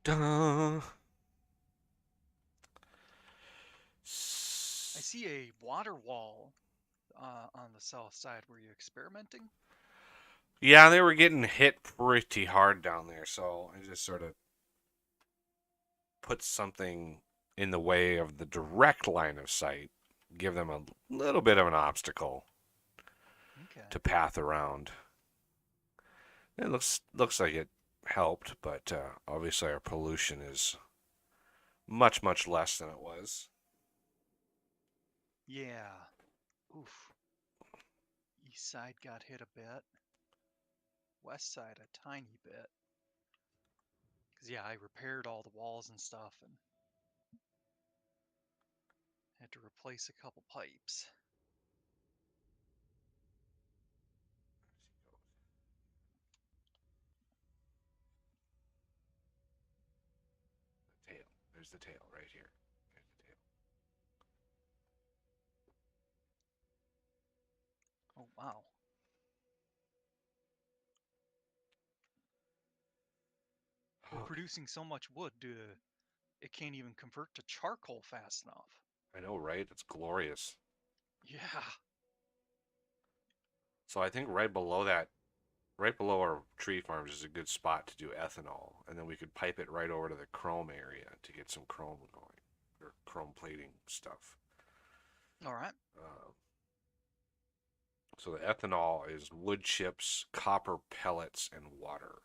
Duh. I see a water wall on the south side. Were you experimenting? Yeah, they were getting hit pretty hard down there, so I just sort of put something in the way of the direct line of sight, give them a little bit of an obstacle Okay. to path around. It looks like it helped, but obviously our pollution is much less than it was. Yeah. Oof. East side got hit a bit. West side a tiny bit. Cause yeah, I repaired all the walls and stuff and had to replace a couple pipes. Tail. There's the tail right here. There's the Oh wow. We're tail. Okay. producing so much wood it can't even convert to charcoal fast enough. I know, right? It's glorious. Yeah. So I think right below that, right below our tree farms is a good spot to do ethanol, and then we could pipe it right over to the chrome area to get some chrome going, or chrome plating stuff. All right. Uh, so the ethanol is wood chips, copper pellets, and water.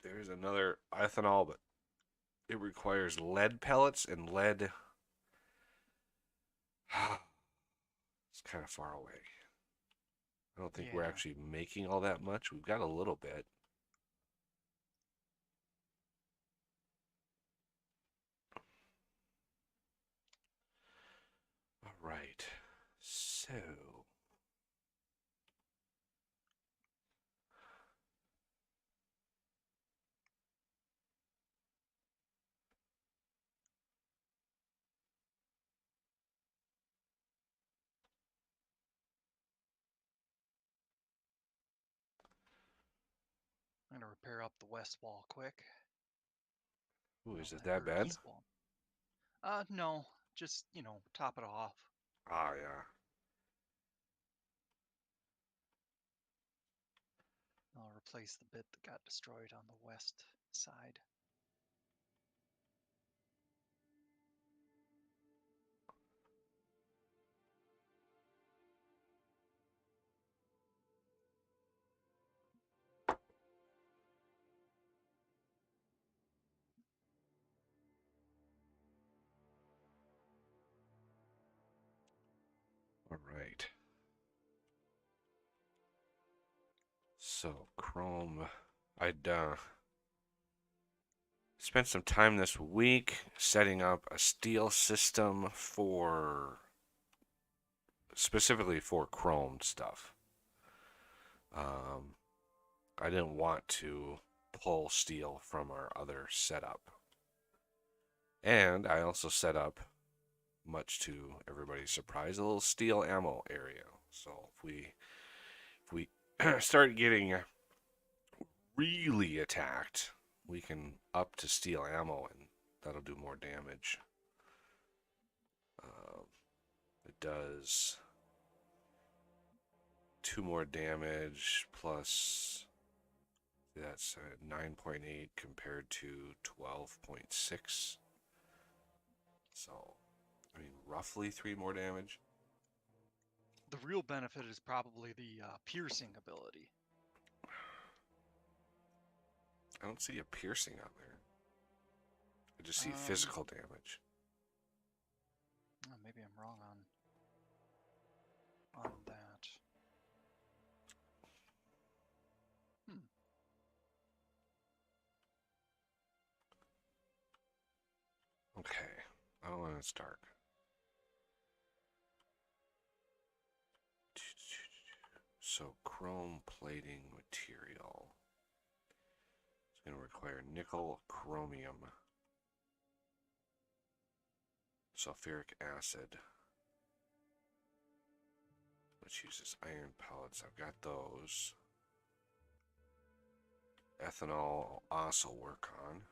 There's another ethanol, but it requires lead pellets and lead. It's kind of far away. I don't think we're Yeah. actually making all that much. We've got a little bit. All right. So, I'm gonna repair up the west wall quick. ooh, is Oh, it that or bad? east wall. No, just top it off. Ah, yeah. I'll replace the bit that got destroyed on the west side. All right. So, Chrome. I'd spent some time this week setting up a steel system for specifically for Chrome stuff. Um, I didn't want to pull steel from our other setup. And I also set up, much to everybody's surprise, a little steel ammo area. So if we start getting really attacked, we can up to steel ammo and that'll do more damage. Um, it does two more damage plus that's 9.8 compared to 12.6. So, I mean, roughly three more damage. The real benefit is probably the piercing ability. I don't see a piercing on there. I just see Um, physical damage. maybe I'm wrong on that. Hmm. Okay. Oh, and it's dark. So, chrome plating material. It's going to require nickel, chromium, sulfuric acid. which uses iron pellets. I've got those. Ethanol I'll also work on.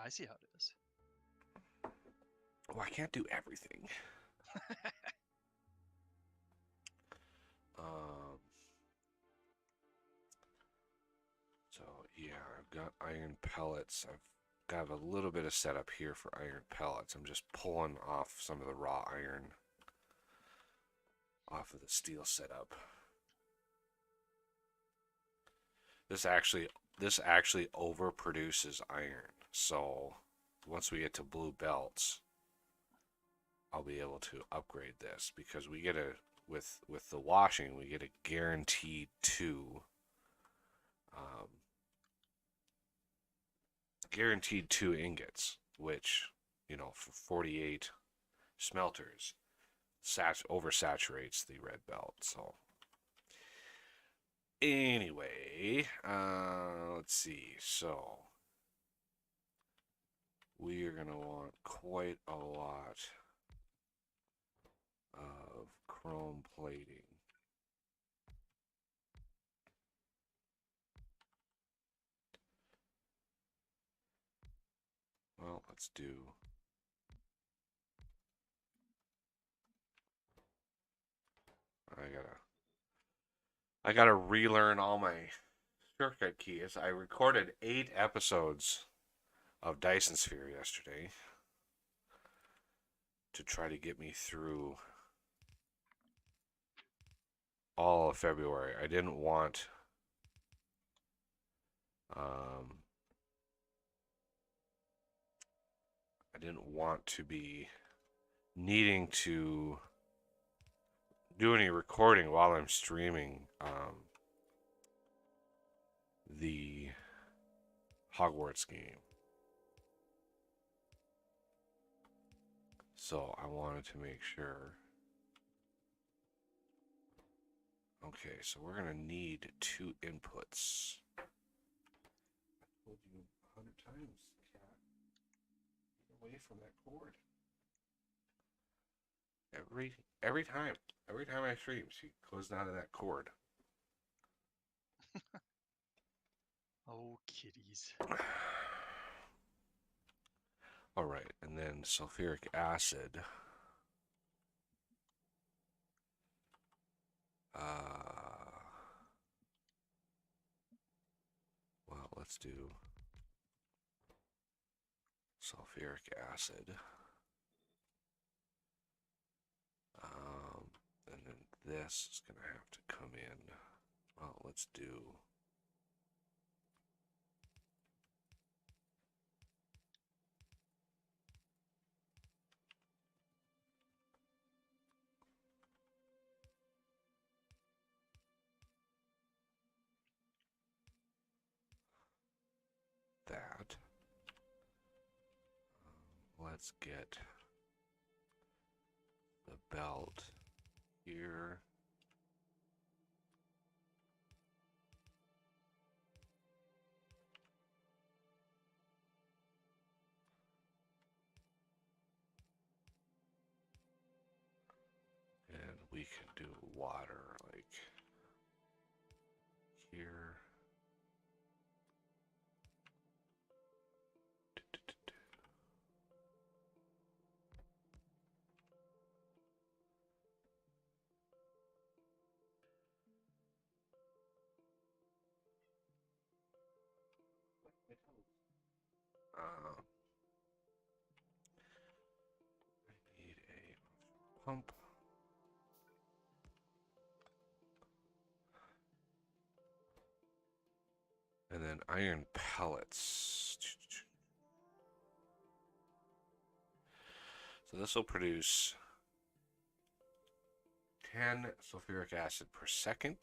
I see how it is. Well, I can't do everything. Um, so yeah, I've got iron pellets. I've got a little bit of setup here for iron pellets. I'm just pulling off some of the raw iron off of the steel setup. This actually overproduces iron. So once we get to blue belts, I'll be able to upgrade this because we get a with the washing we get a um, guaranteed two ingots, which for 48 smelters oversaturates the red belt. So anyway, let's see. So we are gonna want quite a lot of chrome plating. Well, let's do. I gotta relearn all my shortcut keys. I recorded 8 episodes of Dyson Sphere yesterday to try to get me through all of February. I didn't want to be needing to do any recording while I'm streaming the Hogwarts game. So I wanted to make sure. Okay, so we're gonna need 2 inputs. I told you 100 times, cat. Get away from that cord. Every time I stream, she goes down to that cord. Oh, kitties. All right, and then sulfuric acid. Well, let's do sulfuric acid. And then this is going to have to come in. Well, let's do. That. Let's get the belt here. And we can do water like here. I need a pump. And then iron pellets. So this will produce 10 sulfuric acid per second.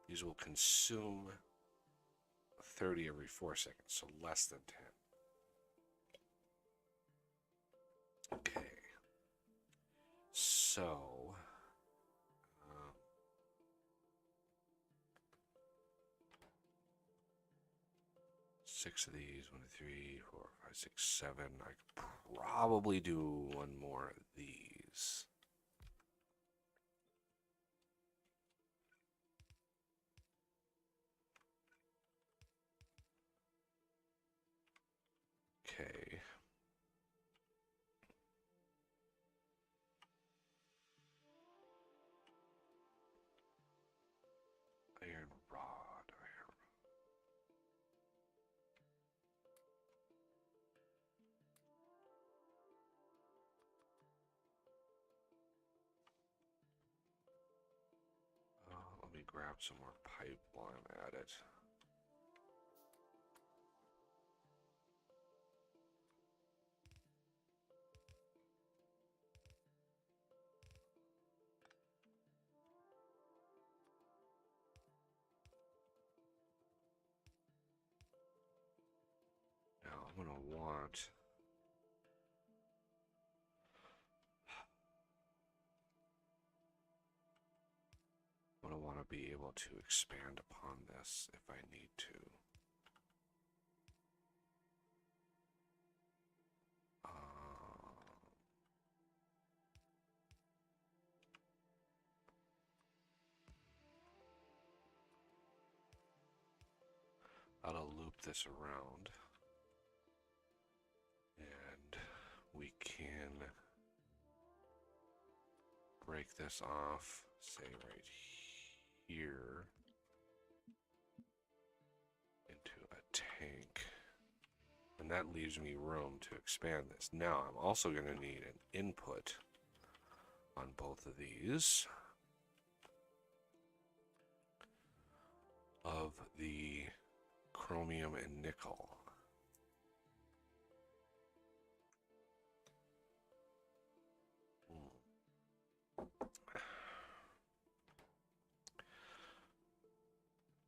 These will consume 30 every 4 seconds, so less than 10. Okay. So, 6 of these. 1, 2, 3, 4, 5, 6, 7. I could probably do one more of these. Okay. Iron rod. Iron. Let me grab some more pipe while I'm at it. Now I'm going to want... I'm going to want to be able to expand upon this if I need to. I'll loop this around. And we can break this off, say right here, into a tank. And that leaves me room to expand this. Now I'm also going to need an input on both of these of the chromium and nickel.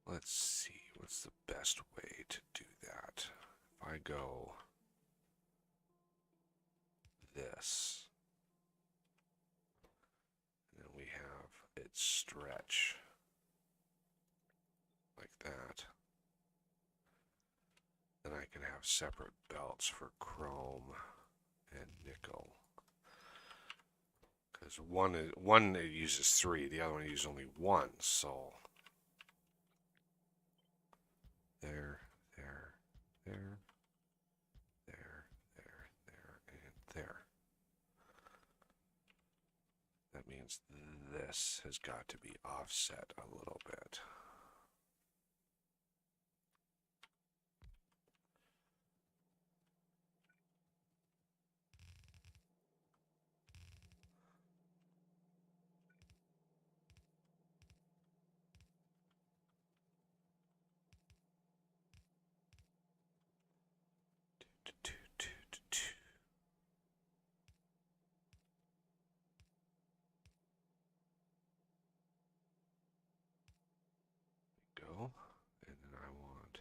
Let's see, what's the best way to do that? If I go this, and then we have it stretch like that, then I can have separate belts for chrome and nickel. Because one it uses 3, the other one uses only 1, so there, there, there, there, and there. That means this has got to be offset a little bit. Go, and then I want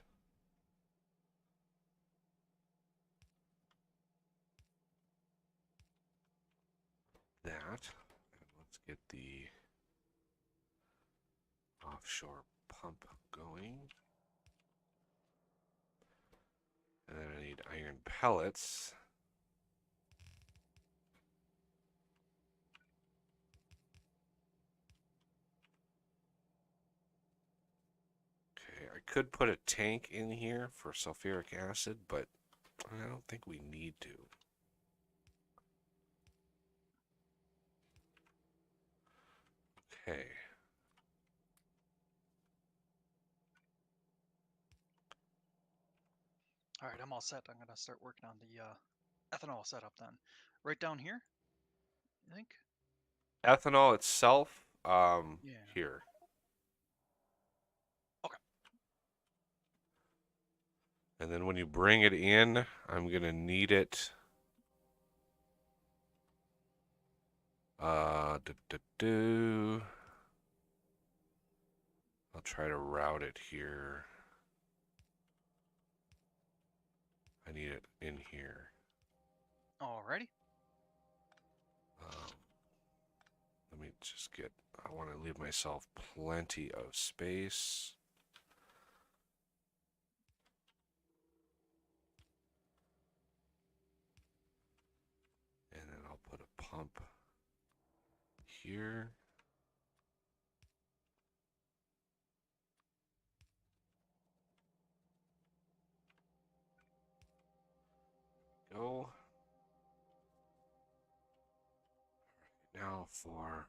that, and let's get the offshore pump going. And then I need iron pellets. Okay, I could put a tank in here for sulfuric acid, but I don't think we need to. Okay. All right, I'm all set. I'm gonna start working on the ethanol setup then. Right down here, I think. Ethanol itself, Yeah. here. Okay. And then when you bring it in, I'm gonna need it. I'll try to route it here. I need it in here. Alrighty. Let me just get, I want to leave myself plenty of space. here. Go. Now for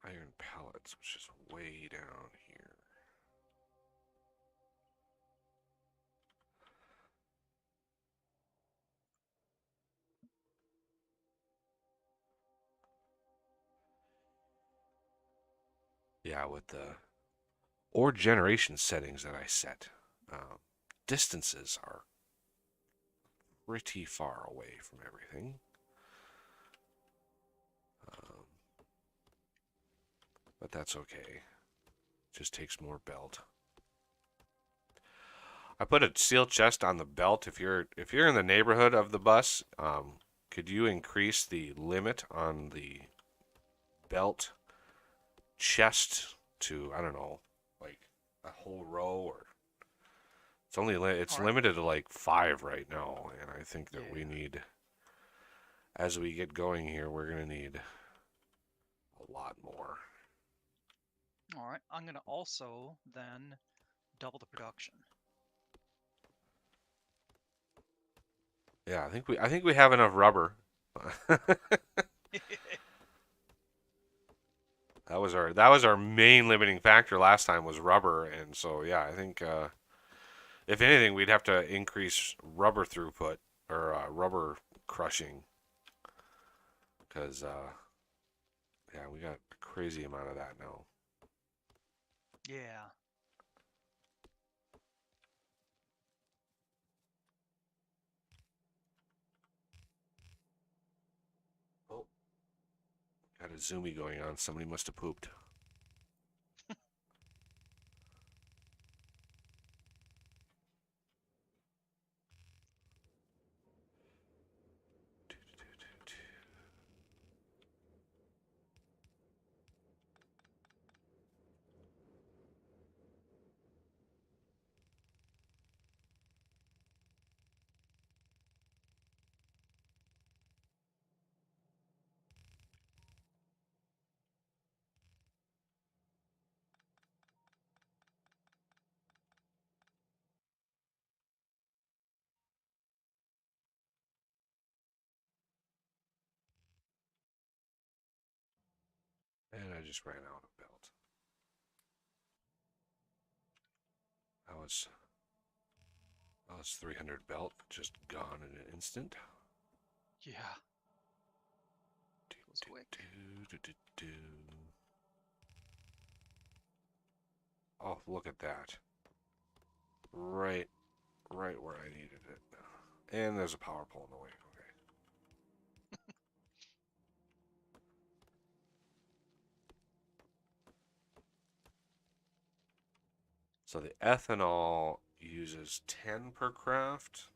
iron pellets, which is way down here. Yeah, with the ore generation settings that I set, distances are pretty far away from everything. Um, but that's okay. Just takes more belt. I put a steel chest on the belt. If you're in the neighborhood of the bus, could you increase the limit on the belt chest to, I don't know, like a whole row, or it's only it's All right. limited to like 5 right now, and I think that we Yeah. need, as we get going here, we're gonna need a lot more. All right. I'm gonna also then double the production. Yeah, I think we have enough rubber. That was our main limiting factor last time, was rubber, and so yeah, I think if anything, we'd have to increase rubber throughput, or rubber crushing, because yeah, we got a crazy amount of that now. Yeah. Oh, got a zoomie going on. Somebody must have pooped. And I just ran out of belt. That was 300 belt, just gone in an instant. Yeah. Goes quick. Oh, look at that. Right, right where I needed it. And there's a power pole in the way. Okay. So the ethanol uses 10 per craft.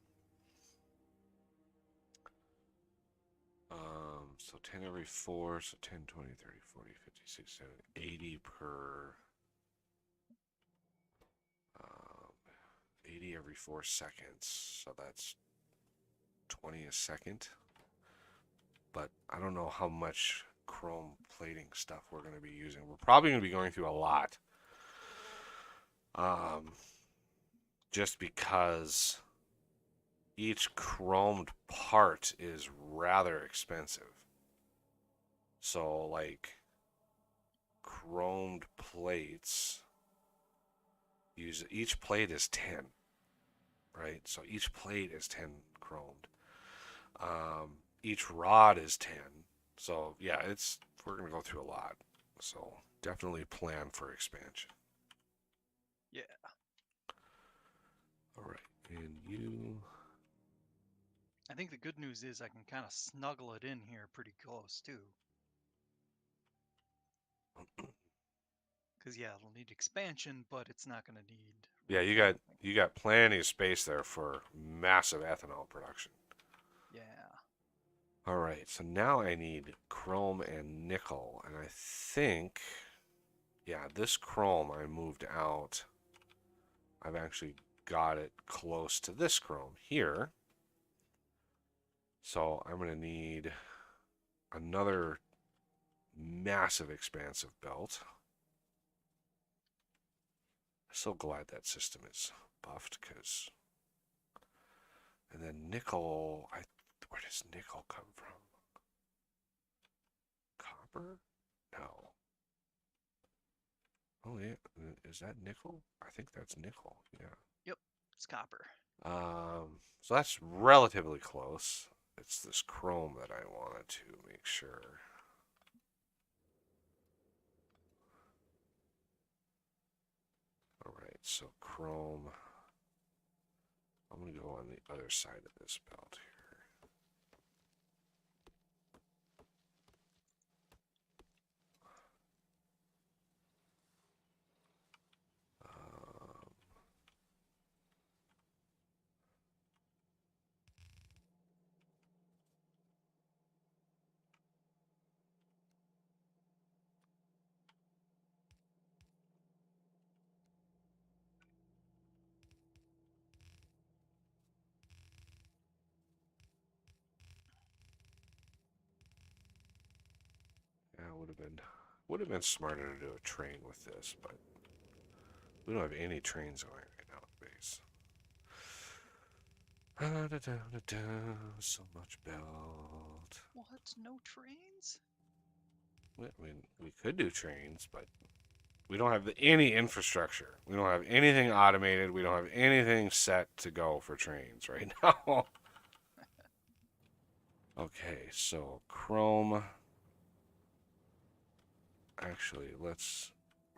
So 10 every 4, so 10, 20, 30, 40, 50, 60, 70, 80 per, um, 80 every 4 seconds. So that's 20 a second. But I don't know how much chrome plating stuff we're going to be using. We're probably going to be going through a lot. Just because each chromed part is rather expensive. So, like, chromed plates use, each plate is 10, right? So each plate is 10 chromed. Each rod is 10. So yeah, we're gonna go through a lot. So definitely plan for expansion. Yeah. All right, and you. I think the good news is I can kind of snuggle it in here pretty close too. Because yeah, it'll need expansion, but it's not going to need Yeah, revamping. you got plenty of space there for massive ethanol production. Yeah. All right, so now I need chrome and nickel, and I think, yeah, this chrome I moved out. I've actually got it close to this chrome here. So I'm going to need another massive expansive belt. So glad that system is buffed because. And then nickel, where does nickel come from? Copper? No. Oh yeah, is that nickel? I think that's nickel. Yeah. Yep, it's copper. So that's relatively close. It's this chrome that I wanted to make sure. All right, so chrome. I'm going to go on the other side of this belt here. Yeah, would have been smarter to do a train with this, but we don't have any trains going right now at base. So much belt. What? No trains? I mean, we could do trains, but we don't have any infrastructure. We don't have anything automated. We don't have anything set to go for trains right now. Okay, so Chrome. Actually, we're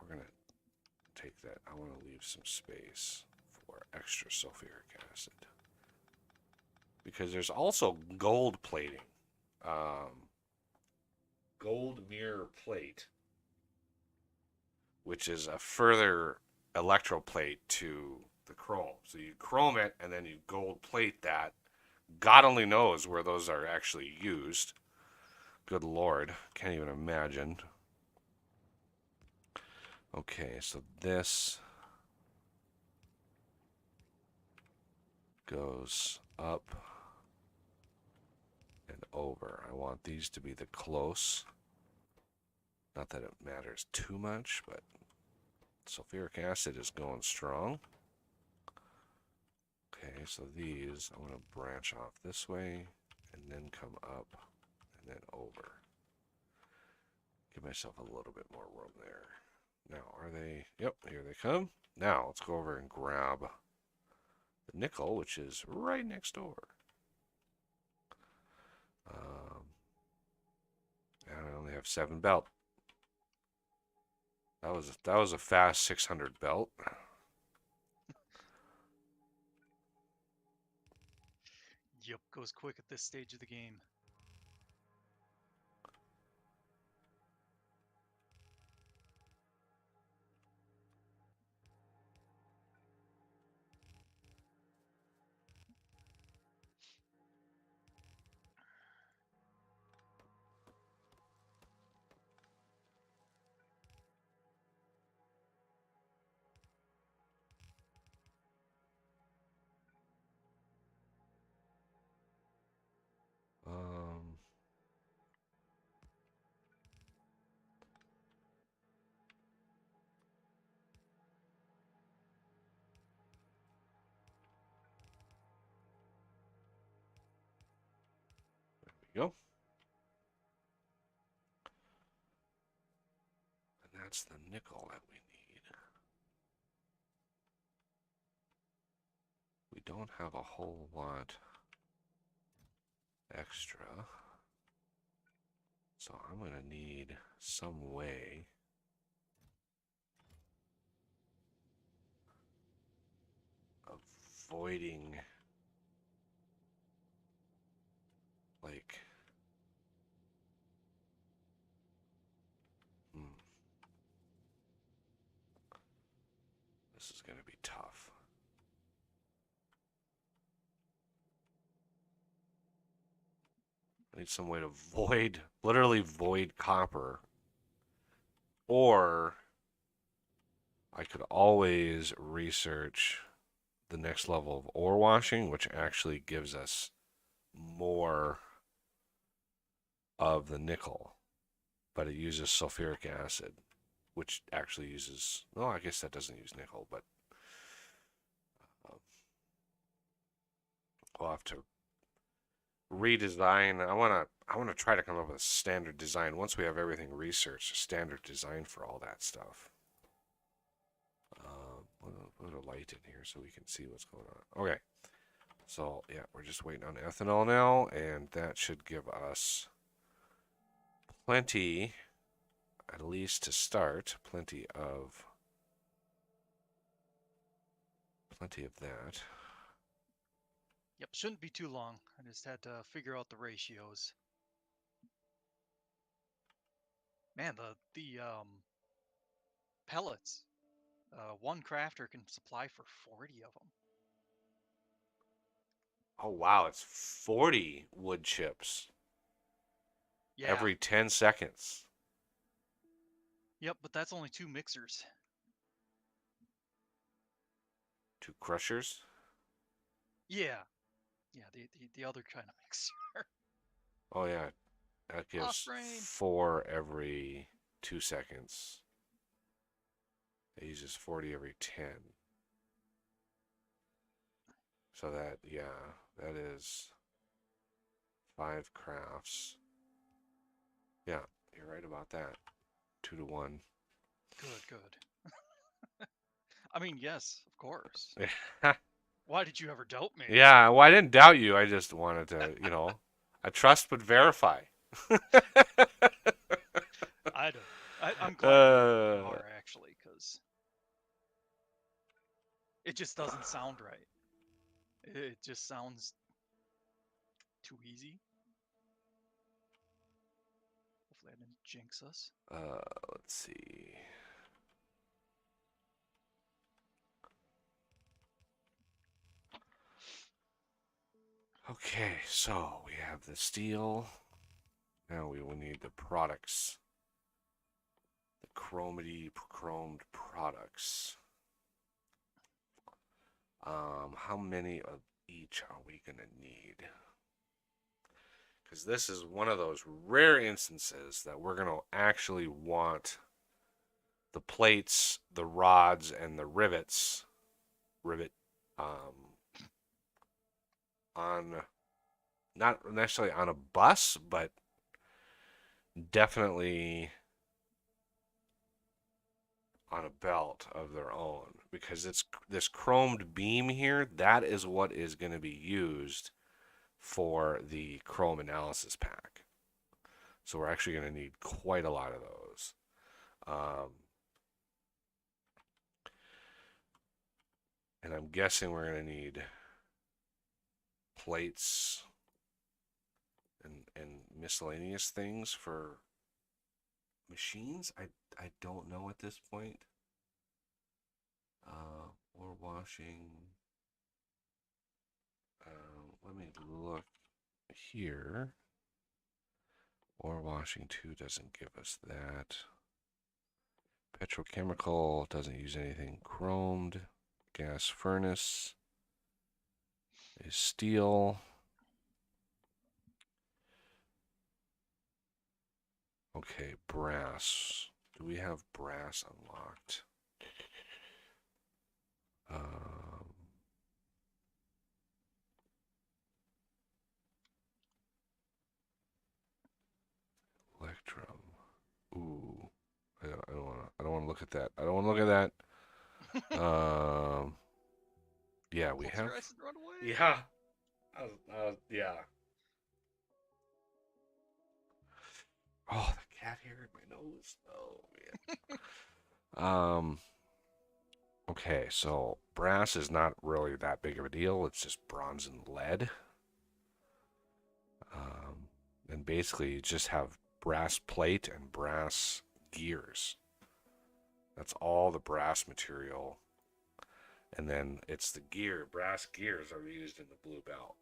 going to take that. I want to leave some space for extra sulfuric acid. Because there's also gold plating. Gold mirror plate, which is a further electroplate to the chrome. So you chrome it and then you gold plate that. God only knows where those are actually used. Good Lord, can't even imagine. Okay, so this goes up and over. I want these to be the close. Not that it matters too much, but sulfuric acid is going strong. Okay, so these, I'm going to branch off this way and then come up and then over. Give myself a little bit more room there. Now, are they? Yep, here they come. Now, let's go over and grab the nickel, which is right next door. And I only have 7 belt. That was a fast 600 belt. Yep, goes quick at this stage of the game. Um, there we go. And that's the nickel that we need. We don't have a whole lot extra. So I'm going to need some way of avoiding, like, this is going to be tough. I need some way to literally void copper. Or I could always research the next level of ore washing, which actually gives us more of the nickel, but it uses sulfuric acid, which actually uses, well, I guess that doesn't use nickel, but uh, we'll have to redesign. I want to try to come up with a standard design once we have everything researched, a standard design for all that stuff. Put a light in here so we can see what's going on. Okay, so yeah, we're just waiting on ethanol now, and that should give us plenty, at least to start, plenty of that. Yep, shouldn't be too long. I just had to figure out the ratios. Man, the pellets. One crafter can supply for 40 of them. Oh wow, it's 40 wood chips Yeah. every 10 seconds. Yep, but that's only 2 mixers. 2 crushers. Yeah. Yeah, the other kind of mixer. Oh yeah, that Lost gives brain. 4 every 2 seconds. It uses 40 every 10. So that, yeah, that is 5 crafts. Yeah, you're right about that. 2 to 1. Good, good. I mean, yes, of course. Yeah, Why did you ever doubt me? yeah. Well, I didn't doubt you. I just wanted to, I trust but verify. I don't. I'm glad you uh, are actually, because it just doesn't sound right. It just sounds too easy. Hopefully, I didn't jinx us. let's see. Okay, so we have the steel. Now we will need the products. The chromed products. How many of each are we gonna need? Because this is one of those rare instances that we're gonna actually want the plates, the rods, and the rivet, on not necessarily on a bus, but definitely on a belt of their own, because it's this chromed beam here, that is what is going to be used for the chrome analysis pack. So we're actually going to need quite a lot of those. And I'm guessing we're going to need plates and miscellaneous things for machines. I don't know at this point. Or washing. Let me look here. Ore washing 2 doesn't give us that. Petrochemical doesn't use anything chromed. Gas furnace is steel. Okay, brass. Do we have brass unlocked? Electrum. Ooh, I don't want to look at that. I don't want to look at that. Yeah, we Close have. your eyes and run away. Yeah. Yeah. Oh, the cat hair in my nose. Oh man. Okay, so brass is not really that big of a deal. It's just bronze and lead. And basically, you just have brass plate and brass gears. That's all the brass material. And then it's the brass gears are used in the blue belt.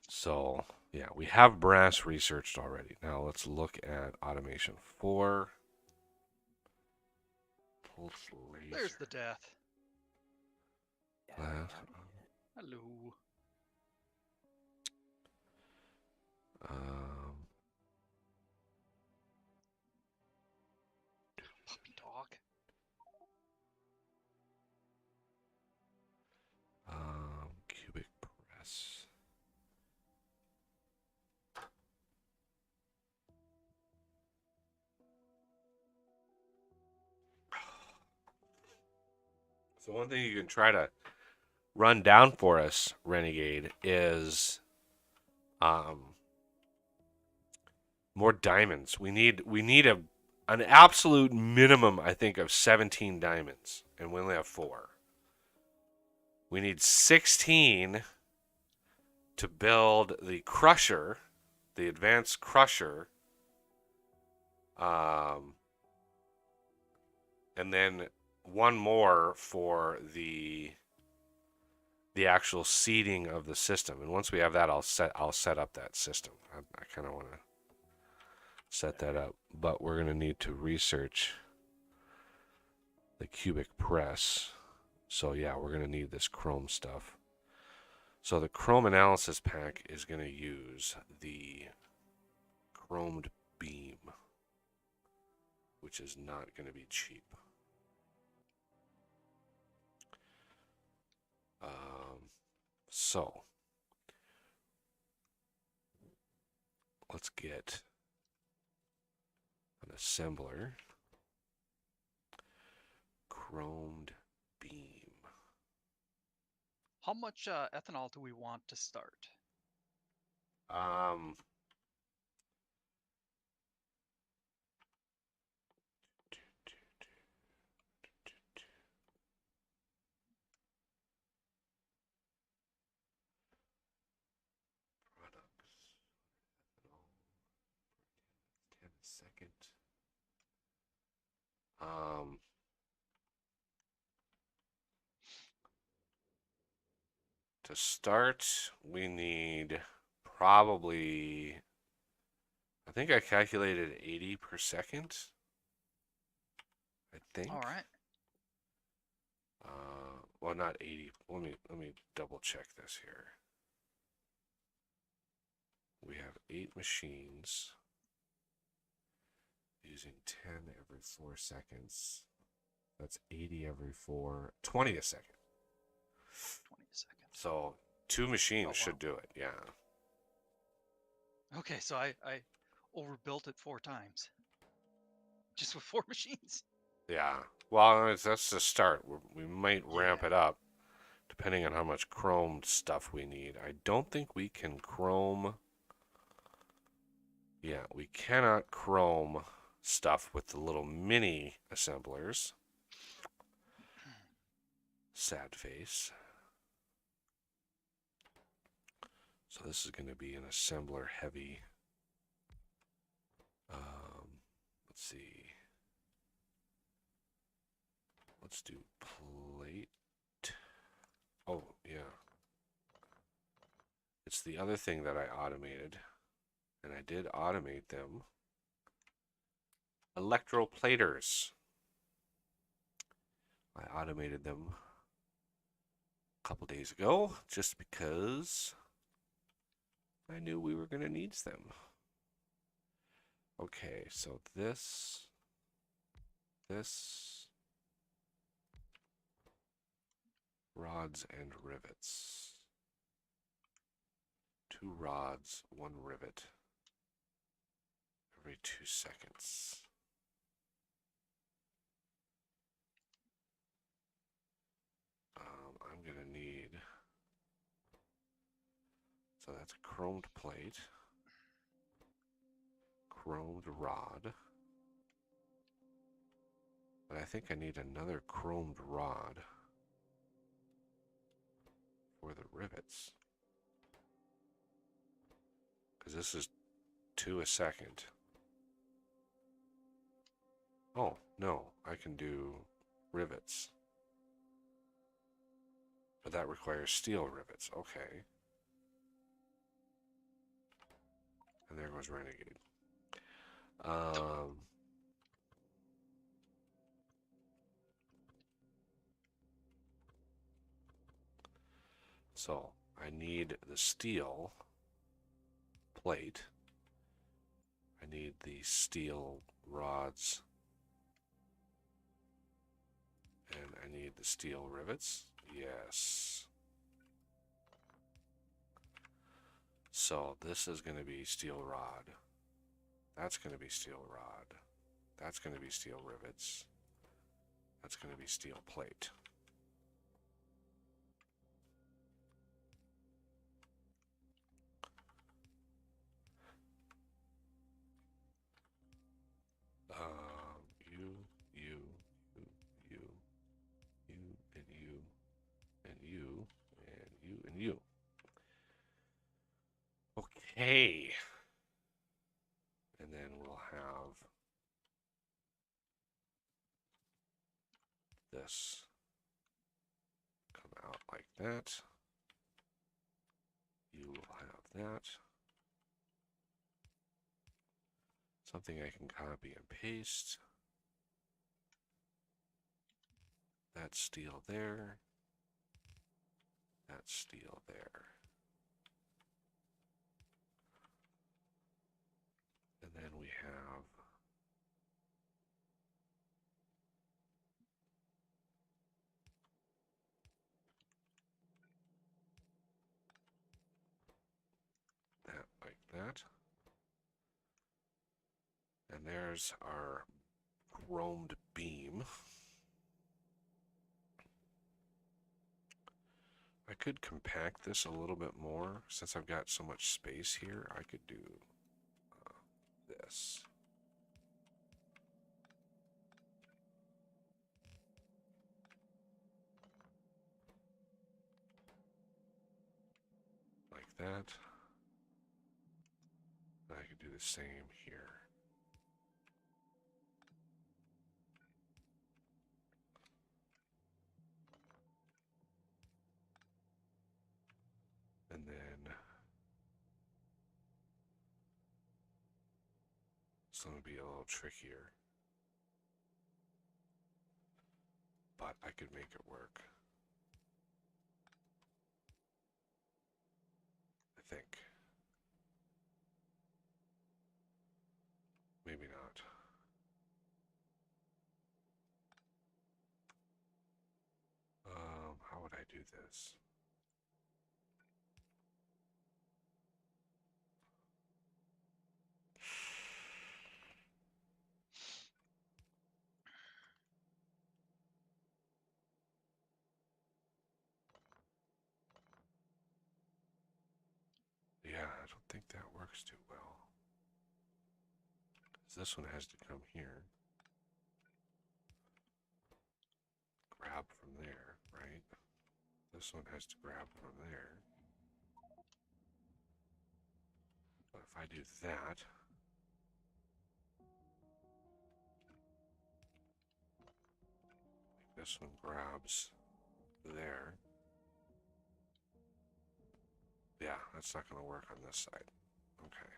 So, yeah, we have brass researched already. Now let's look at automation 4. Pulse laser. There's the death. Hello. Um, Puppy dog. cubic press. So one thing you can try to run down for us, Renegade, is more diamonds. We need an absolute minimum, I think, of 17 diamonds, and we only have 4. We need 16 to build the crusher, the advanced crusher, and then one more for the actual seeding of the system. And once we have that, I'll set up that system. I kind of want to set that up, but we're gonna need to research the cubic press. So yeah, we're gonna need this chrome stuff. So the chrome analysis pack is gonna use the chromed beam, which is not gonna be cheap. So let's get an assembler. Chromed beam. How much ethanol do we want to start? Um, products. 10 a second. To start, we need probably, I think I calculated 80 per second. I think. All right. Well, not 80. Let me double check this here. We have 8 machines using 10 every 4 seconds. That's 80 every 4, 20 a second. 20 seconds. So 2 machines should do it. Yeah. Okay, so I overbuilt it 4 times. Just with 4 machines. Yeah. Well, that's the start. We might ramp it up depending on how much chrome stuff we need. I don't think we can chrome. Yeah, we cannot chrome stuff with the little mini assemblers. Sad face. So this is going to be an assembler heavy. Let's see. Let's do plate. Oh, yeah. It's the other thing that I automated. And I did automate them. Electroplaters. I automated them a couple days ago just because I knew we were going to need them. Okay, so this, rods and rivets. 2 rods, 1 rivet every 2 seconds. I'm going to need, so that's a chromed plate, chromed rod, but I think I need another chromed rod for the rivets, because this is 2 a second. Oh, no, I can do rivets. But that requires steel rivets. Okay. And there goes Renegade. So I need the steel plate. I need the steel rods. And I need the steel rivets. Yes. So this is going to be steel rod. That's going to be steel rod. That's going to be steel rivets. That's going to be steel plate. You, you, you, you, you, and you, and you, and you, and you. Okay. And then we'll have this come out like that. You will have that. Something I can copy and paste. That's steel there. That's steel there. And then we have that like that. And there's our chromed beam. I could compact this a little bit more. Since I've got so much space here, I could do this. Like that. And I could do the same here. And then this one would be a little trickier. But I could make it work. I think. Maybe not. How would I do this? Yeah, I don't think that works too well. 'Cause this one has to come here. Grab from there, right? This one has to grab from there. But if I do that, this one grabs there. Yeah, that's not going to work on this side. Okay.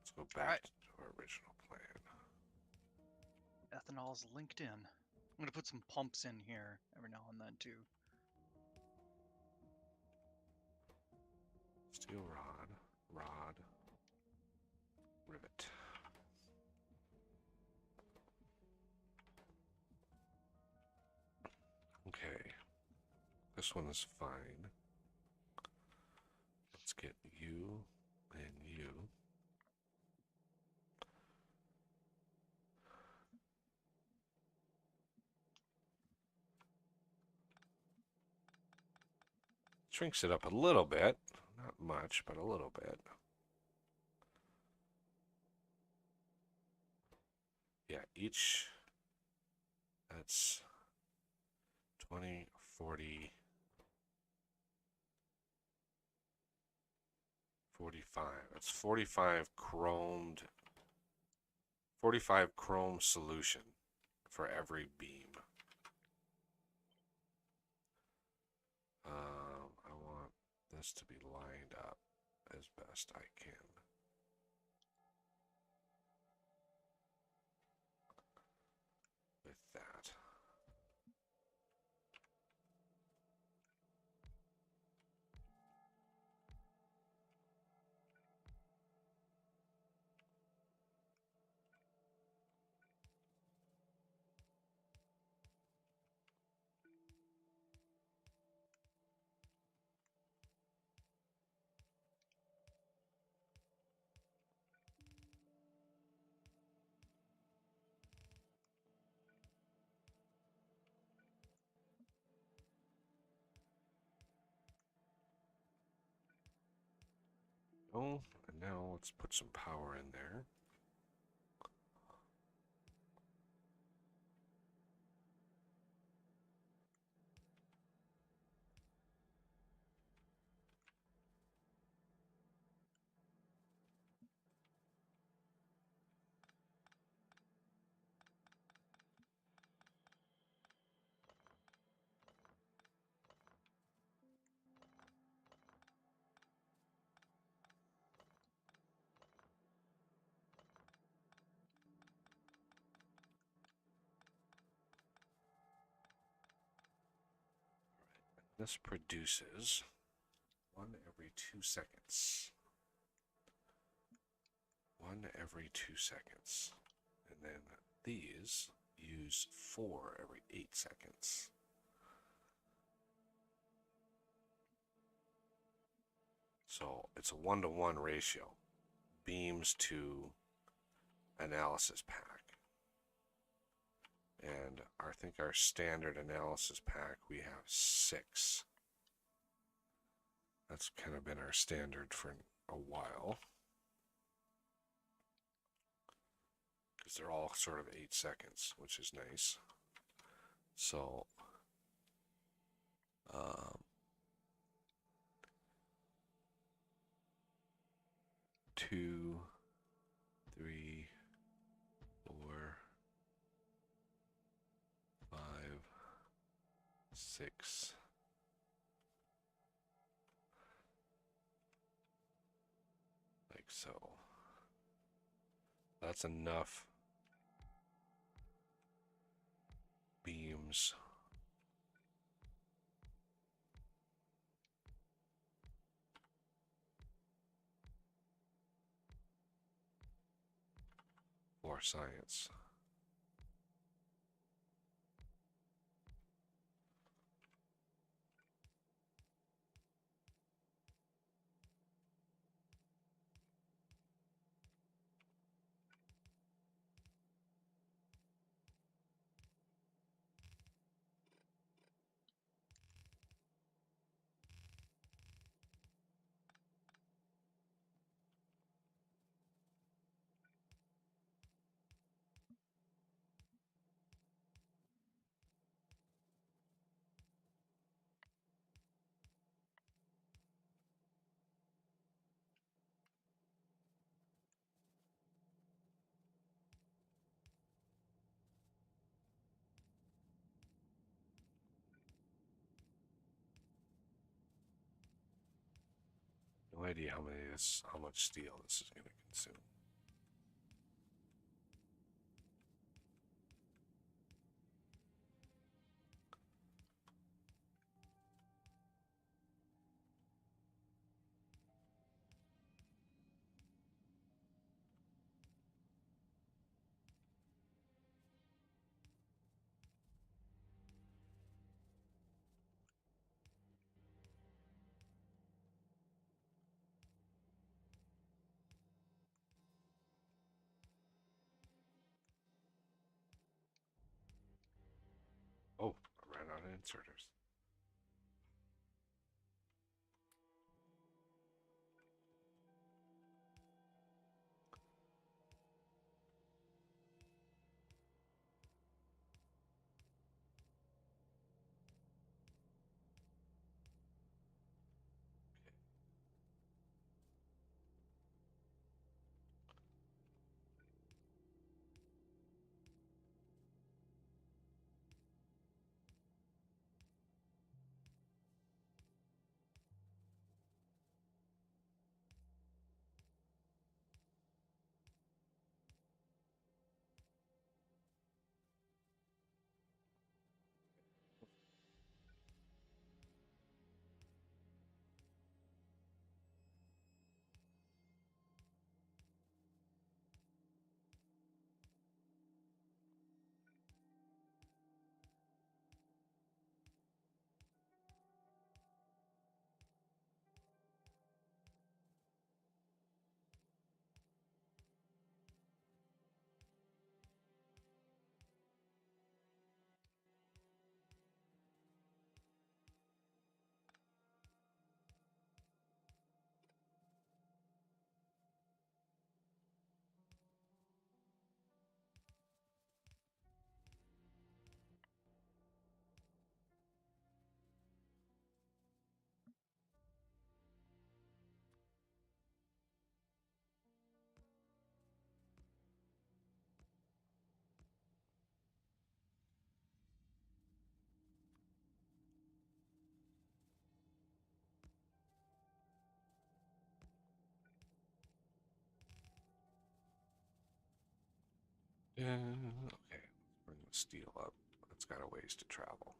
Let's go back to our original plan. Ethanol's linked in. I'm gonna put some pumps in here every now and then too. Steel rod, rod, rivet. Okay. This one is fine. Let's get you and you. Shrinks it up a little bit. Not much, but a little bit. Yeah, each, that's 20, 40, 45. That's 45 chromed, 45 chrome solution for every beam. I want this to be lined up as best I can. With that. Oh, and now let's put some power in there. This produces 1 every 2 seconds. 1 every 2 seconds. And then these use 4 every 8 seconds. So it's a 1-to-1 ratio. Beams to analysis pack. And I think our standard analysis pack, we have 6. That's kind of been our standard for a while. Because they're all sort of 8 seconds, which is nice. So, 2, 3, 4, 5, 6. Like so. That's enough beams for science. No idea how much steel this is going to consume. Oh, I ran out of inserters. Okay, let's bring the steel up. It's got a ways to travel.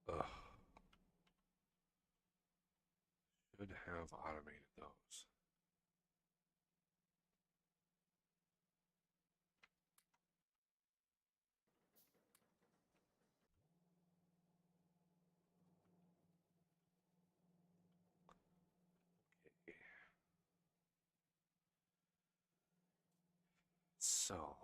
Ugh. Should have automated those. Okay. So,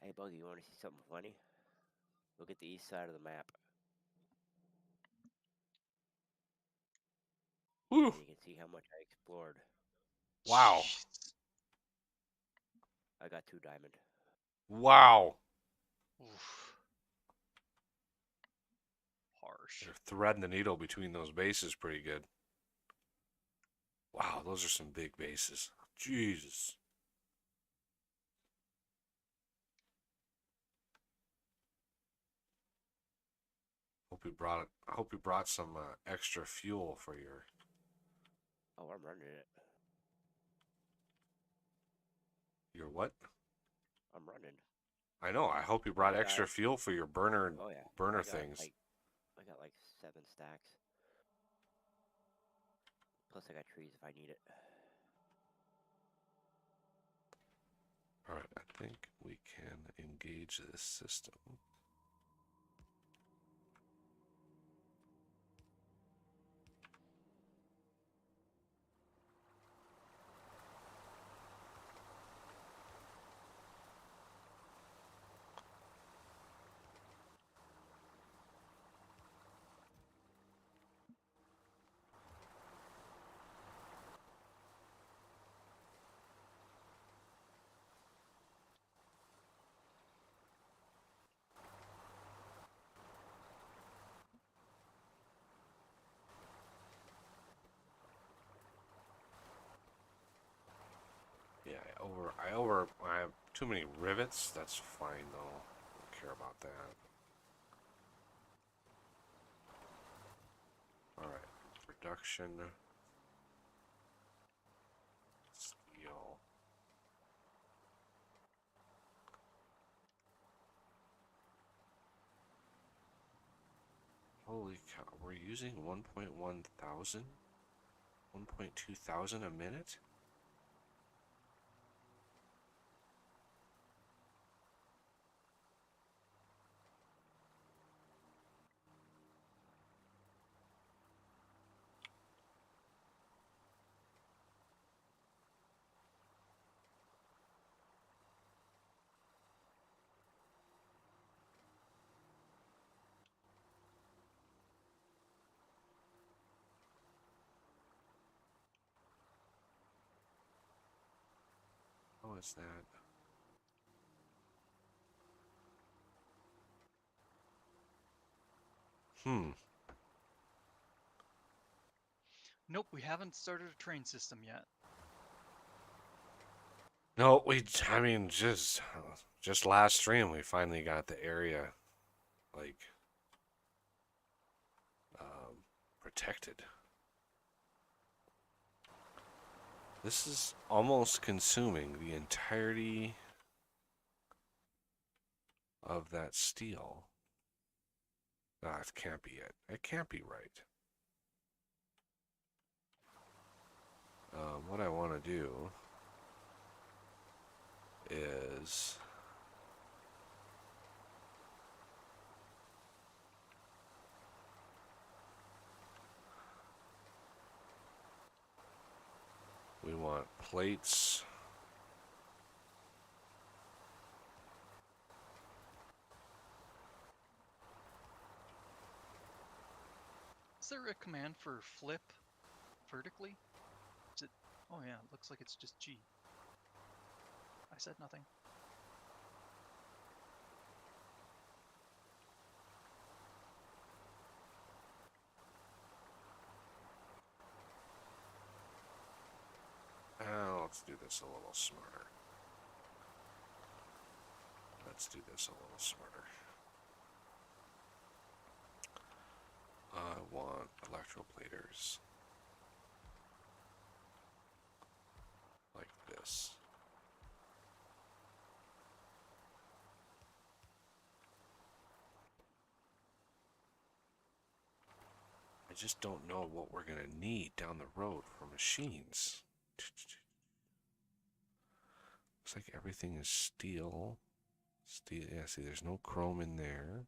Hey, Buggy, you want to see something funny? Look at the east side of the map. whew, And you can see how much I explored. wow, Jeez. I got 2 diamond. wow. Oof. Harsh. They're threading the needle between those bases pretty good. Wow, those are some big bases. Jesus. Hope you brought some extra fuel for your. Oh, I'm running it. Your what? I'm running. I know. I hope you brought I got. extra fuel for your burner Oh yeah. burner I got things. like. I got like 7 stacks. Plus, I got trees if I need it. All right, I think we can engage this system. Yeah, I have too many rivets. That's fine though. I don't care about that. All right, production. Steel. Holy cow, we're using 1.1 thousand? 1.2 thousand a minute? How is that? Hmm. Nope, we haven't started a train system yet. No, I mean, just last stream, we finally got the area, like, protected. This is almost consuming the entirety of that steel. Ah, it can't be it. It can't be right. What I want to do is we want plates. Is there a command for flip vertically? Is it? Oh yeah, it looks like it's just G. I said nothing. Let's do this a little smarter. Let's do this a little smarter. I want electroplaters like this. I just don't know what we're going to need down the road for machines. Looks like everything is steel. Steel, yeah, see, there's no chrome in there.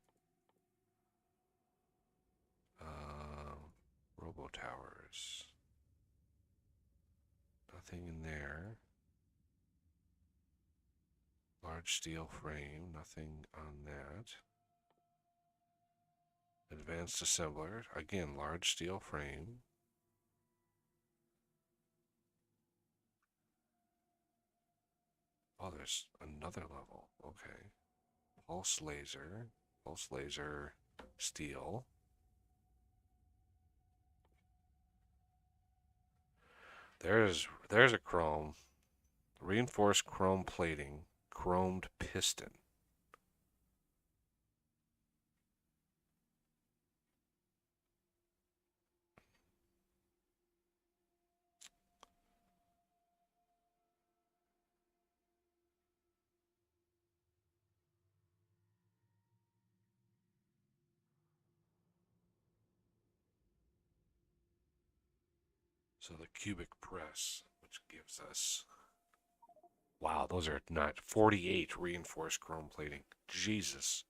Robo towers. Nothing in there. Large steel frame, nothing on that. Advanced assembler, again, large steel frame. Oh, there's another level. Okay. Pulse laser, steel. There's a chrome. Reinforced chrome plating, chromed piston. So the cubic press, which gives us, wow, those are not 48 reinforced chrome plating. Jesus.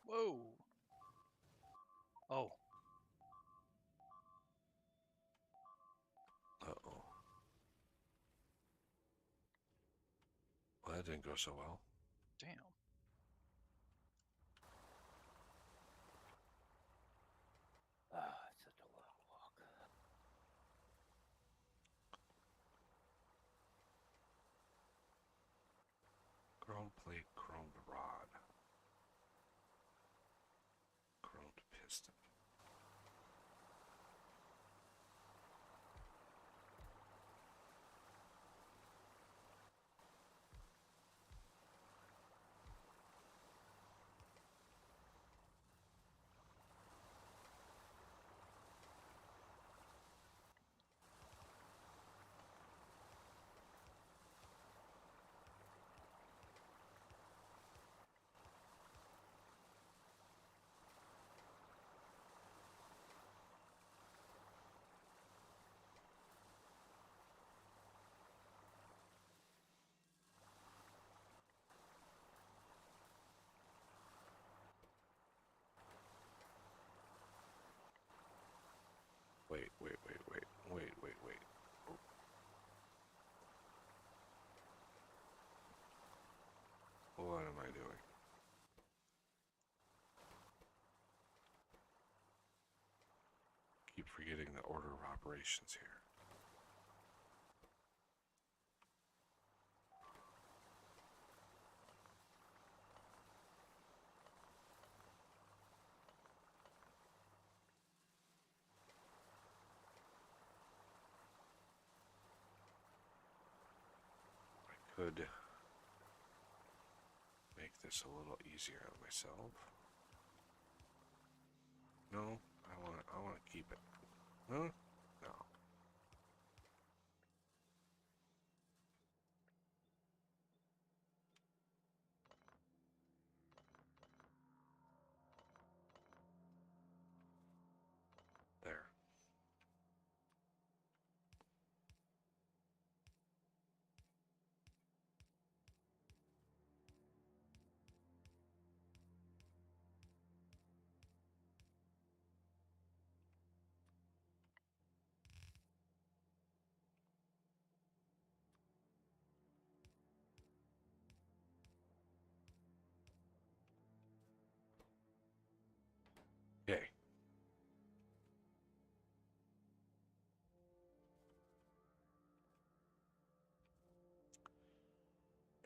Whoa. Oh. Uh-oh. Well, that didn't go so well. Damn. Ah, it's such a long walk. Chrome plate, chromed rod. Chromed piston. Wait. What am I doing? Keep forgetting the order of operations here. I could make this a little easier on myself. No, I want to keep it. Huh? No. There. Okay.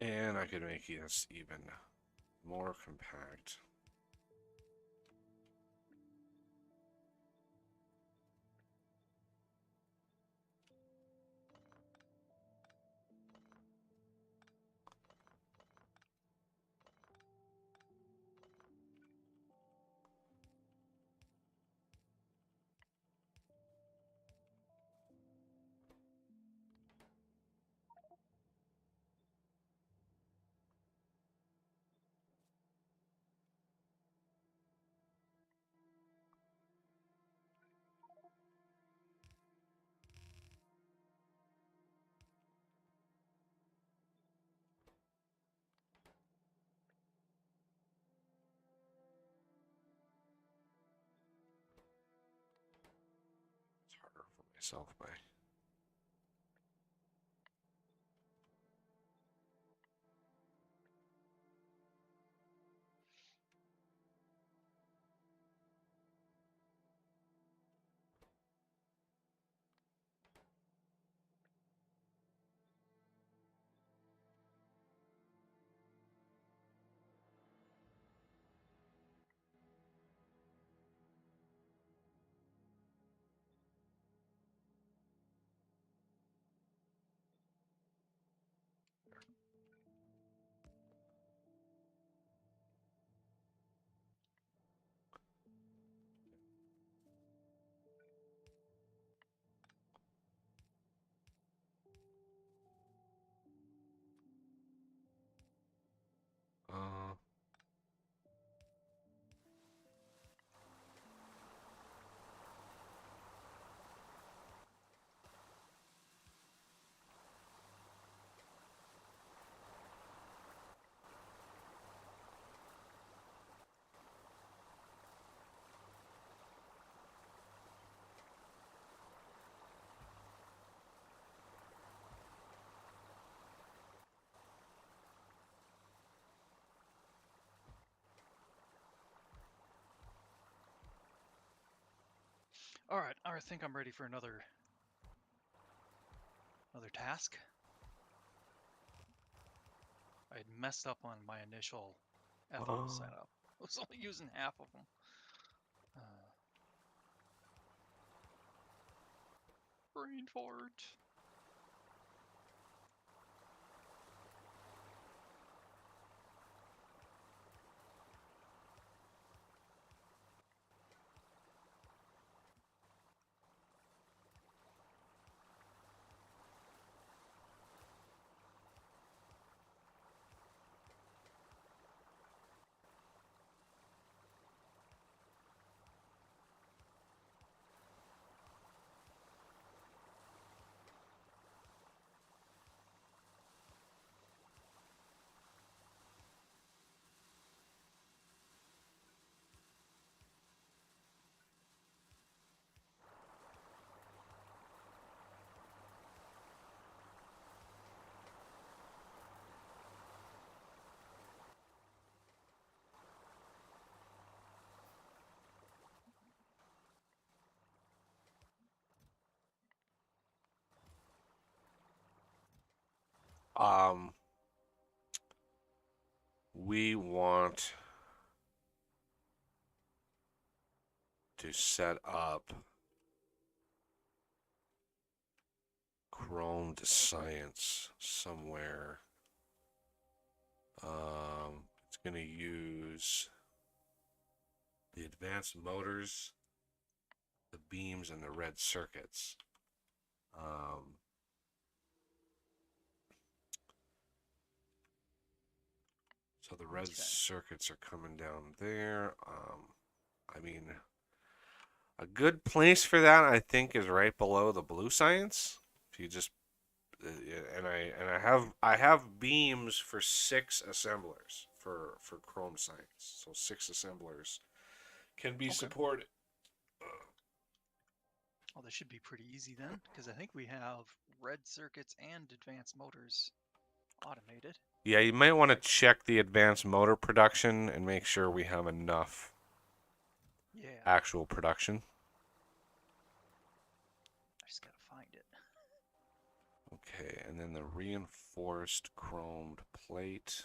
And I could make this even more compact. It's harder for myself by. Uh, All right, I think I'm ready for another task. I had messed up on my initial ethanol setup. I was only using half of them. Brain fart. um, we want to set up Chrome to Science somewhere. It's going to use the advanced motors the beams and the red circuits. So the red Okay. circuits are coming down there. I mean, a good place for that, I think, is right below the blue science. If you just and I have beams for 6 assemblers for chrome science, so 6 assemblers can be Okay. supported. Well, this should be pretty easy then, because I think we have red circuits and advanced motors automated. Yeah, you might want to check the advanced motor production and make sure we have enough Yeah, actual production. I just gotta find it. Okay, and then the reinforced chromed plate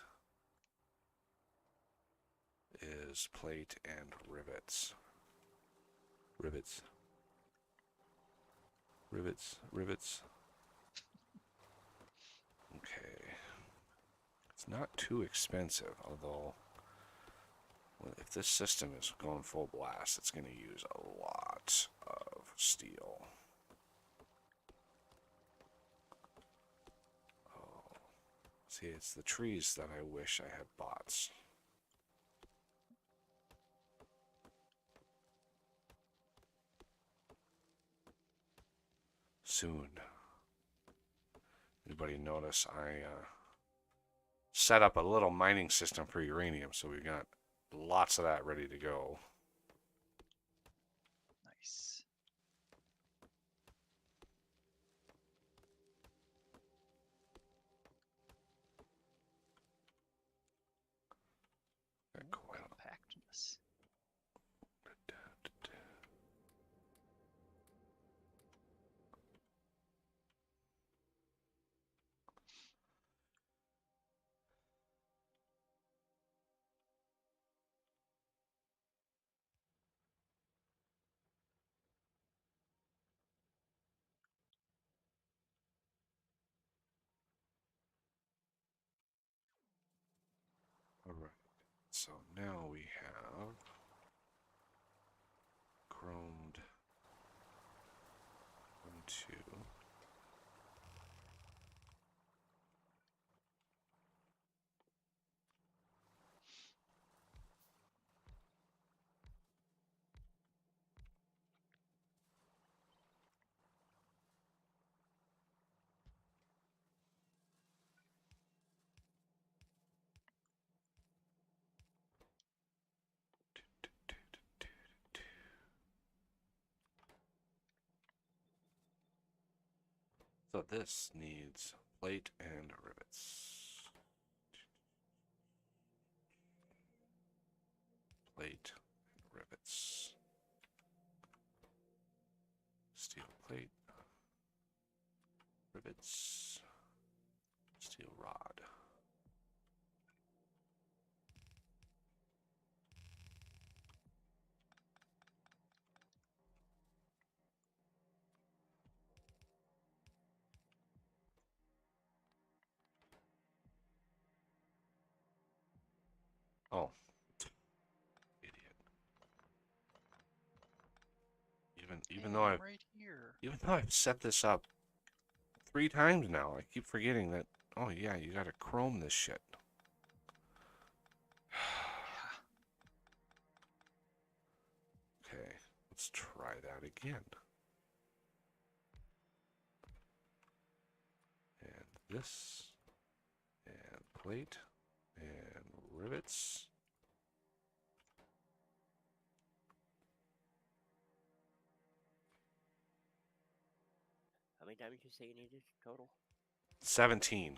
is plate and rivets. Rivets. Rivets. Rivets. Okay. It's not too expensive, although if this system is going full blast, it's going to use a lot of steel. Oh. See, it's the trees that I wish I had bought. Soon. Anybody notice I set up a little mining system for uranium, so we've got lots of that ready to go. Nice. Compactness. Alright, so now we have chromed 1, 2. So this needs plate and rivets. Plate and rivets. Steel plate. Rivets. Steel rod. Oh. Idiot. Even though I'm right here. I've set this up 3 times now, I keep forgetting that. Oh yeah, you gotta chrome this shit. Yeah. Okay, let's try that again. And this, and plate, and rivets. How many times did you say you needed total? 17.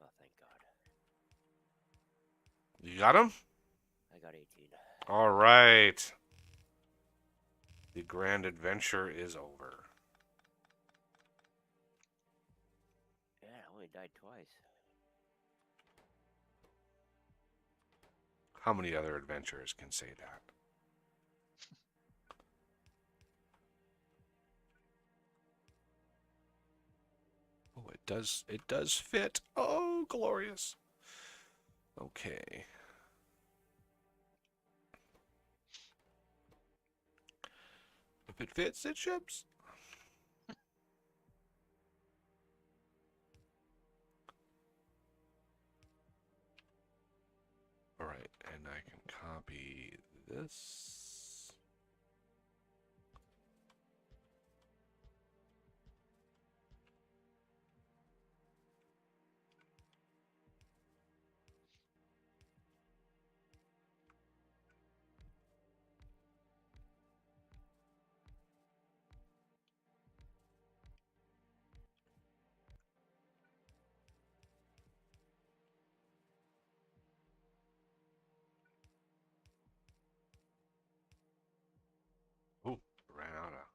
Oh, thank God. You got him? I got 18. All right. The grand adventure is over. Yeah, I only died twice. How many other adventurers can say that? Oh, it does fit. Oh, glorious. Okay. If it fits, it ships. All right, and I can copy this. Oh, ran out of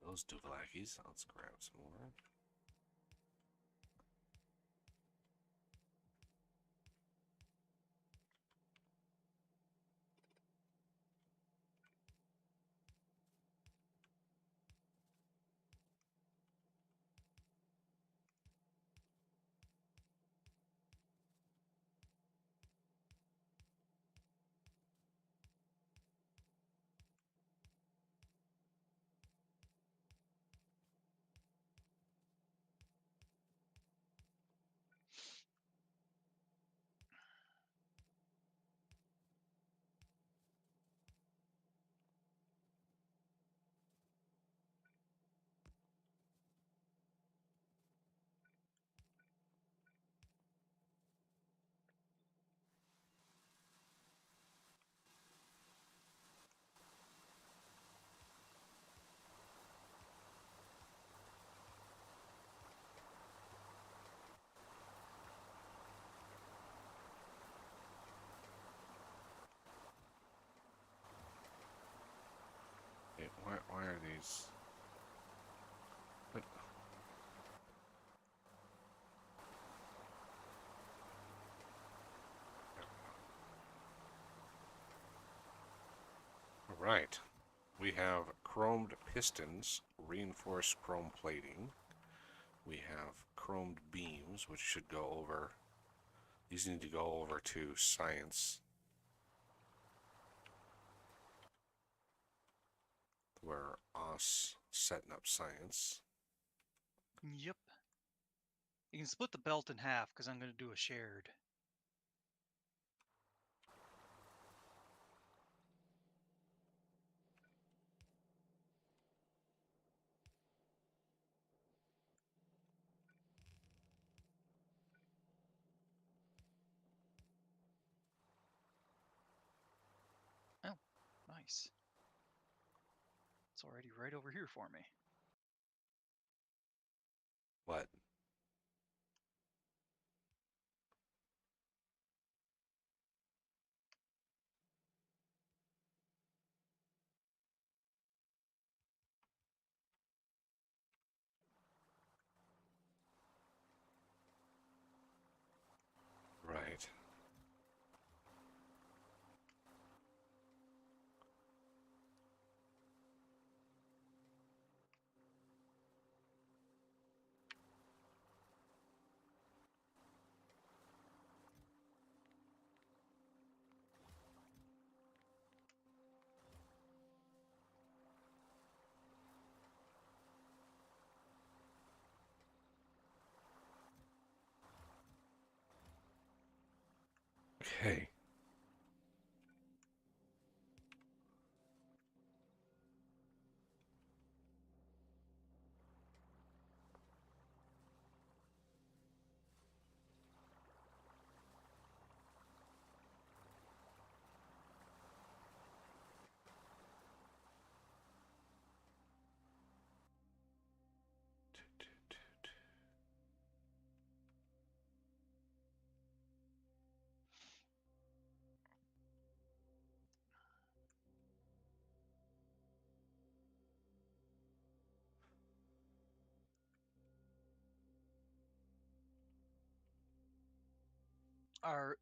those duvlackies. Let's grab some more. Hey, why are these? What? All right. We have chromed pistons, reinforced chrome plating. We have chromed beams, which should go over. These need to go over to science. We're us setting up science. Yep. You can split the belt in half because I'm going to do a shared. Oh, nice. It's already right over here for me. What? Right. Okay.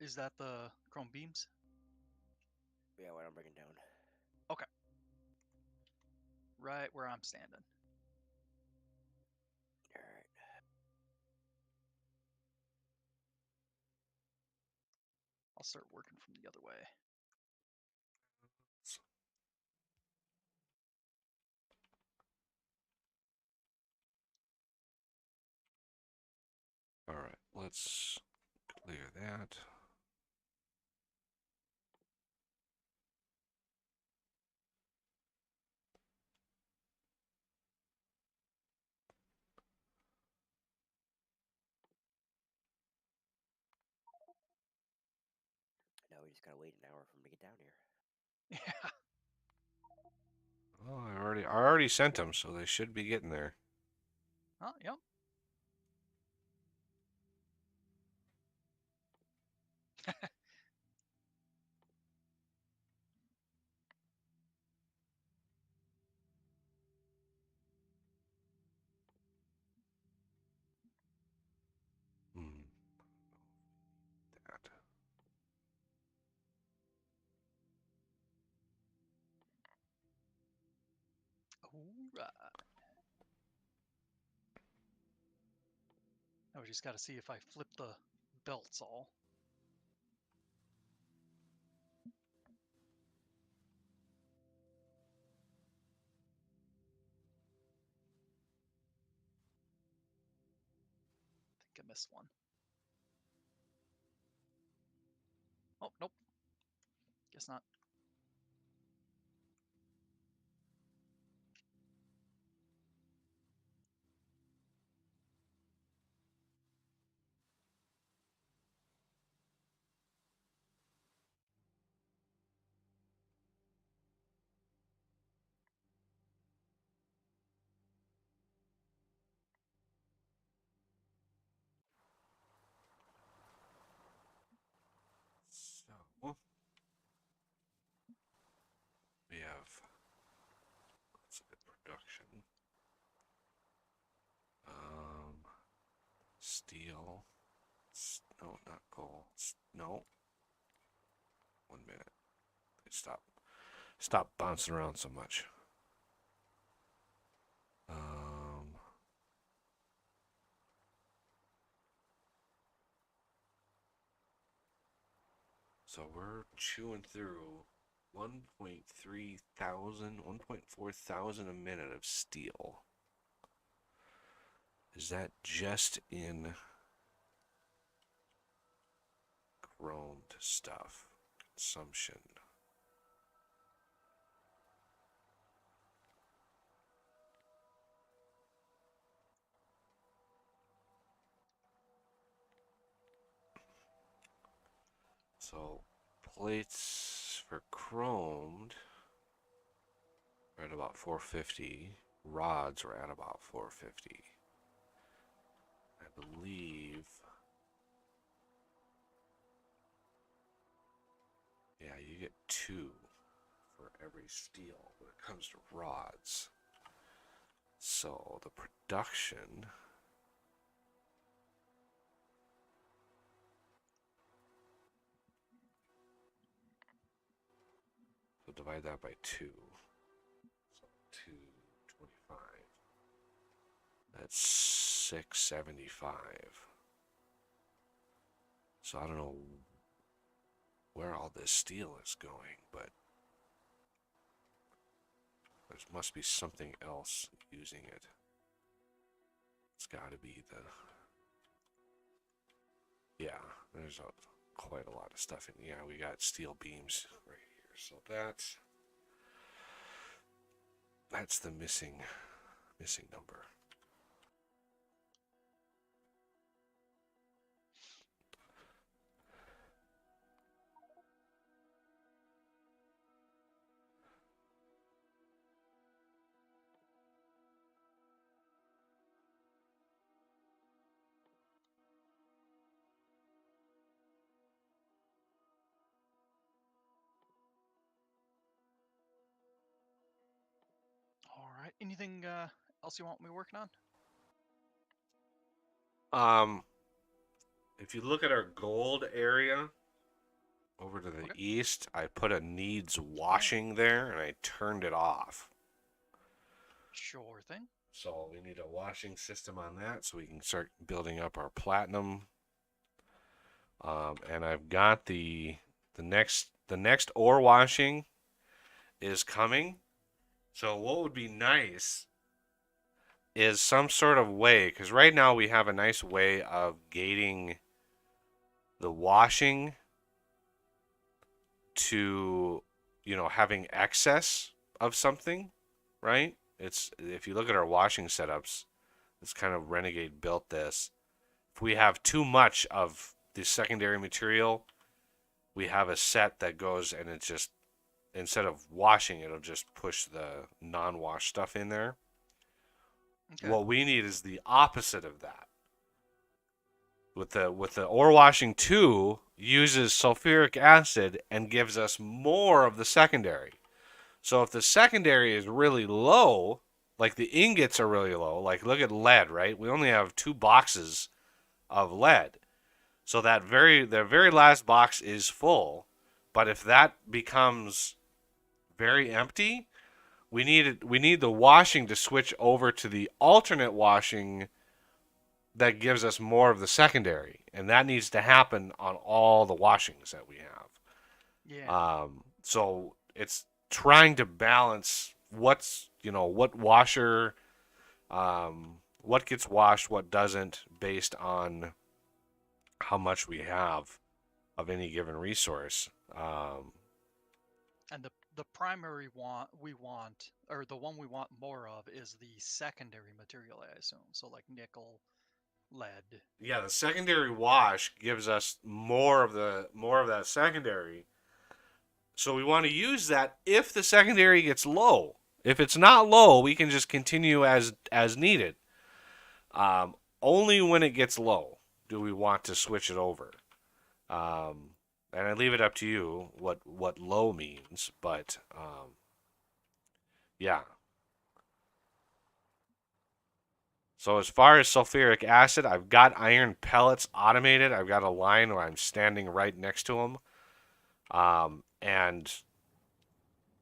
Is that the chrome beams? Yeah, what I'm bringing down. Okay. Right where I'm standing. Alright. I'll start working from the other way. let's clear that. Now we just gotta wait an hour for him to get down here. Yeah. Oh, I already sent them, so they should be getting there. Oh, yep. Hmm. That. Alright. Now we just got to see if I flip the belts all. I think I missed one. Oh, nope. Guess not. So we have let's look at production. Steel. No, not coal. No. 1 minute. Stop bouncing around so much. So we're chewing through 1.3 thousand, 1.4 thousand a minute of steel. Is that just in chromed stuff? Consumption. So plates for chromed are at about 450. Rods are at about 450. I believe. Yeah, you get 2 for every steel when it comes to rods. So the production. So divide that by 2. So 225. That's 675. So I don't know where all this steel is going, but there must be something else using it. It's got to be the. Yeah, there's quite a lot of stuff in. Yeah, we got steel beams right here. So that's the missing number. Alright. Anything else you want me working on? If you look at our gold area over to the Okay. east, I put a needs Oh, washing there and I turned it off. sure thing. So we need a washing system on that so we can start building up our platinum. And I've got the next ore washing is coming. So what would be nice is some sort of way, because right now we have a nice way of gating the washing to, having excess of something, right? It's if you look at our washing setups, it's kind of Renegade built this. If we have too much of the secondary material, we have a set that goes and it just instead of washing, it'll just push the non-wash stuff in there. Okay. What we need is the opposite of that. With the ore washing 2 uses sulfuric acid and gives us more of the secondary. So if the secondary is really low, like the ingots are really low, like look at lead, right? We only have 2 boxes of lead. So the very last box is full, but if that becomes very empty, we need the washing to switch over to the alternate washing that gives us more of the secondary, and that needs to happen on all the washings that we have. Yeah. So it's trying to balance what washer, what gets washed, what doesn't, based on how much we have of any given resource. And the primary we want, or the one we want more of, is the secondary material, I assume. So like nickel, lead. Yeah, the secondary wash gives us more of that secondary. So we want to use that if the secondary gets low. If it's not low, we can just continue as needed. Only when it gets low do we want to switch it over. And I leave it up to you what low means, but yeah. So as far as sulfuric acid, I've got iron pellets automated. I've got a line where I'm standing right next to them, and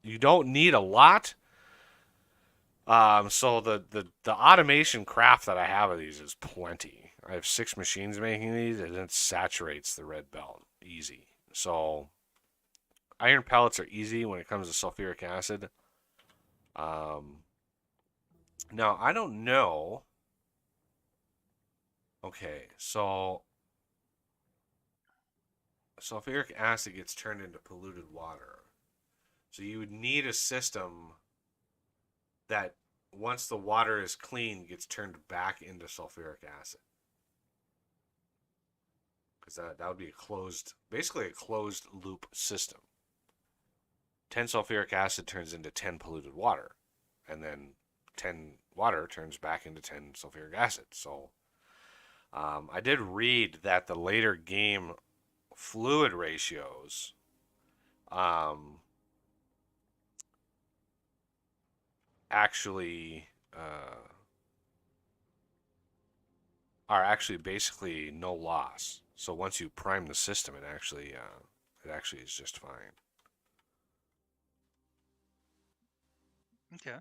you don't need a lot. So the automation craft that I have of these is plenty. I have 6 machines making these, and it saturates the red belt easy. So iron pellets are easy when it comes to sulfuric acid. Um, Now I don't know. Okay, so sulfuric acid gets turned into polluted water. So you would need a system that once the water is clean gets turned back into sulfuric acid. Because that would be basically a closed loop system. 10 sulfuric acid turns into 10 polluted water. And then 10 water turns back into 10 sulfuric acid. So I did read that the later game fluid ratios um, actually are actually basically no loss. So once you prime the system, it actually is just fine. Okay.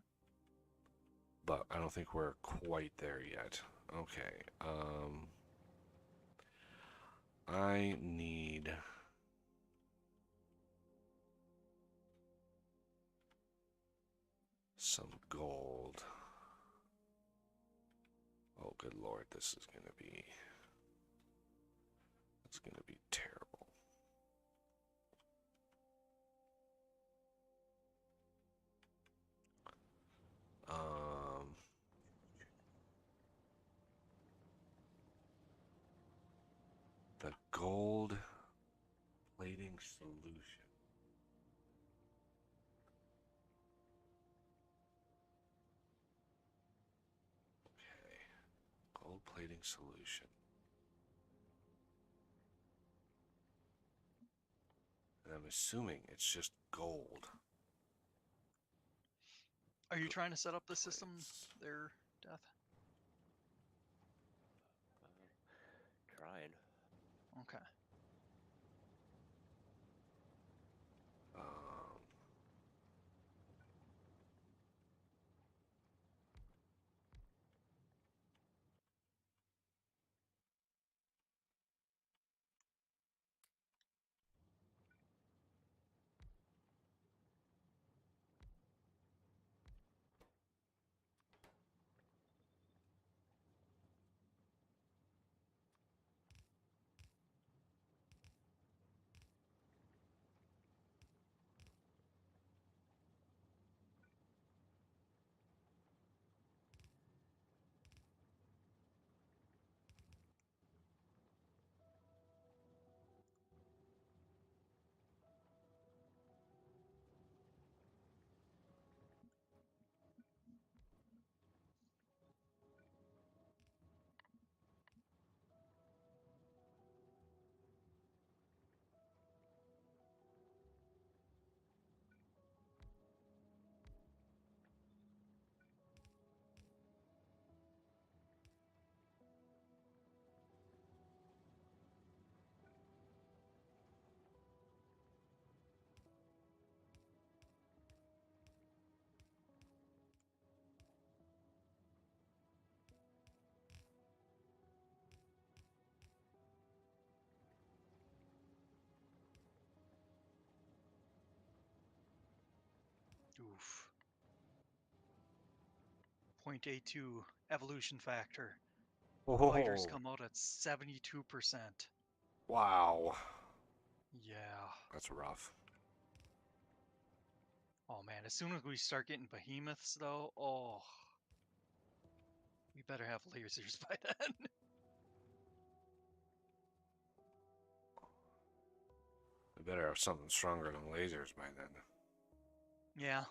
But I don't think we're quite there yet. Okay. I need some gold. Oh, good lord, this is gonna be terrible. Um, the gold plating solution. Okay, gold plating solution. And I'm assuming it's just gold. Are you trying to set up the system Plates. there, Death? Trying. Okay. Um, 1.82 evolution factor. Fighters Oh, come out at 72%. wow. Yeah. That's rough. Oh man, as soon as we start getting behemoths though, oh, we better have lasers by then. We better have something stronger than lasers by then. Yeah.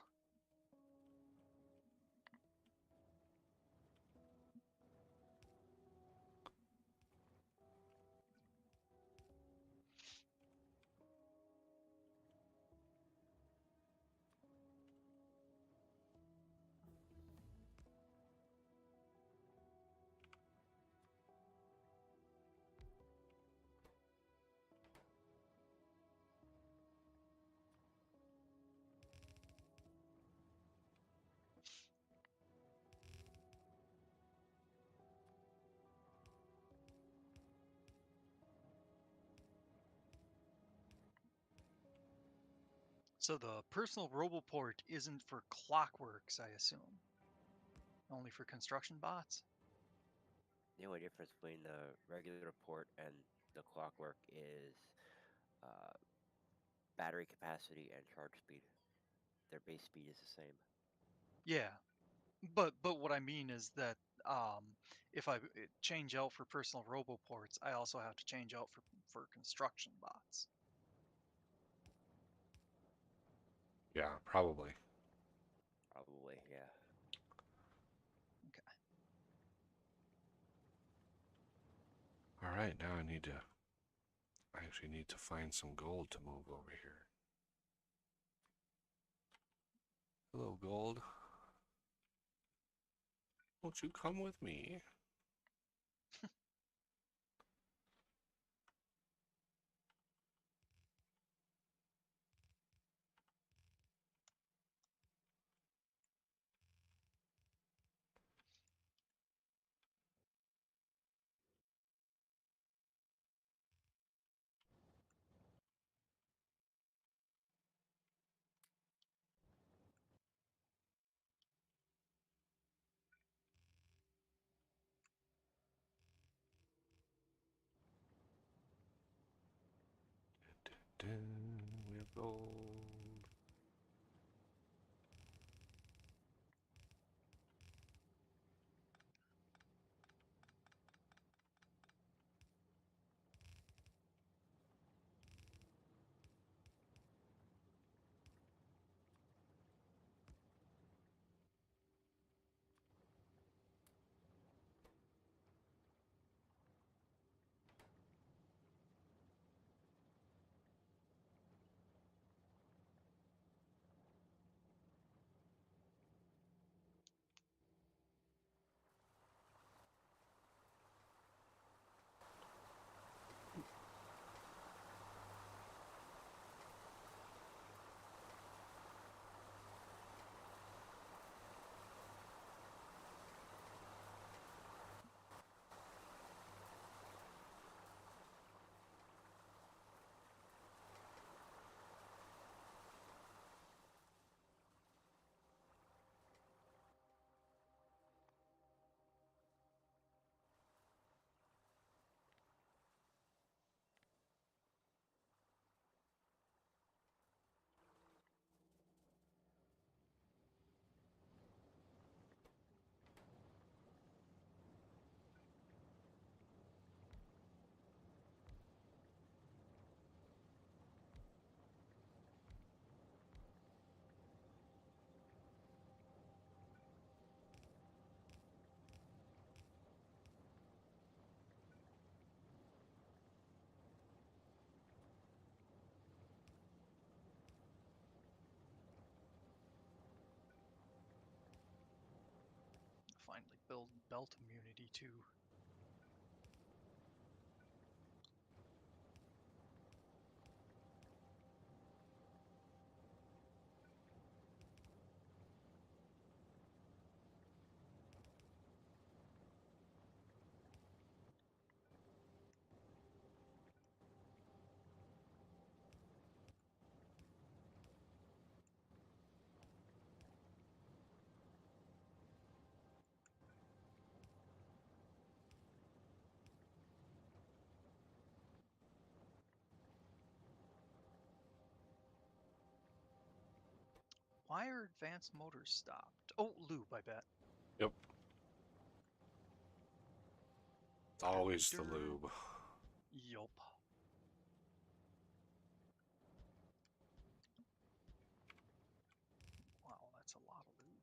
So the personal roboport isn't for clockworks, I assume. Only for construction bots? The only difference between the regular port and the clockwork is uh, battery capacity and charge speed. Their base speed is the same. Yeah. But what I mean is that if I change out for personal roboports, I also have to change out for construction bots. Yeah, probably. Probably, yeah. Okay. All right, now I actually need to find some gold to move over here. Hello, gold. Won't you come with me? We have gold. Finally build belt immunity too. Why are advanced motors stopped? Oh, lube, I bet. Yep. It's always the Derp. lube. Yup. Wow, that's a lot of lube.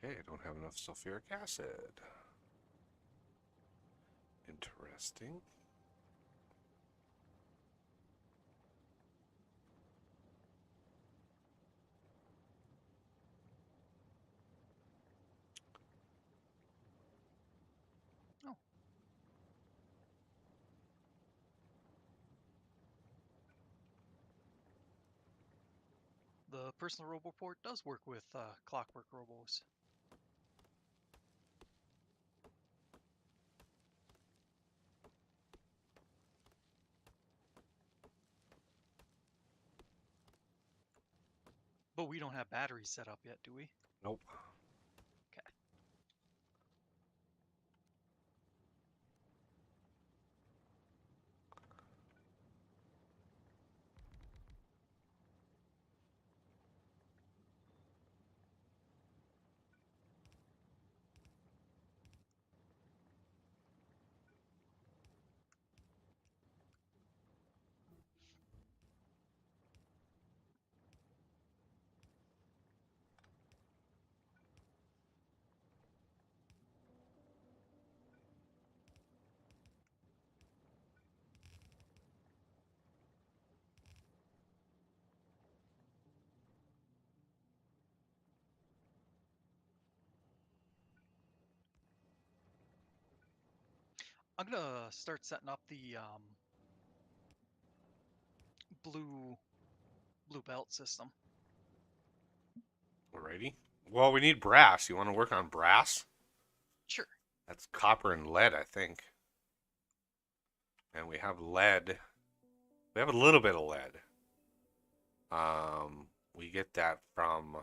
Okay, I don't have enough sulfuric acid. Interesting. Oh. The personal roboport does work with clockwork robos. But we don't have batteries set up yet, do we? Nope. Okay. I'm gonna start setting up the blue belt system. Alrighty. Well, we need brass. You want to work on brass? Sure. That's copper and lead, I think. And we have lead. We have a little bit of lead. We get that from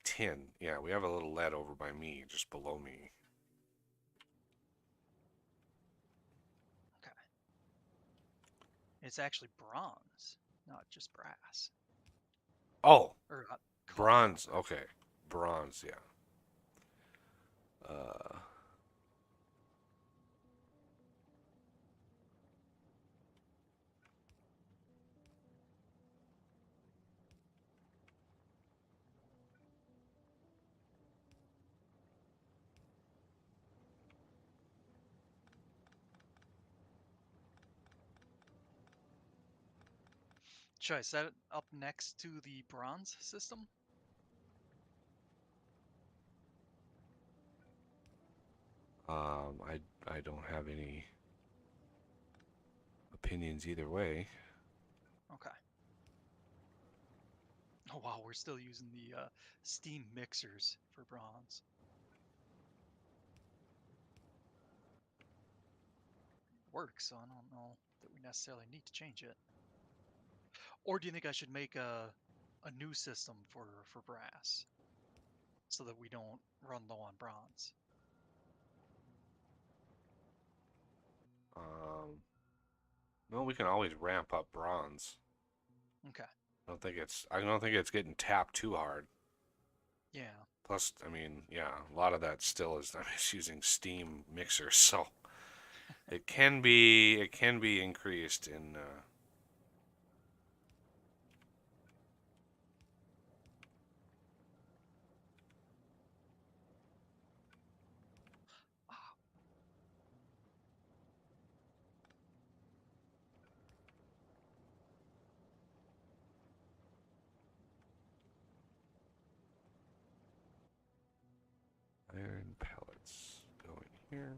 tin. Yeah, we have a little lead over by me, just below me. Okay. It's actually bronze, not just brass. Oh, Or copper, bronze. rather. Okay, bronze. Yeah. Should I set it up next to the bronze system? I don't have any opinions either way. Okay. Oh wow, we're still using the steam mixers for bronze. Works, so I don't know that we necessarily need to change it. Or do you think I should make a new system for brass so that we don't run low on bronze? No, we can always ramp up bronze. Okay. I don't think it's getting tapped too hard. Yeah. Plus, I mean, yeah, a lot of that still is I'm just using steam mixers, so it can be increased in Ah, iron pellets. Go in here.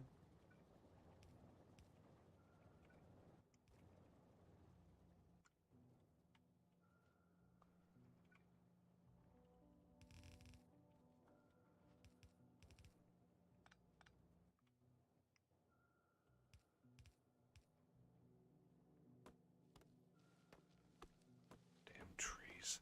Damn trees.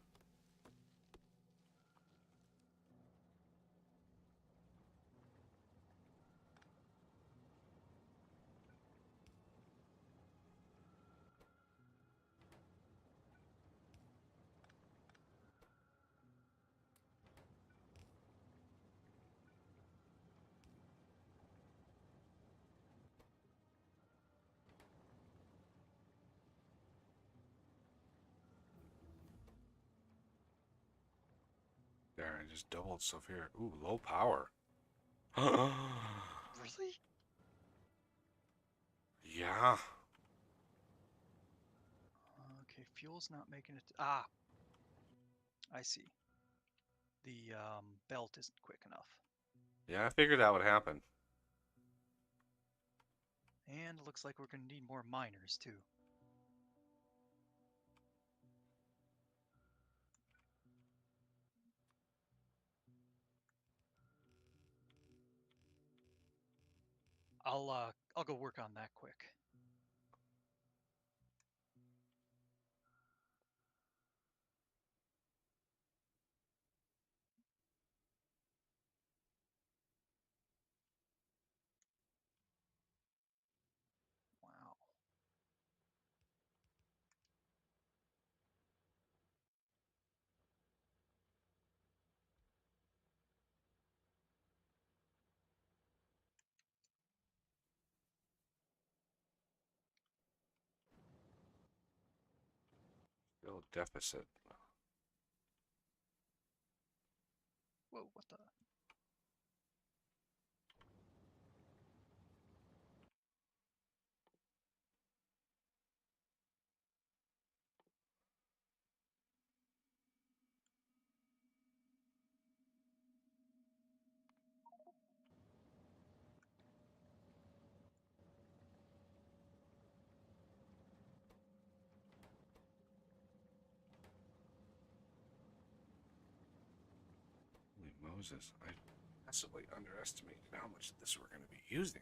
There, I just doubled stuff here. Ooh, low power. Really? Yeah. Okay, fuel's not making it. Ah, I see. The belt isn't quick enough. Yeah, I figured that would happen. And it looks like we're going to need more miners, too. I'll go work on that quick. Wow. Still deficit. Whoa, what the? Holy Moses. I massively underestimated how much of this we're going to be using.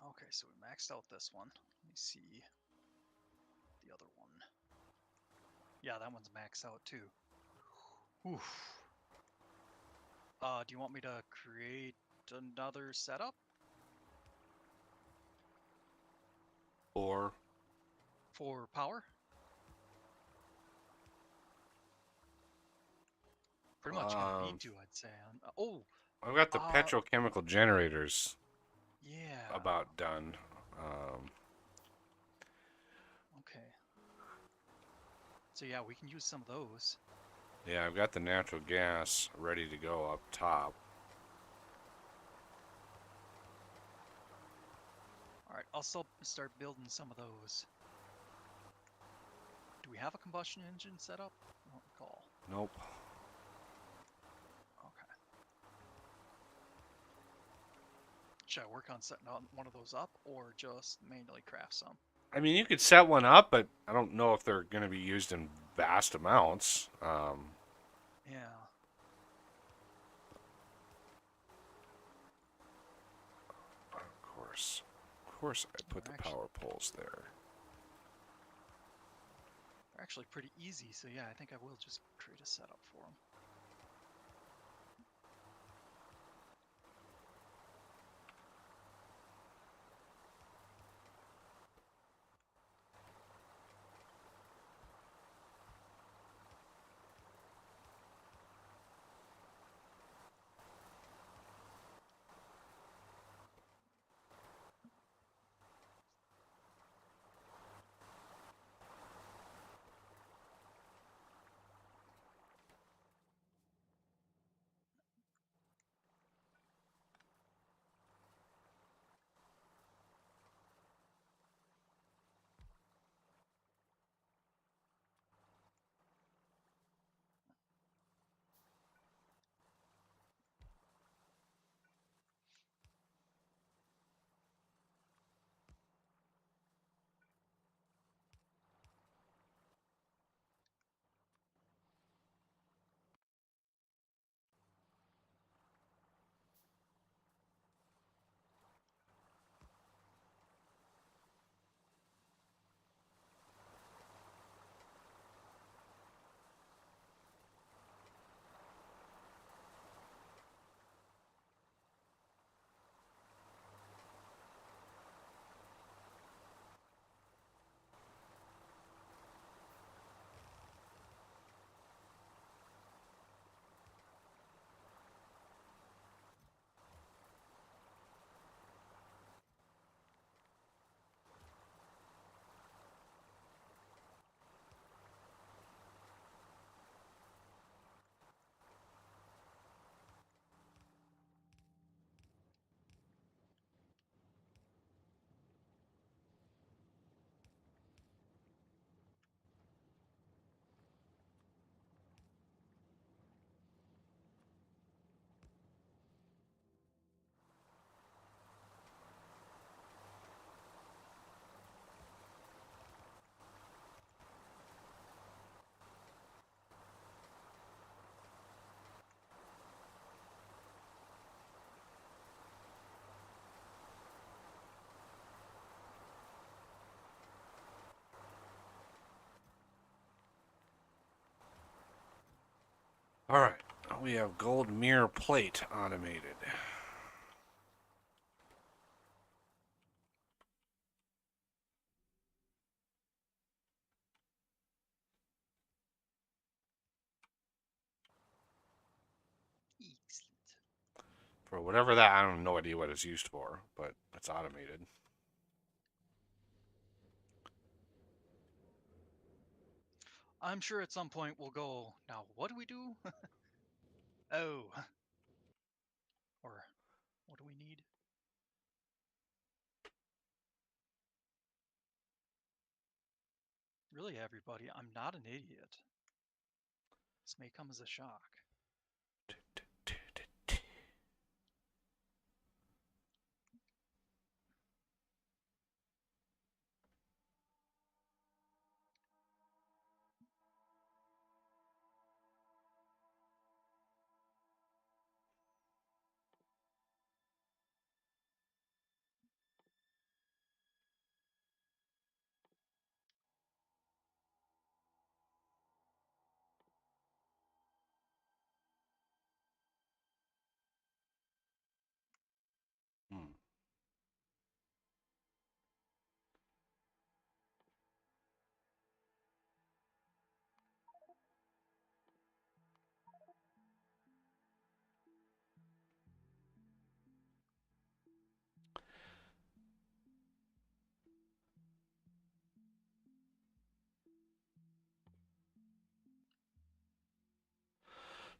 Okay, so we maxed out this one. Let me see. the other one? Yeah, that one's maxed out too. Oof. Do you want me to create another setup? Or For power? Pretty much gonna need to, I'd say. Oh, I've got the petrochemical generators yeah. about done. Okay. So yeah, we can use some of those. Yeah, I've got the natural gas ready to go up top. Alright, I'll still start building some of those. Do we have a combustion engine set up? I don't recall. Nope. Okay. Should I work on setting one of those up or just manually craft some? I mean, you could set one up, but I don't know if they're going to be used in vast amounts. Yeah. Of course, I put the power poles there. They're actually pretty easy, so yeah, I think I will just create a setup for them. All right, we have gold mirror plate automated. Excellent. For whatever that, I don't know idea what it's used for, but it's automated. I'm sure at some point we'll go, now what do we do? Oh. Or what do we need? Really, everybody, I'm not an idiot. This may come as a shock.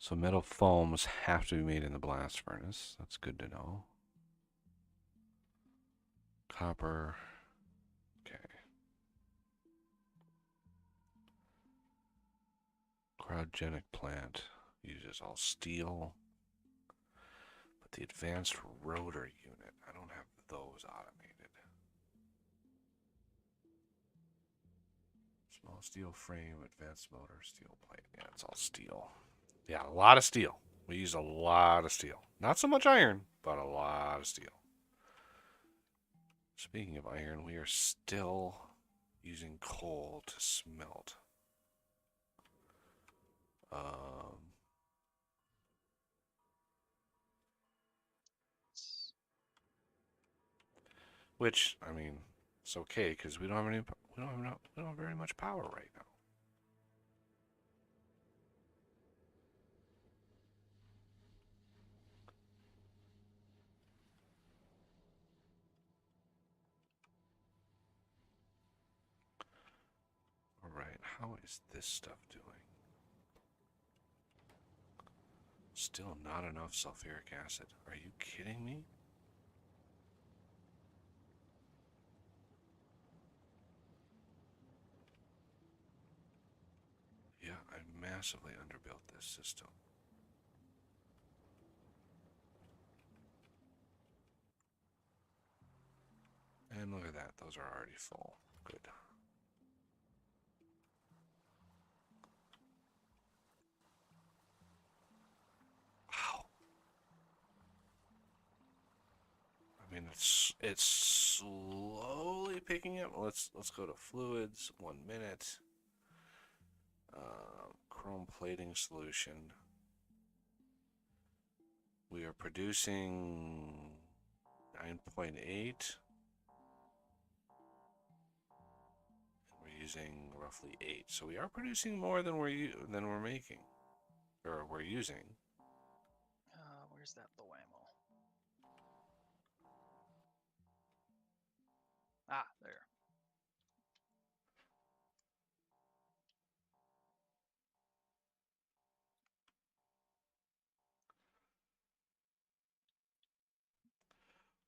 So metal foams have to be made in the blast furnace. That's good to know. Copper. Okay. Cryogenic plant uses all steel. But the advanced rotor unit, I don't have those automated. Small steel frame, advanced motor, steel plate. Yeah, it's all steel. Yeah, a lot of steel. We use a lot of steel. Not so much iron, but a lot of steel. Speaking of iron, we are still using coal to smelt. Which, I mean, it's okay because we don't have very much power right now. All right, how is this stuff doing? Still not enough sulfuric acid. Are you kidding me? Yeah, I massively underbuilt this system. And look at that, those are already full. Good. Wow. I mean, it's slowly picking up. Let's go to fluids. 1 minute. Chrome plating solution. We are producing 9.8. We're using roughly 8. So we are producing more than we're making, or we're using. Where's that low ammo? Ah, there.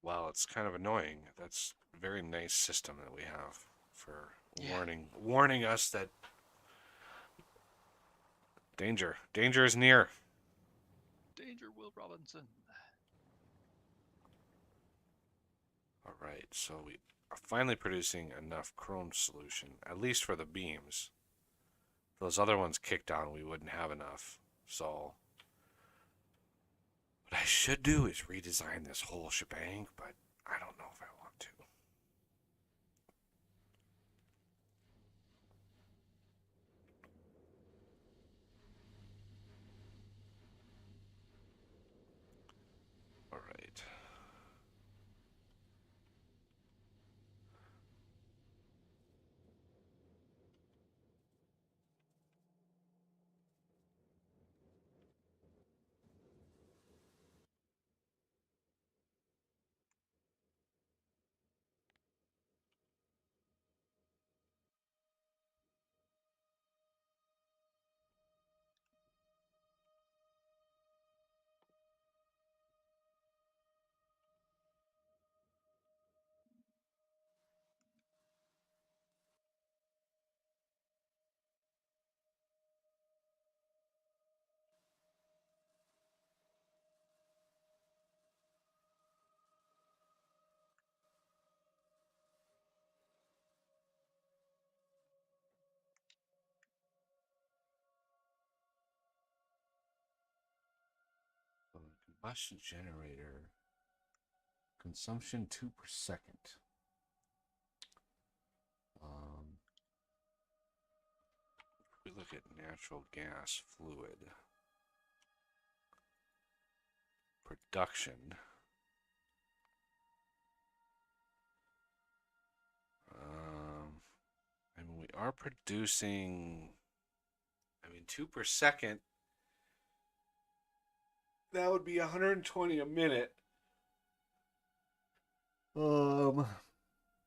Well, it's kind of annoying. That's a very nice system that we have for Yeah. warning us that danger is near. Danger, Will Robinson. All right, so we are finally producing enough chrome solution, at least for the beams. If those other ones kicked on, we wouldn't have enough. So what I should do is redesign this whole shebang, but I don't know if I want to. All right. So the combustion generator consumption 2 per second. If we look at natural gas fluid production, I mean, we are producing, 2 per second. That would be 120 a minute. And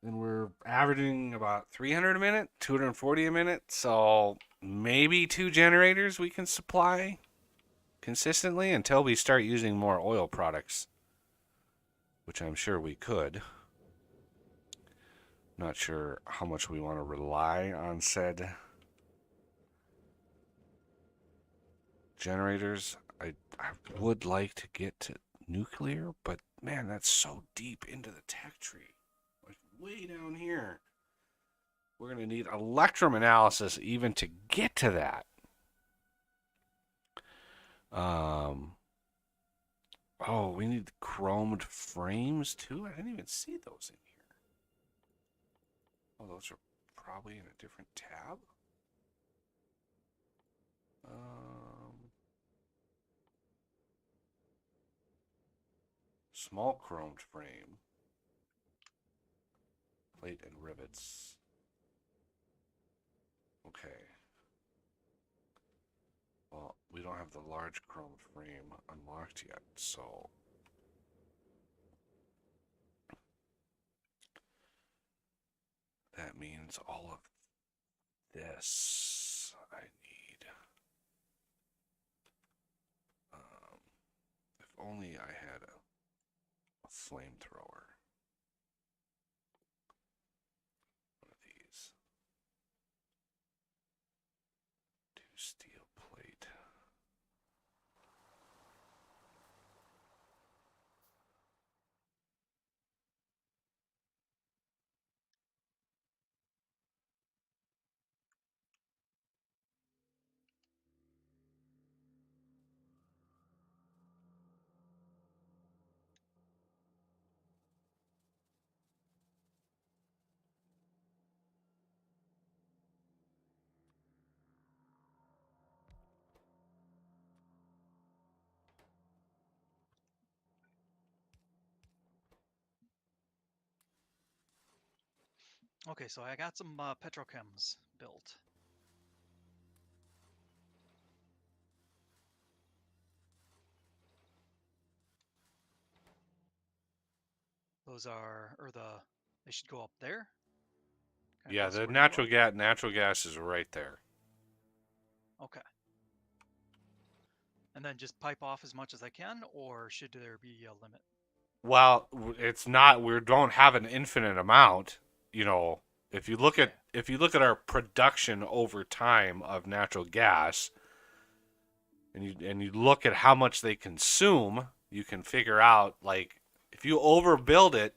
we're averaging about 300 a minute, 240 a minute. So maybe 2 generators we can supply consistently until we start using more oil products, which I'm sure we could. Not sure how much we want to rely on said generators. I would like to get to nuclear, but man, that's so deep into the tech tree. Like way down here. We're going to need electrum analysis even to get to that. Oh, we need chromed frames too? I didn't even see those in here. Oh, those are probably in a different tab. Small chromed frame. Plate and rivets. Okay. Well, we don't have the large chromed frame unlocked yet, so that means all of this I need. If only I had a flamethrower. One of these. 2 steel plate. Okay, so I got some petrochems built. Those are, or they should go up there. Kind Yeah, of the square you up. natural gas is right there. Okay. And then just pipe off as much as I can, or should there be a limit? Well, it's not. We don't have an infinite amount. You know, Yeah. if you look at our production over time of natural gas, and you look at how much they consume, you can figure out like if you overbuild it,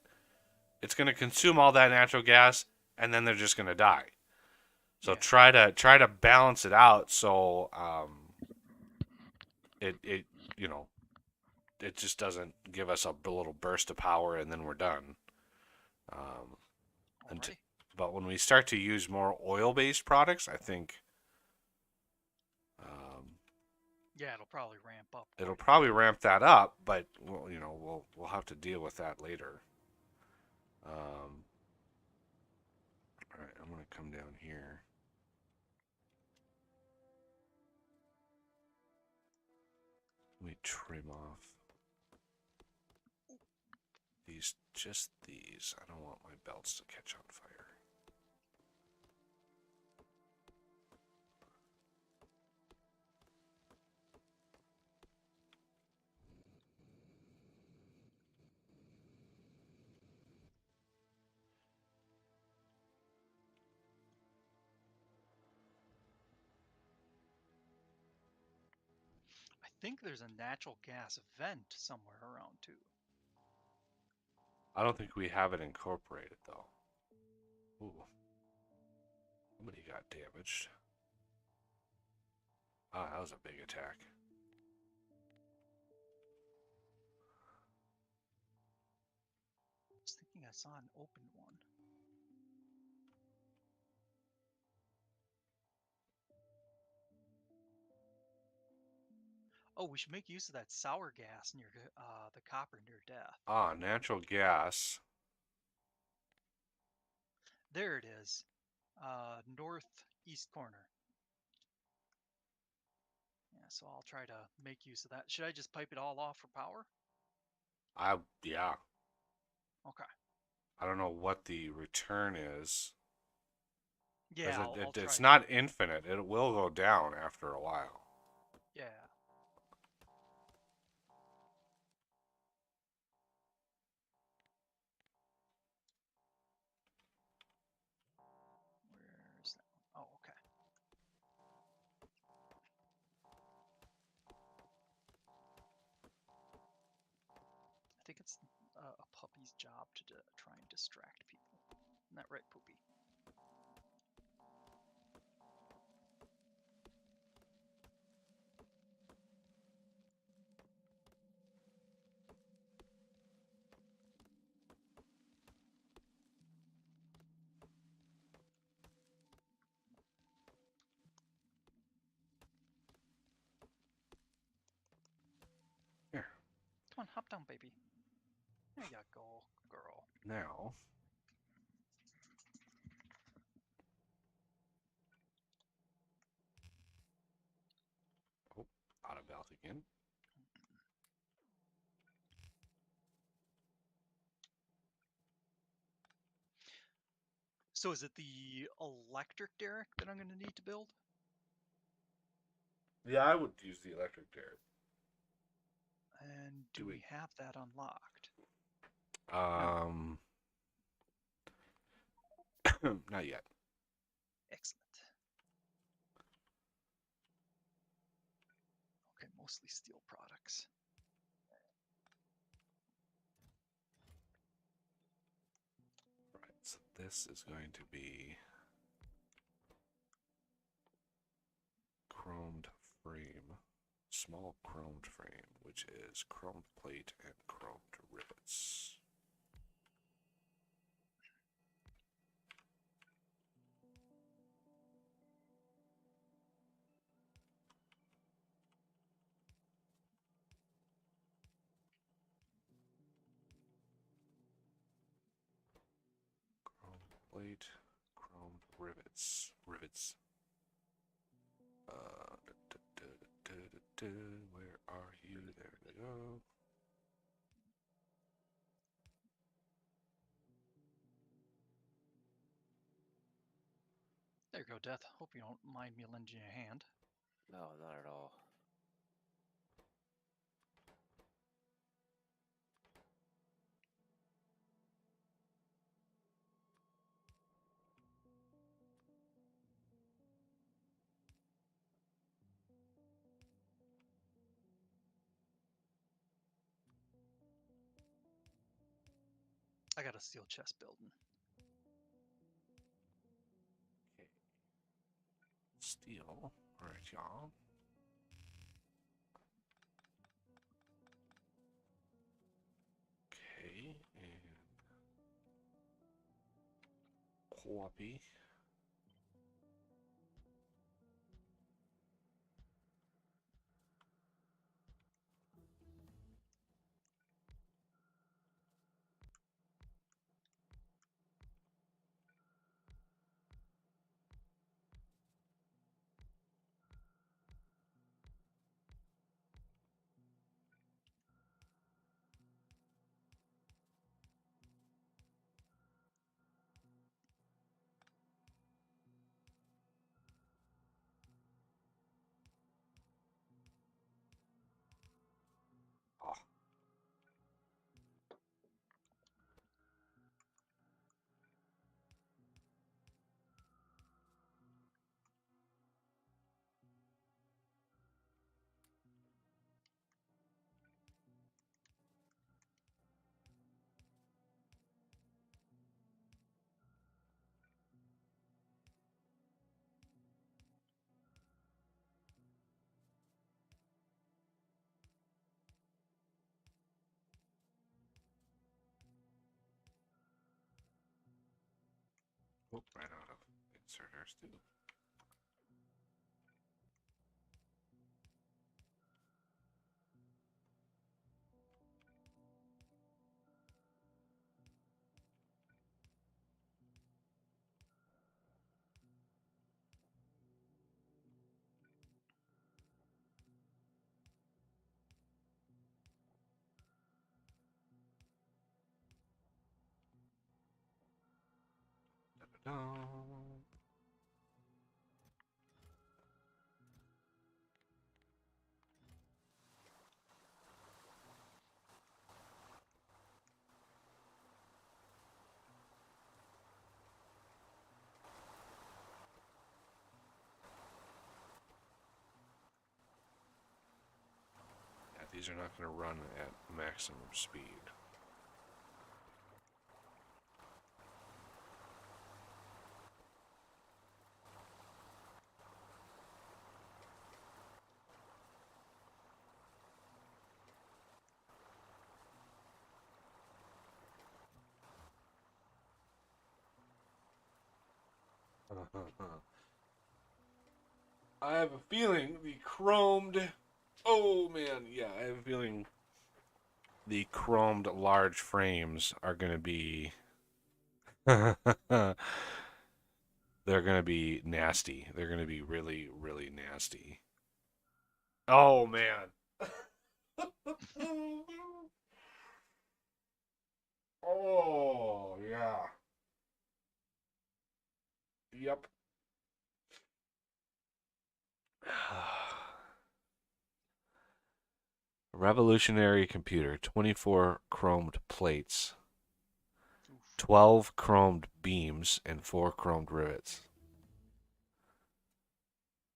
it's going to consume all that natural gas, and then they're just going to die. So Yeah. try to balance it out so it you know it just doesn't give us a little burst of power and then we're done. Um, and Alrighty. but when we start to use more oil-based products, I think Yeah, it'll probably ramp up it'll quite a probably bit. ramp that up. But we'll have to deal with that later. All right, I'm gonna come down here. Let me trim off just these. I don't want my belts to catch on fire. I think there's a natural gas vent somewhere around too. I don't think we have it incorporated though. Ooh, somebody got damaged. Ah, that was a big attack. I was thinking I saw an open one. Oh, we should make use of that sour gas near the copper near death. Ah, natural gas. There it is. Northeast corner. Yeah, so I'll try to make use of that. Should I just pipe it all off for power? Yeah. Okay. I don't know what the return is because Yeah, I'll try it's to. not infinite. It will go down after a while. Yeah. distract people. Isn't that right, Poopy? Here. Come on, hop down, baby. There you go, girl. Now, oh, out of belt again. So is it the electric derrick that I'm going to need to build? Yeah, I would use the electric derrick. And Do do we- we have that unlocked? Not yet. Excellent. Okay, mostly steel products. Right, so this is going to be chromed frame, small chromed frame, which is chromed plate and chromed rivets. Chromed plate, chromed rivets. Where are you? There we go. There you go, Death. Hope you don't mind me lending you a hand. No, not at all. I got a steel chest building. Okay. Steel. Alright, y'all. Okay, and copy. Oh. Oh, right out of inserters too. Da-da-da. Yeah, these are not going to run at maximum speed. I have a feeling the chromed. Oh man, yeah, I have a feeling the chromed large frames are going to be. They're going to be nasty. They're going to be really, really nasty. Oh man. Oh yeah. Yep. Revolutionary computer, 24 chromed plates, Oof. 12 chromed beams, and 4 chromed rivets.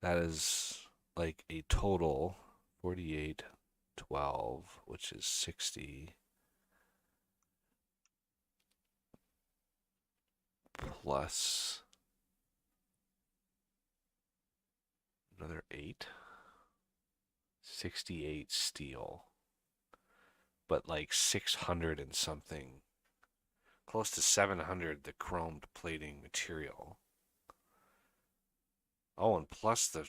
That is like a total 48, 12, which is 60, plus another 8. 68 steel, but like 600 and something, close to 700 the chromed plating material. Oh, and plus the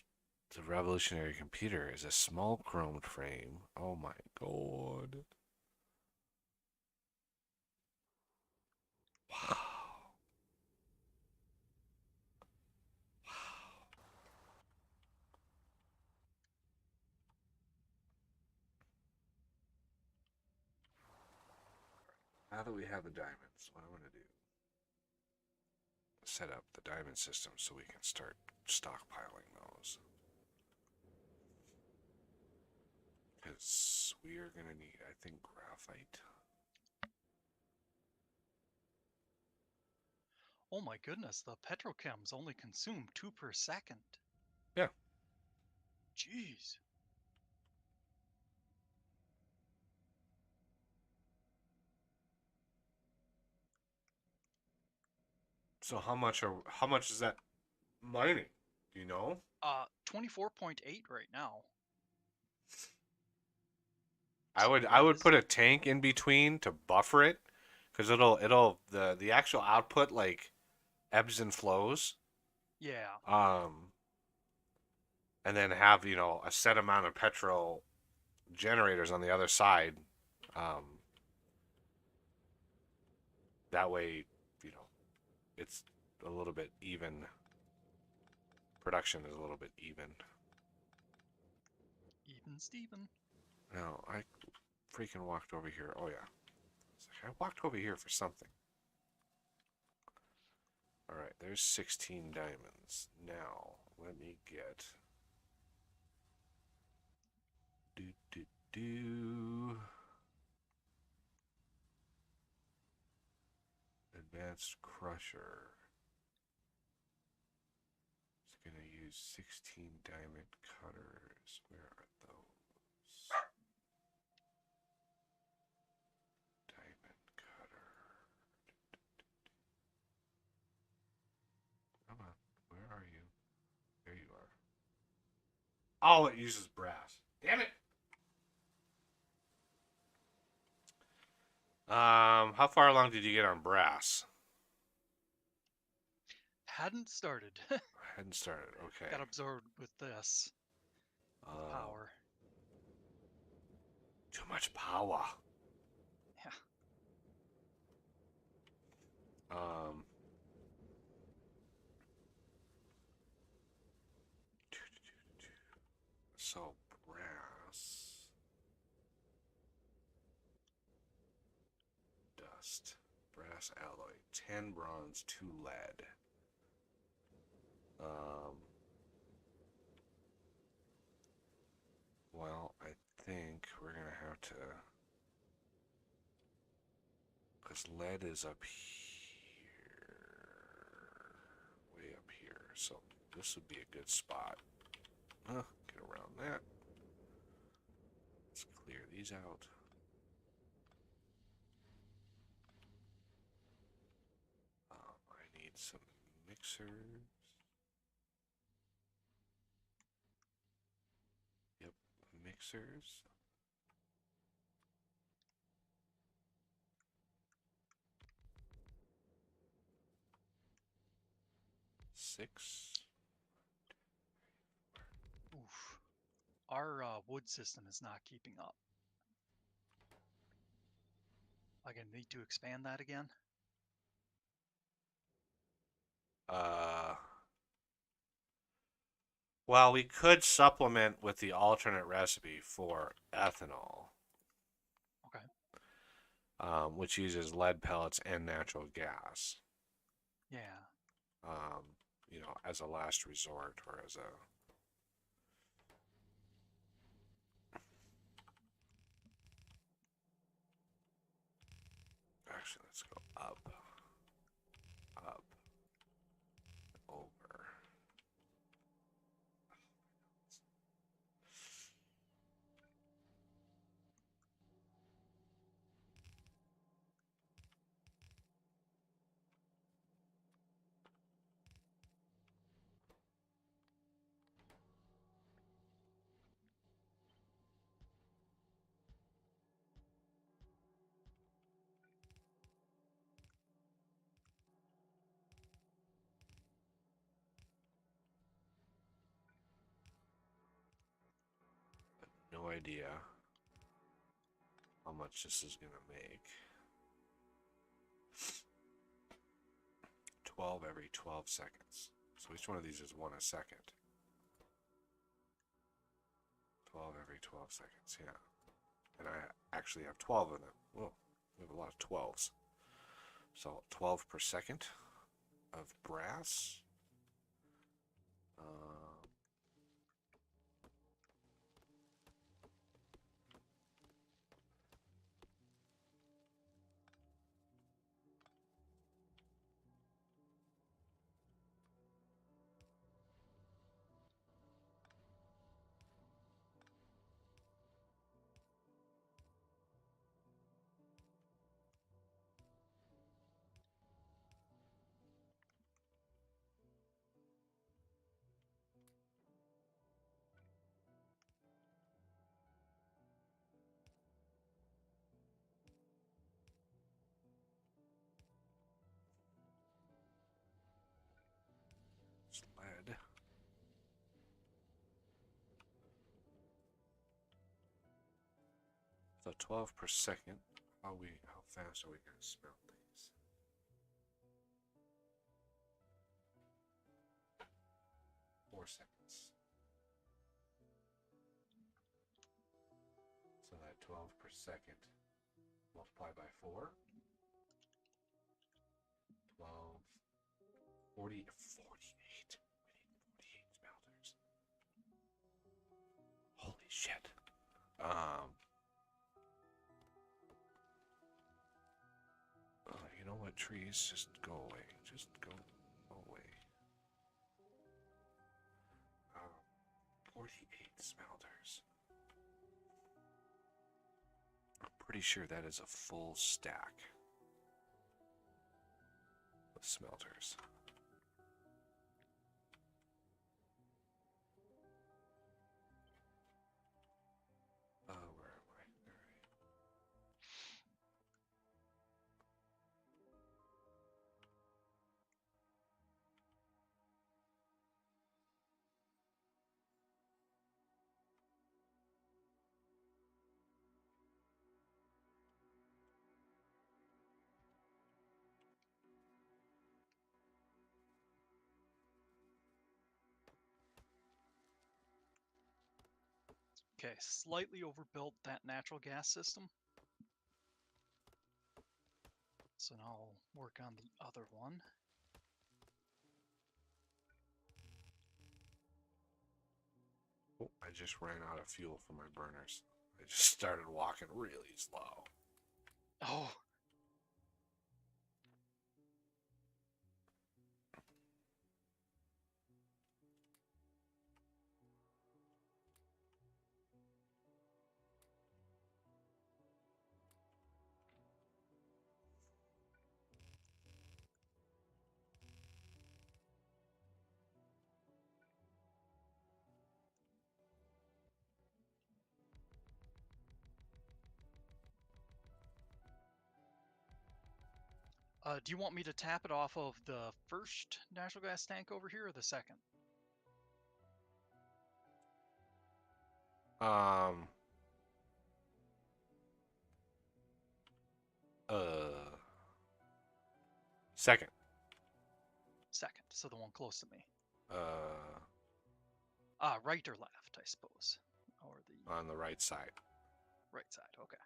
revolutionary computer is a small chromed frame. Oh my god. Wow. Now that we have the diamonds, what I'm going to do is set up the diamond system so we can start stockpiling those. Because we are going to need, I think, graphite. Oh my goodness, the petrochems only consume 2 per second. Yeah. Jeez. So how much is that mining? Do you know? 24.8 right now. I So would yeah, I would this put a tank in between to buffer it, because it'll the actual output like ebbs and flows. yeah. Um, and then have a set amount of petrol generators on the other side. Um, that way, you know, it's a little bit even. Production is a little bit even. Even Steven. Now I freaking walked over here. Oh yeah, I walked over here for something. All right, there's 16 diamonds. Now let me get. Do do do. Advanced Crusher. It's going to use 16 diamond cutters. Where are those? Diamond cutter. Come on. Where are you? There you are. Oh, it uses brass. Damn it. How far along did you get on brass? Hadn't started. I hadn't started. Okay. Got absorbed with this. With power. Too much power. Yeah. Um, so brass, dust, brass alloy, 10 bronze, 2 lead. Um, well, I think we're gonna have to, because lead is up here, way up here. So this would be a good spot. Get around that. Let's clear these out. I need some mixers. Yep, mixers. 6. Oof. Our wood system is not keeping up. Like, I need to expand that again. Well, we could supplement with the alternate recipe for ethanol, Okay. which uses lead pellets and natural gas. Yeah. As a last resort or as a. Actually, let's go up, over. No idea how much this is gonna make. 12 every 12 seconds. So each one of these is 1 a second. 12 every 12 seconds, yeah. And I actually have 12 of them. Whoa, we have a lot of 12s. So 12 per second of brass. It's lead. So 12 per second. How fast are we gonna smelt these? Four seconds. So that 12 per second multiplied by 4. 12, 40, 48. We need 48 smelters. Holy shit. You know what, trees? Just go away. Just go away. 48 smelters. I'm pretty sure that is a full stack of smelters. Where am I? All right. Okay, slightly overbuilt that natural gas system. So now I'll work on the other one. Oh, I just ran out of fuel for my burners. I just started walking really slow. Oh, Do you want me to tap it off of the first natural gas tank over here or the second? Um. Second. Second, so the one close to me. Uh, Right or left, I suppose. Or the on the right side. right side, okay.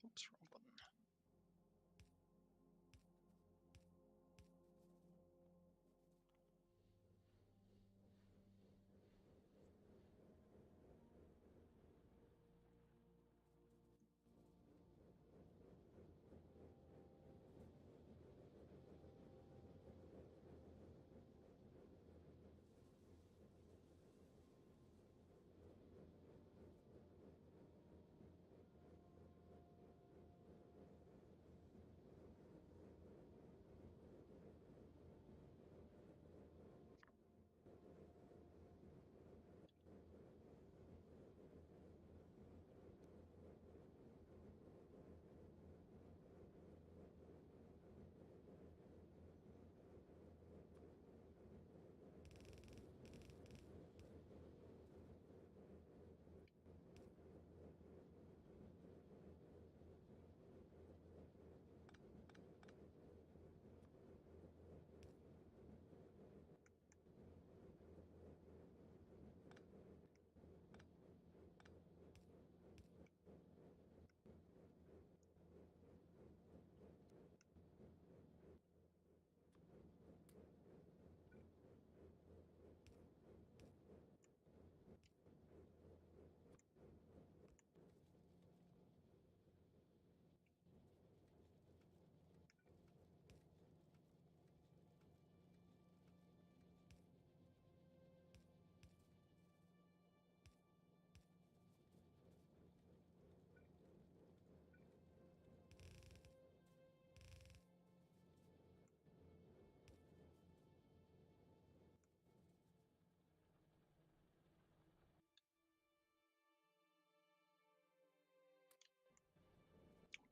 Oops, wrong button.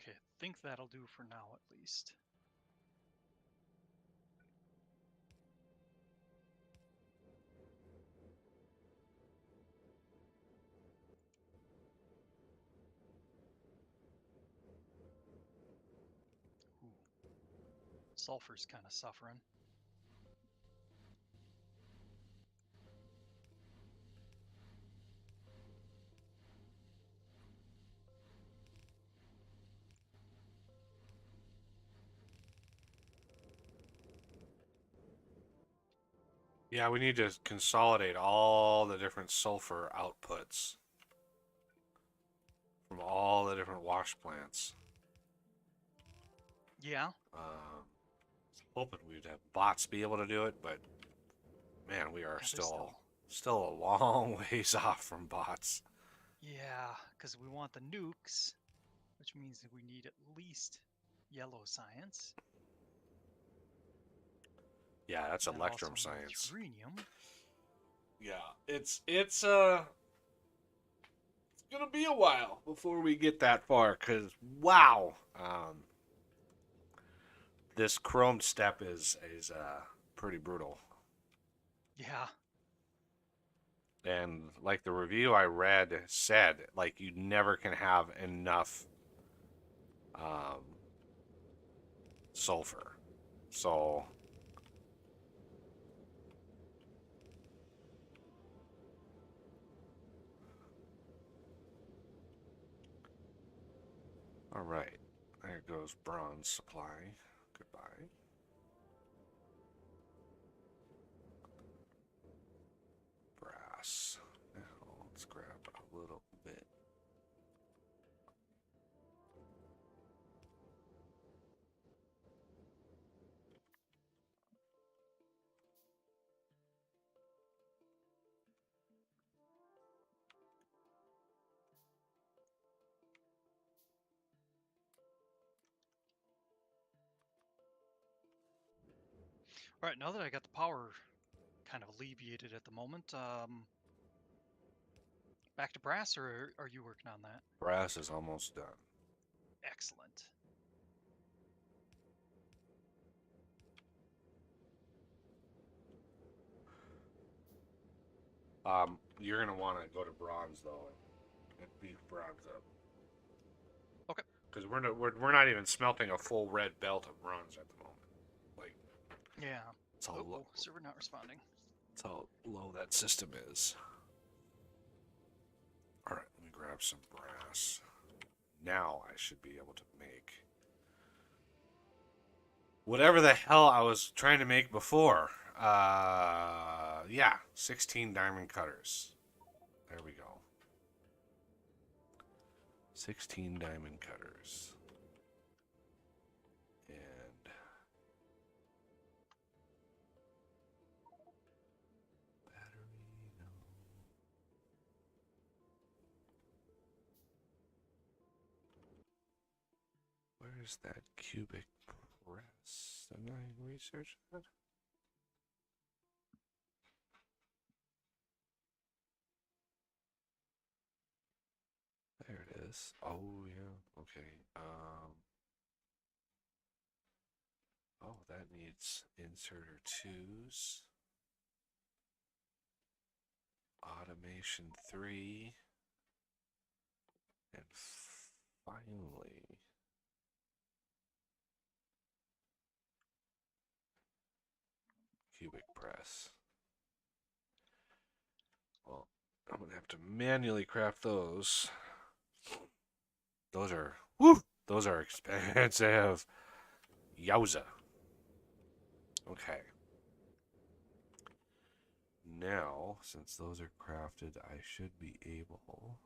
Okay, I think that'll do for now at least. Ooh. Sulfur's kind of suffering. Yeah, we need to consolidate all the different sulfur outputs from all the different wash plants. Yeah. Hoping we'd have bots be able to do it, but man, we are Yeah, still Still a long ways off from bots. Yeah, because we want the nukes, which means that we need at least yellow science. Yeah, that's And then also electrum need science. uranium. Yeah, it's gonna be a while before we get that far. Cause wow, this chrome step is pretty brutal. Yeah, And like the review I read said, like you never can have enough um, sulfur. So all right, there goes bronze supply. Goodbye. Brass. Now let's grab a little bit. all right, now that I got the power kind of alleviated at the moment, back to brass, or are you working on that? Brass is almost done. Excellent. You're gonna want to go to bronze though, and beef bronze up. Okay. Because we're not even smelting a full red belt of bronze at the moment. Like Yeah. it's how Oh, server not responding. it's how low that system is. All right, let me grab some brass. Now I should be able to make whatever the hell I was trying to make before. Yeah, 16 diamond cutters. There we go. 16 diamond cutters. And battery, no. Where's that cubic press? Didn't I research that? There it is. Oh yeah. Okay. Oh, that needs inserter twos. Automation 3. And finally, cubic press. Well, I'm going to have to manually craft those. Those are expensive. Yowza. Okay. Now, since those are crafted, I should be able.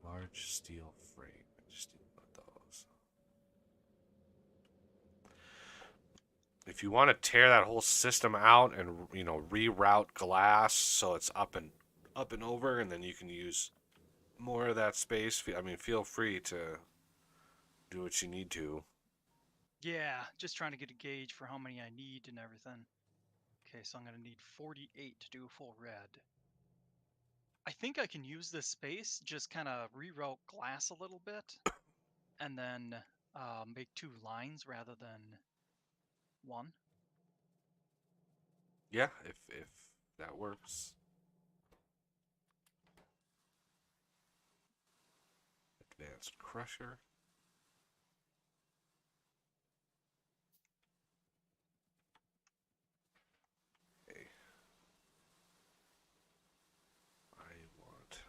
Large steel frame. I just need to put those. If you want to tear that whole system out and reroute glass so it's up and over, and then you can use more of that space. I mean, feel free to do what you need to. Yeah, just trying to get a gauge for how many I need and everything. Okay, so I'm going to need 48 to do a full red. I think I can use this space, just kind of reroute glass a little bit, and then make 2 lines rather than 1. Yeah, if that works. Advanced crusher. Okay. I want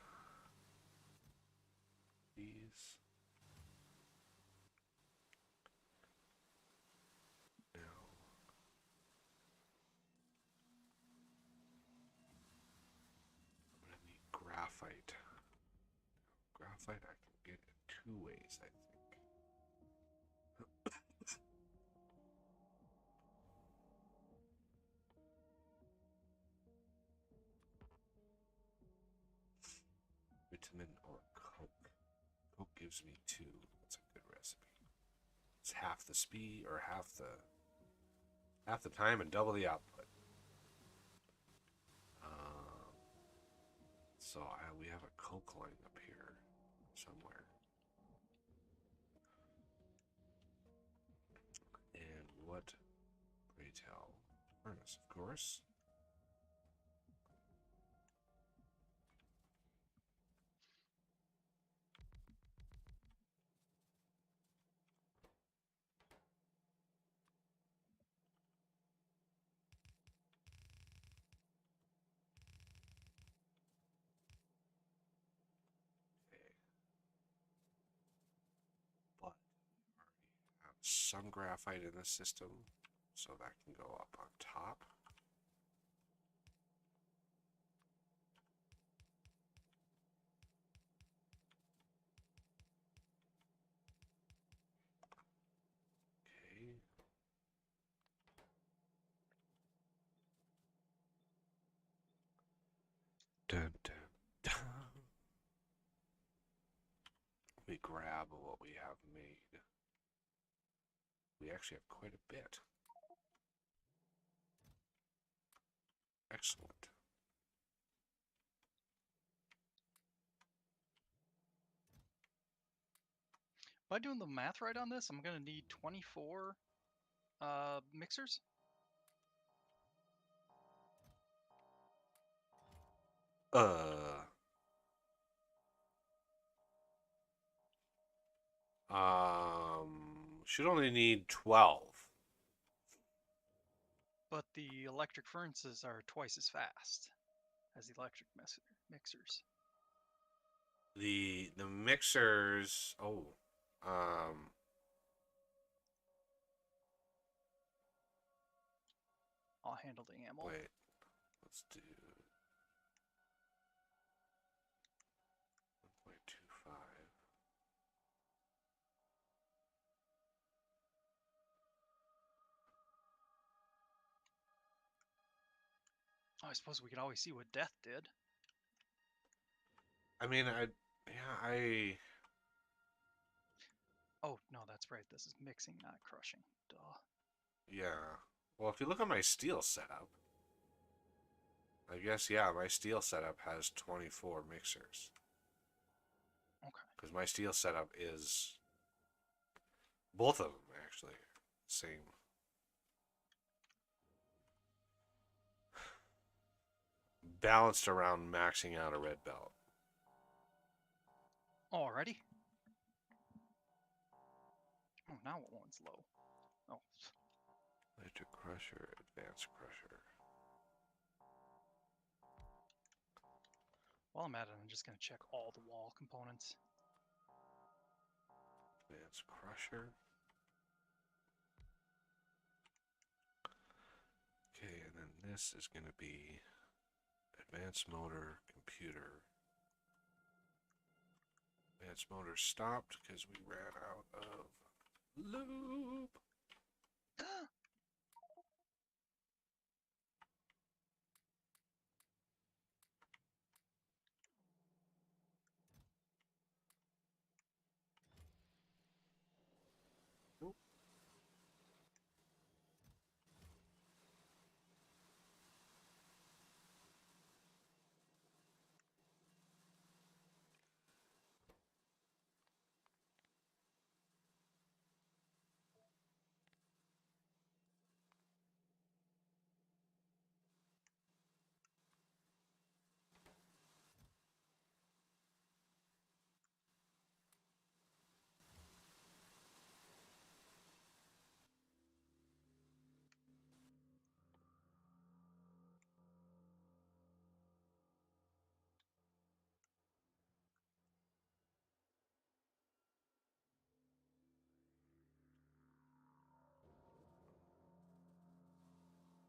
these. Now I'm gonna need graphite. Graphite I can get in 2 ways, I think. lemon or Coke. Coke gives me 2. That's a good recipe. It's half the speed or half the time and double the output. So we have a Coke line up here somewhere. And what, pray tell? Furnace, of course. Okay. But we already have some graphite in this system, so that can go up on top. Okay. Dun, dun, dun. We grab what we have made. We actually have quite a bit. Excellent. Am I doing the math right on this? I'm gonna need 24 mixers. Should only need 12. But the electric furnaces are twice as fast as the electric mixers. The mixers. I'll handle the ammo. Wait. Let's do 1.25. Oh, I suppose we could always see what death did. I mean, I Oh, no, that's right. This is mixing, not crushing. Duh. yeah. Well, if you look at my steel setup, I guess, yeah, my steel setup has 24 mixers. Okay. Because my steel setup is both of them, actually, same. Balanced around maxing out a red belt. Alrighty. Oh, now what one's low? Oh. Electric crusher, advanced crusher. While I'm at it, I'm just going to check all the wall components. Advanced crusher. Okay, and then this is going to be advanced motor, computer. Advanced motor stopped because we ran out of lube.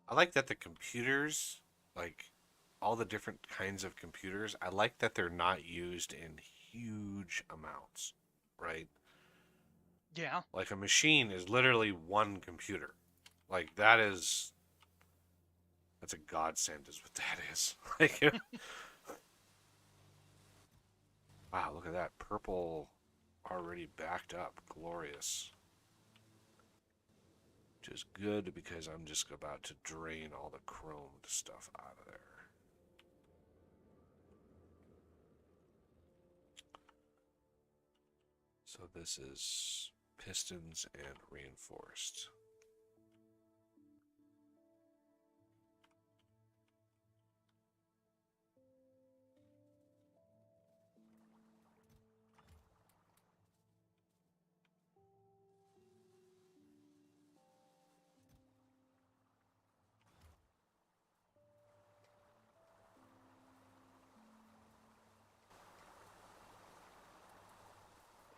I like that the computers, like all the different kinds of computers, I like that they're not used in huge amounts, right? Yeah. Like a machine is literally one computer. Like that's a godsend is what that is. Like Wow, look at that. Purple already backed up. Glorious. Which is good because I'm just about to drain all the chromed stuff out of there. So this is pistons and reinforced.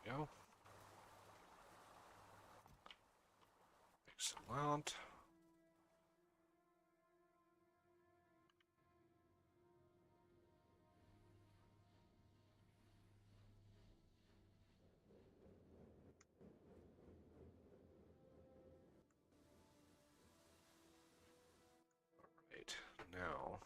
There we go. Excellent. Right, now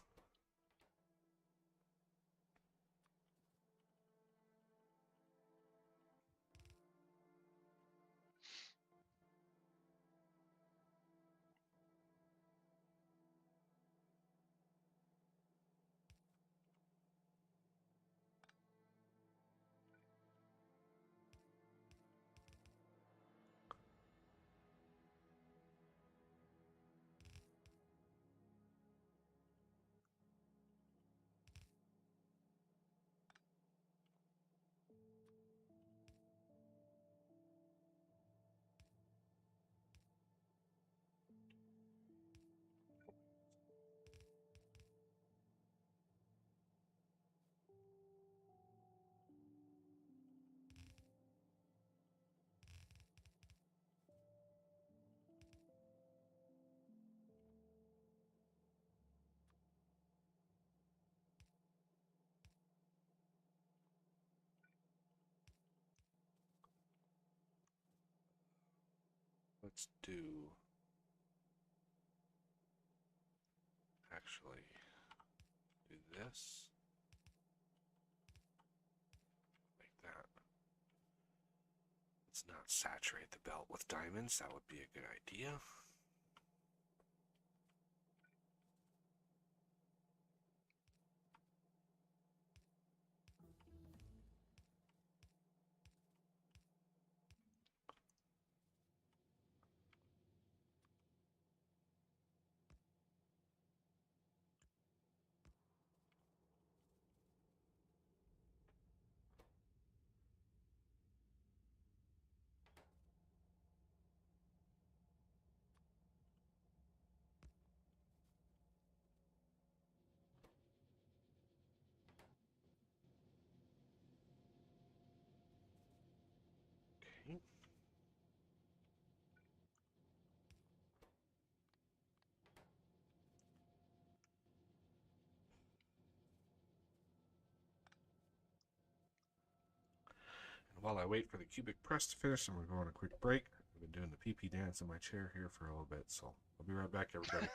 let's do actually do this like that. Let's not saturate the belt with diamonds. That would be a good idea. Okay. And while I wait for the cubic press to finish, I'm going to go on a quick break. I've been doing the pee-pee dance in my chair here for a little bit, so I'll be right back, everybody.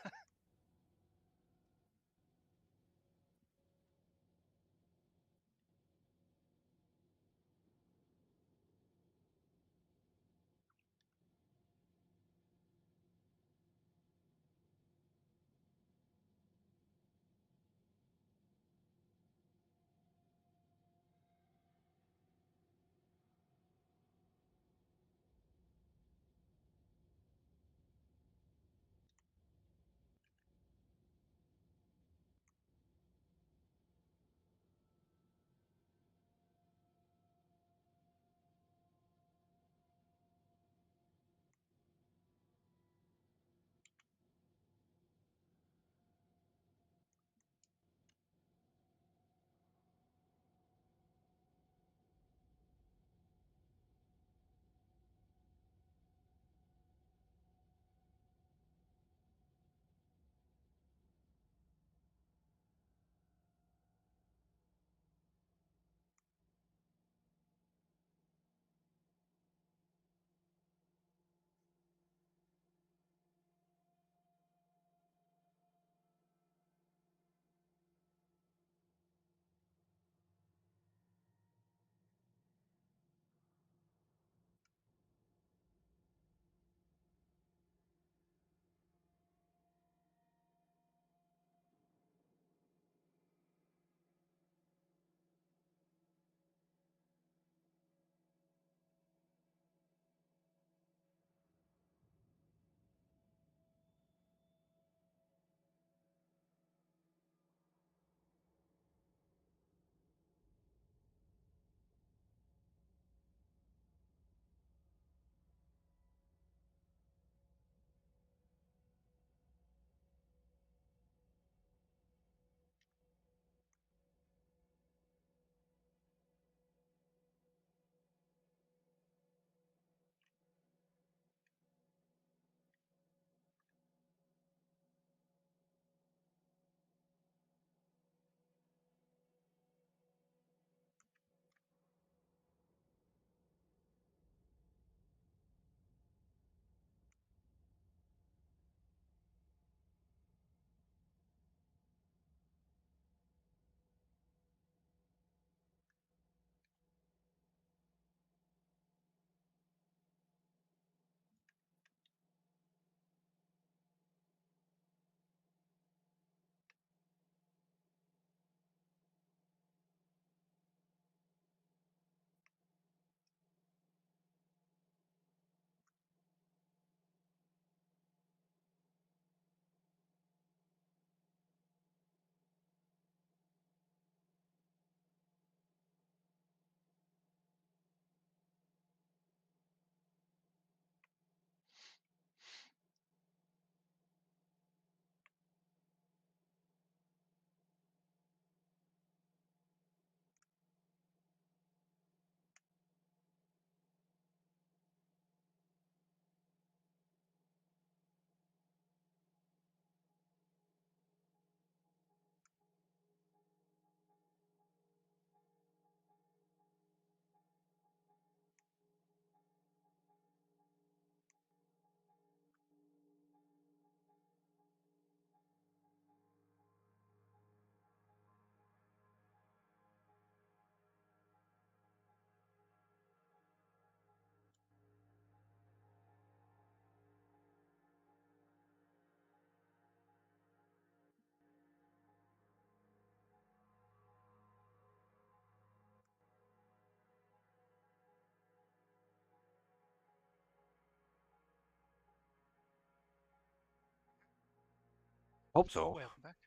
Hope so. Welcome back.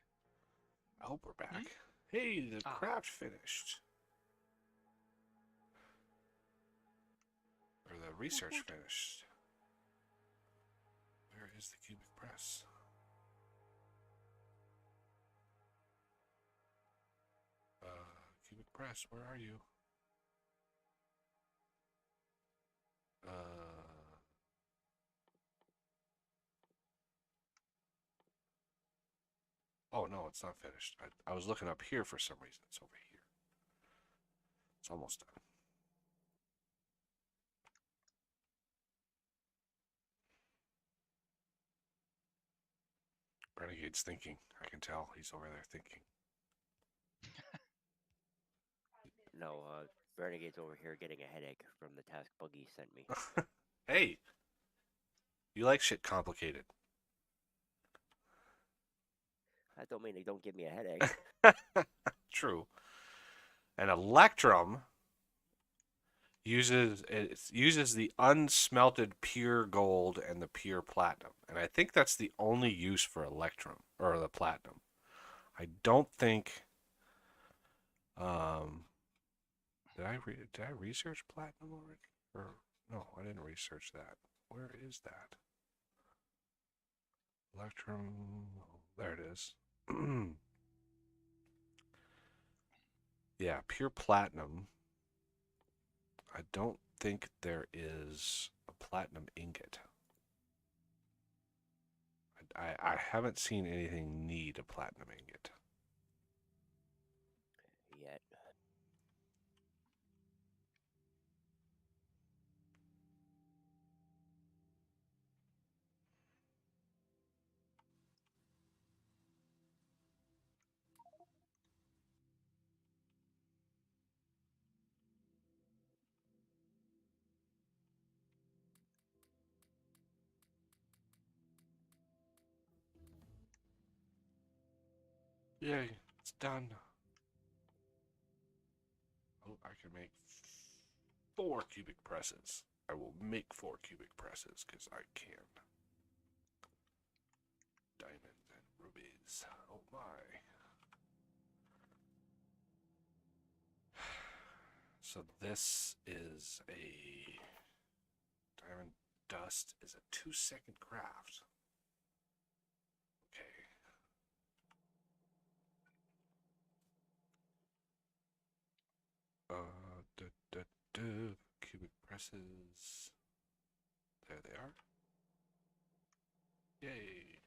I hope we're back. Hmm? Hey, the Ah. craft finished. Or the research woot. finished. Where is the cubic press? Cubic press, where are you? Oh no, it's not finished. I was looking up here for some reason. It's over here. It's almost done. Renegade's thinking. I can tell he's over there thinking. No, Renegade's over here getting a headache from the task Buggy sent me. Hey, you like shit complicated. That don't mean they don't give me a headache. True. An electrum uses the unsmelted pure gold and the pure platinum, and I think that's the only use for electrum or the platinum. I don't think. Did I research platinum already? Or no, I didn't research that. Where is that? Electrum. Oh, there it is. Yeah, pure platinum. I don't think there is a platinum ingot. I haven't seen anything need a platinum ingot. Yet. Yay, it's done. Oh, I can make 4 cubic presses. I will make 4 cubic presses because I can. Diamonds and rubies. Oh my. So this is a diamond dust is a 2-second craft. Okay. Da, da, da. Cubic presses. There they are. Yay.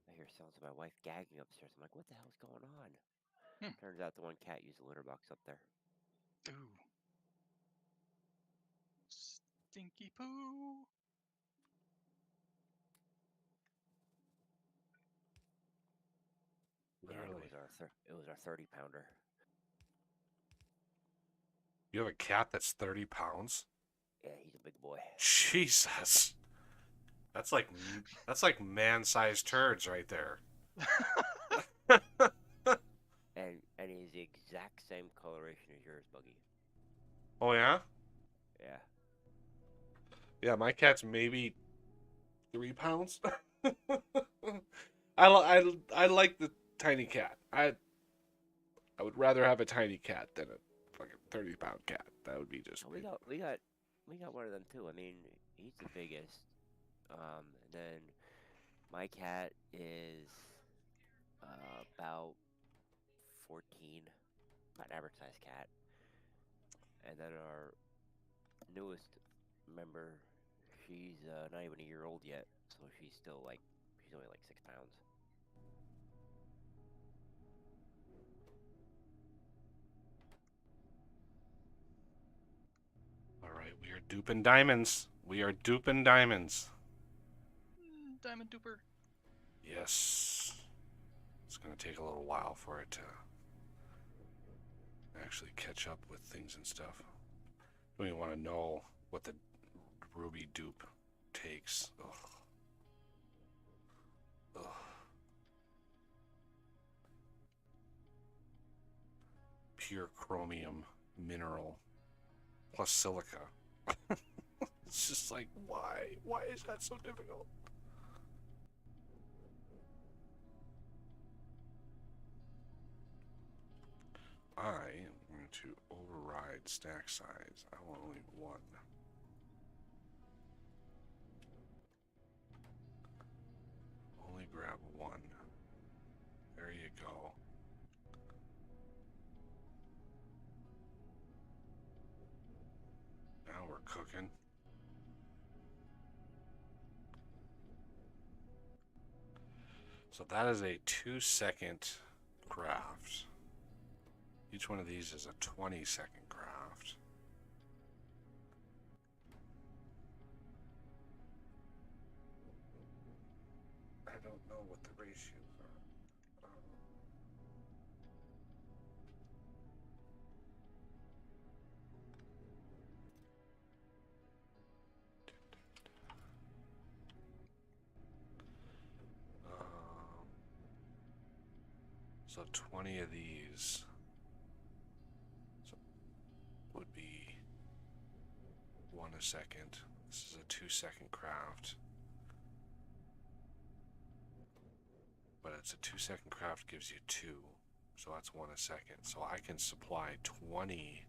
I hear sounds of my wife gagging upstairs. I'm like, what the hell's going on? Hmm. Turns out the one cat used the litter box up there. Ooh. Stinky poo. Yeah, and Literally. it was our 30-pounder. You have a cat that's 30 pounds? Yeah, he's a big boy. Jesus. That's like man-sized turds right there. And he's the exact same coloration as yours, Buggy. Oh yeah? Yeah. Yeah, my cat's maybe 3 pounds. I like the tiny cat. I would rather have a tiny cat than a fucking 30-pound cat. That would be just We got one of them too. I mean, he's the biggest. Then my cat is about 14, about an average size cat. And then our newest member, she's not even a year old yet. So she's only like 6 pounds. All right, we are duping diamonds. We are duping diamonds. Diamond duper. Yes. It's going to take a little while for it to actually catch up with things and stuff. Don't even want to know what the ruby dupe takes. Ugh. Ugh. Pure chromium mineral plus silica. It's just like, why? Why is that so difficult? I am going to override stack size. I want only one. Only grab one. There you go. Now we're cooking. So that is a 2-second craft. Each one of these is a 20-second craft. I don't know what the ratios are. So 20 of these would be 1 a second. This is a 2-second craft. But it's a 2-second craft gives you 2. So that's 1 a second. So I can supply 20.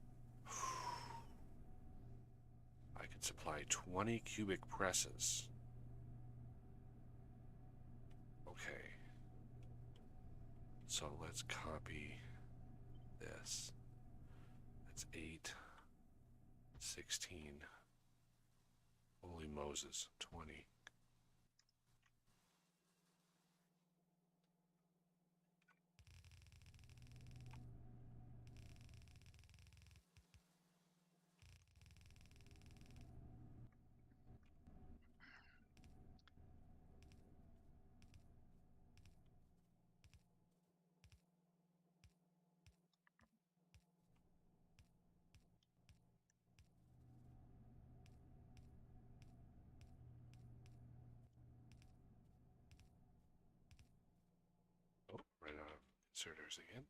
I can supply 20 cubic presses. Okay. So let's copy this. That's 8, 16. Holy Moses, 20. Oh, right out of inserters again.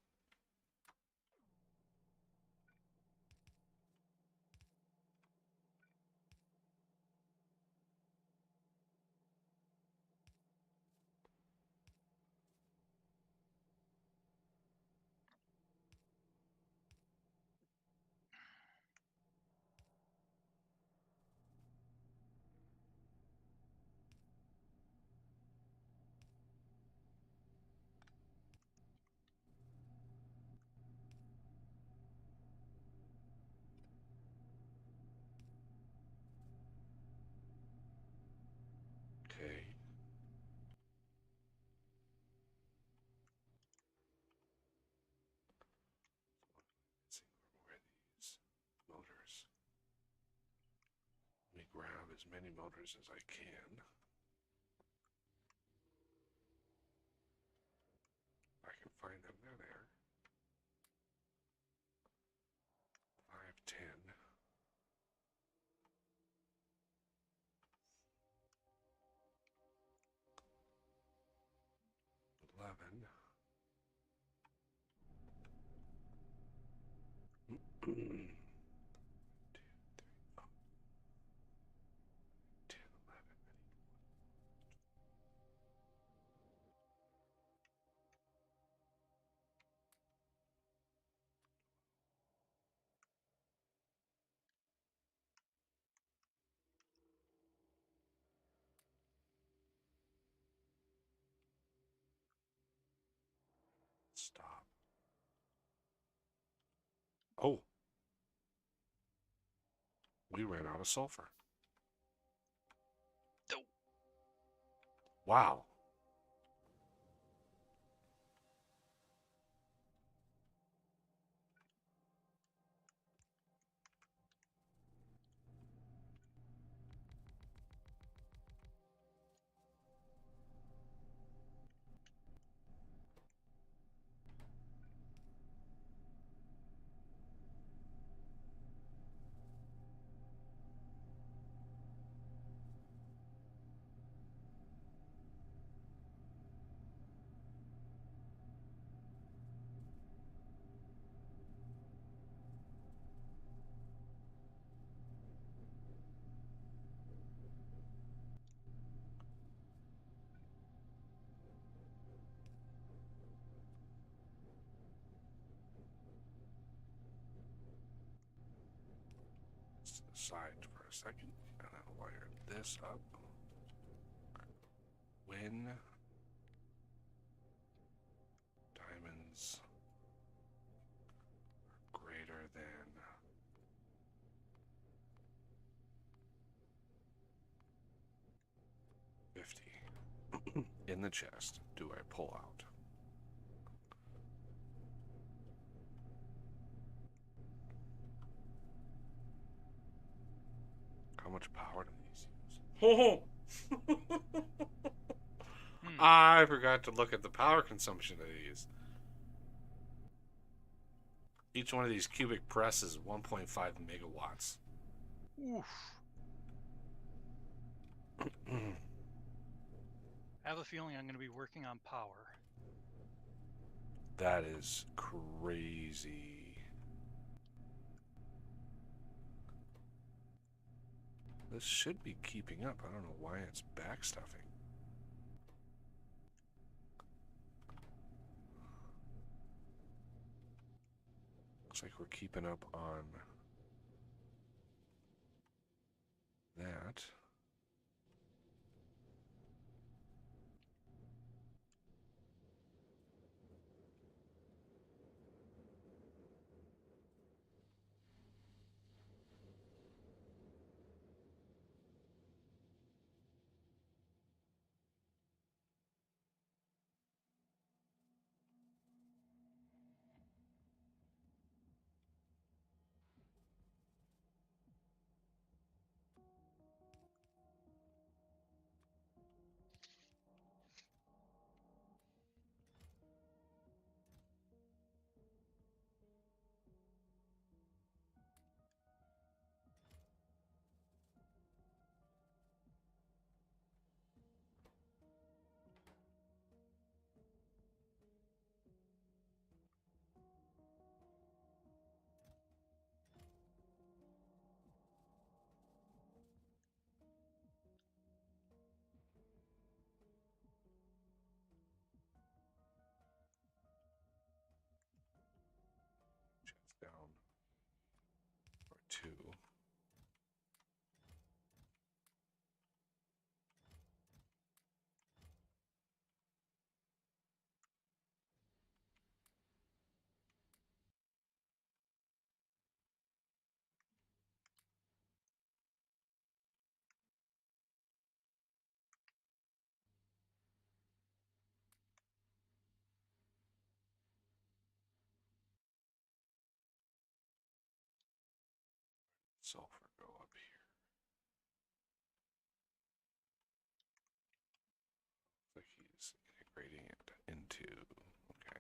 Okay. Let's see where these motors. Let me grab as many motors as I can. I can find them. They're there. 5, 10. 11. 2, 3, 4, 10, 11. Stop. Oh, we ran out of sulfur. Oh. Wow. Aside for a second, and I'll wire this up. When diamonds are greater than 50 in the chest, do I pull out? How much power do these use? I forgot to look at the power consumption of these. Each one of these cubic presses is 1.5 megawatts. Oof. I have a feeling I'm going to be working on power. That is crazy. This should be keeping up. I don't know why it's backstuffing. Looks like we're keeping up on that. Chest down. Or two. Sulfur go up here. Looks like he's integrating it into. Okay.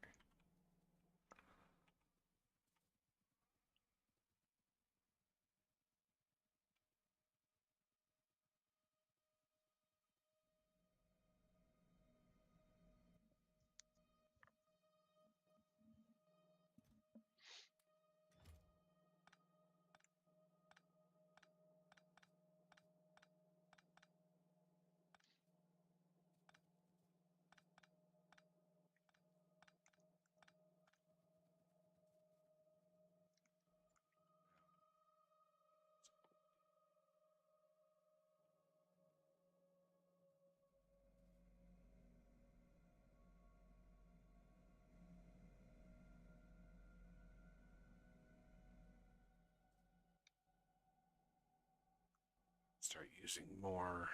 Start using more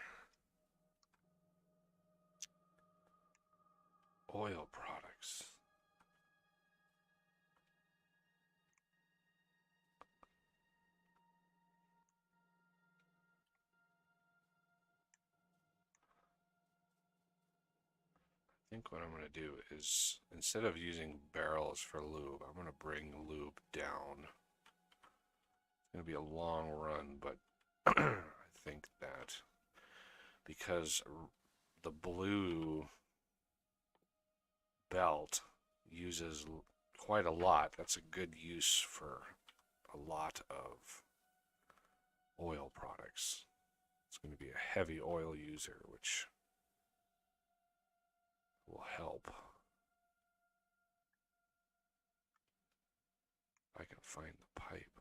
Oil products. I think what I'm going to do is, instead of using barrels for lube, I'm going to bring lube down. It's going to be a long run, but I think that because the blue belt uses quite a lot, that's a good use for a lot of oil products. It's going to be a heavy oil user, which will help. If I can find the pipe.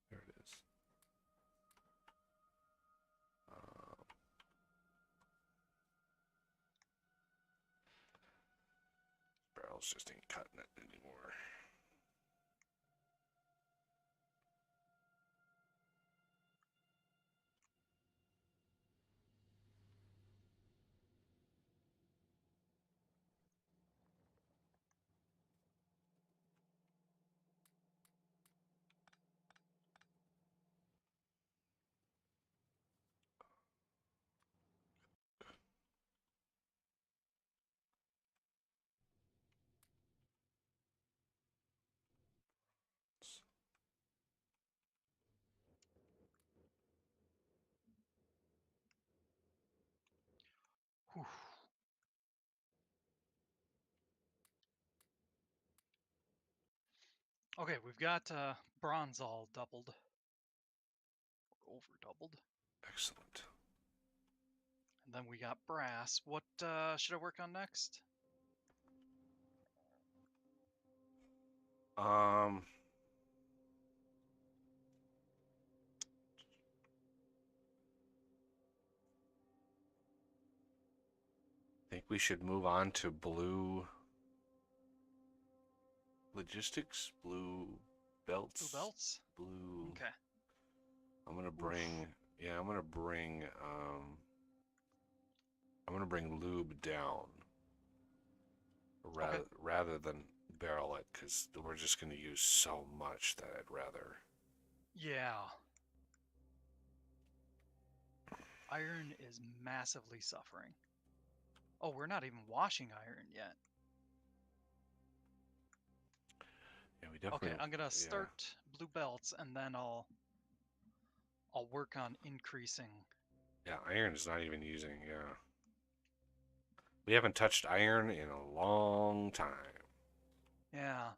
There it is. Barrels just ain't cutting it anymore. Whew. Okay, we've got bronze all doubled. Or over doubled. Excellent. And then we got brass. What should I work on next? Um, I think we should move on to blue logistics, blue belts, Blue belts? blue. Okay. I'm gonna Oof. bring. Yeah, I'm gonna bring lube down Okay. rather than barrel it, because we're just gonna use so much that I'd rather. Yeah. Iron is massively suffering. Oh, we're not even washing iron yet. Yeah, we definitely. Okay, I'm gonna Yeah. start blue belts and then I'll work on increasing. Yeah, iron's not even using. Yeah. We haven't touched iron in a long time. Yeah.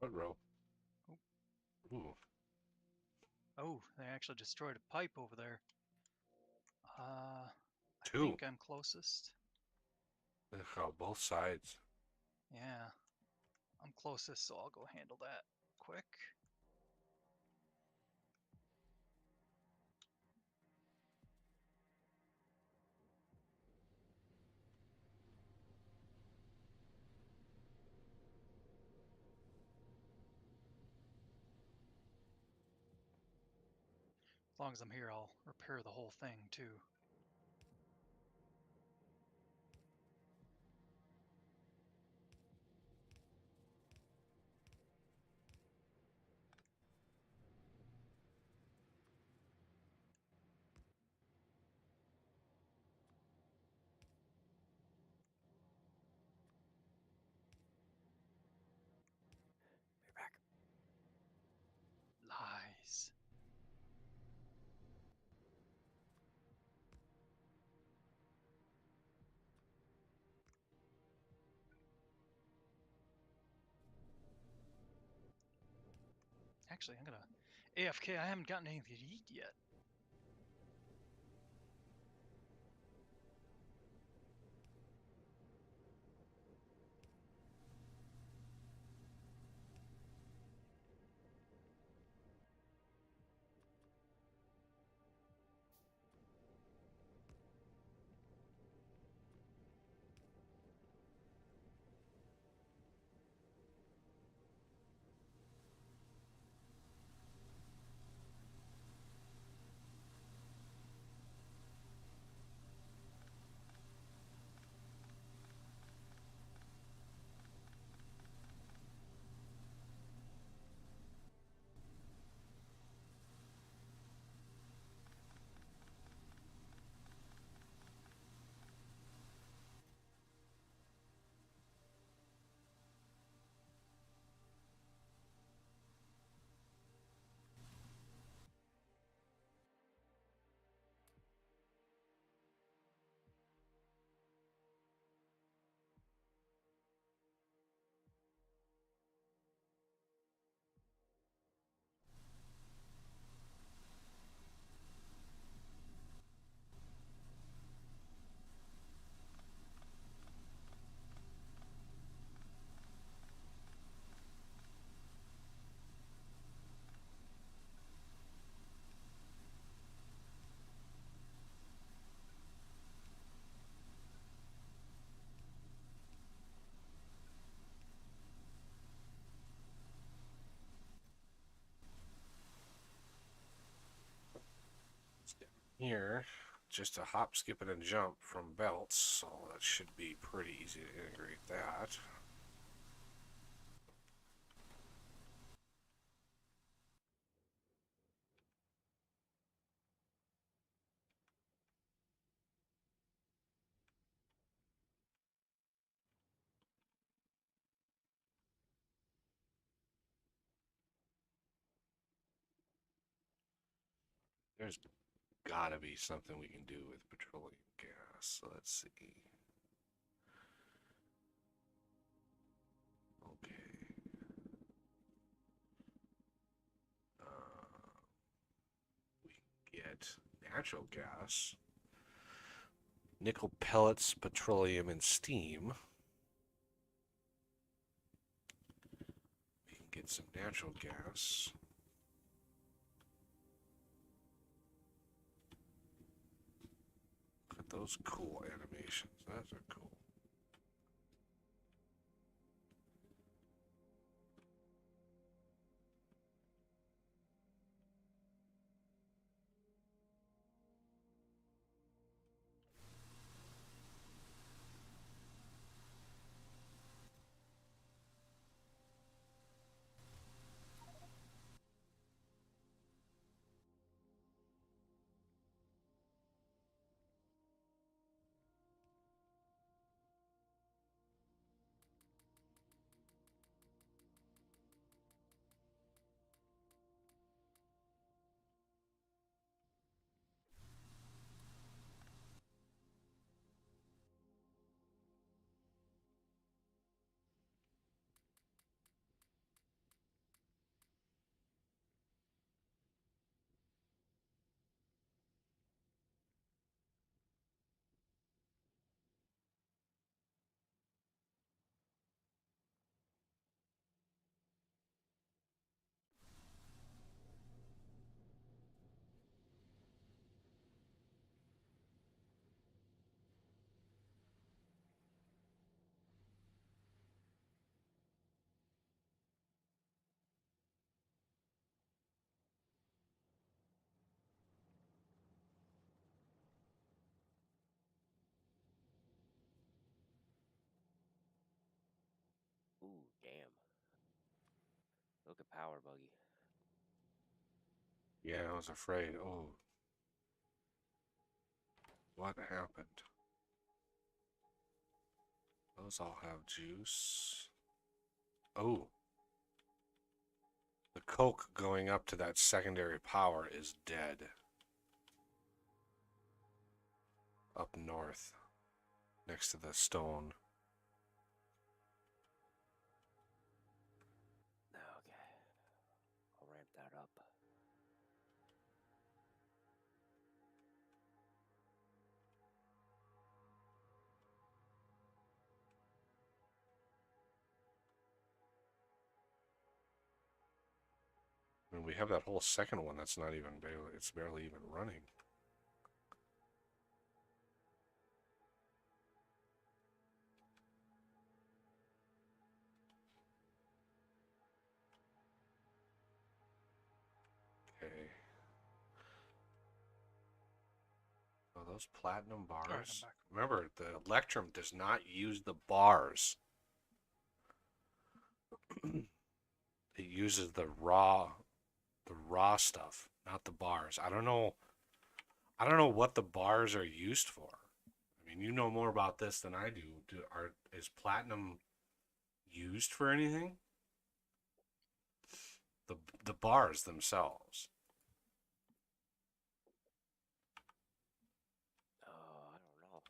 What row? Oh. Ooh, Oh, they actually destroyed a pipe over there. I two. think I'm closest. Oh, both sides. Yeah, I'm closest, so I'll go handle that quick. As long as I'm here, I'll repair the whole thing too. Be back. Lies. Actually, I'm gonna AFK. I haven't gotten anything to eat yet. It's down here. Just a hop, skip, and a jump from belts, so that should be pretty easy to integrate that. There's gotta be something we can do with petroleum gas. So let's see. Okay. We can get natural gas, nickel pellets, petroleum, and steam. We can get some natural gas. Look at those cool animations. Those are cool. broken power buggy. Yeah, I was afraid. Oh, what happened? Those all have juice. Oh. The coke going up to that secondary power is dead. Up north, next to the stone. Okay. I'll ramp that up. I mean, we have that whole second one that's not even barely, it's barely even running. Okay. Oh, those platinum All right, I'm bars. back. Remember, the Electrum does not use the bars. It uses the raw stuff, not the bars. I don't know what the bars are used for. I mean, you know more about this than I do. Is platinum used for anything? The bars themselves. Oh, I don't know.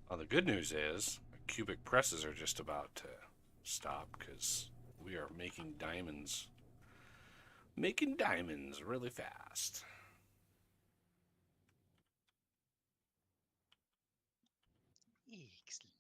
Well, the good news is cubic presses are just about to stop because we are making diamonds. Making diamonds really fast. Excellent.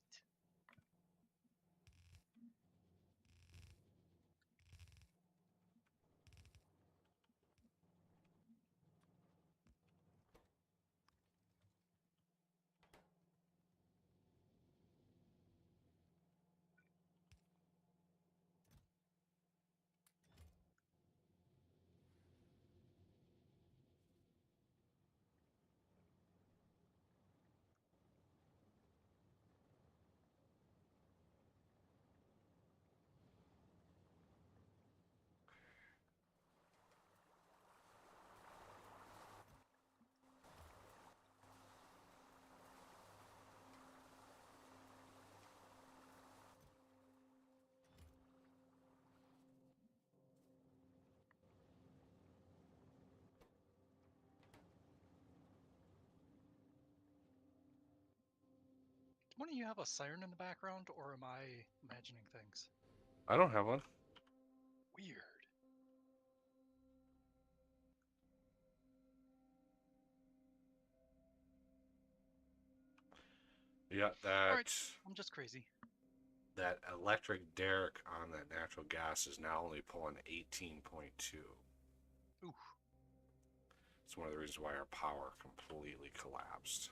Don't you have a siren in the background, or am I imagining things? I don't have one. Weird. Yeah, All right, I'm just crazy. that electric derrick on that natural gas is now only pulling 18.2. Ooh. It's one of the reasons why our power completely collapsed.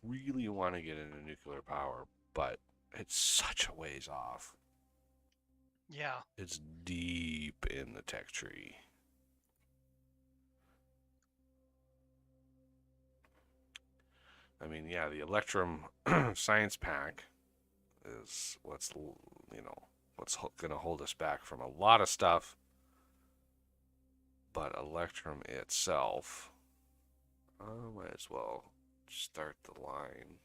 really want to get into nuclear power, but it's such a ways off. Yeah. It's deep in the tech tree. I mean, yeah, the Electrum Science Pack is what's going to hold us back from a lot of stuff. But Electrum itself, might as well start the line.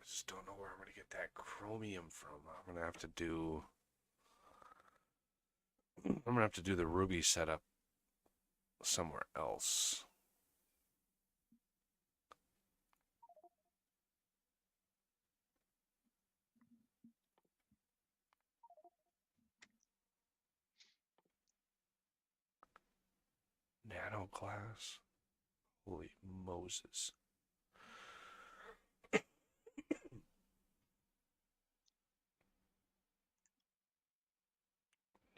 I just don't know where I'm going to get that chromium from. I'm going to have to do the ruby setup somewhere else. Nano glass. Holy Moses.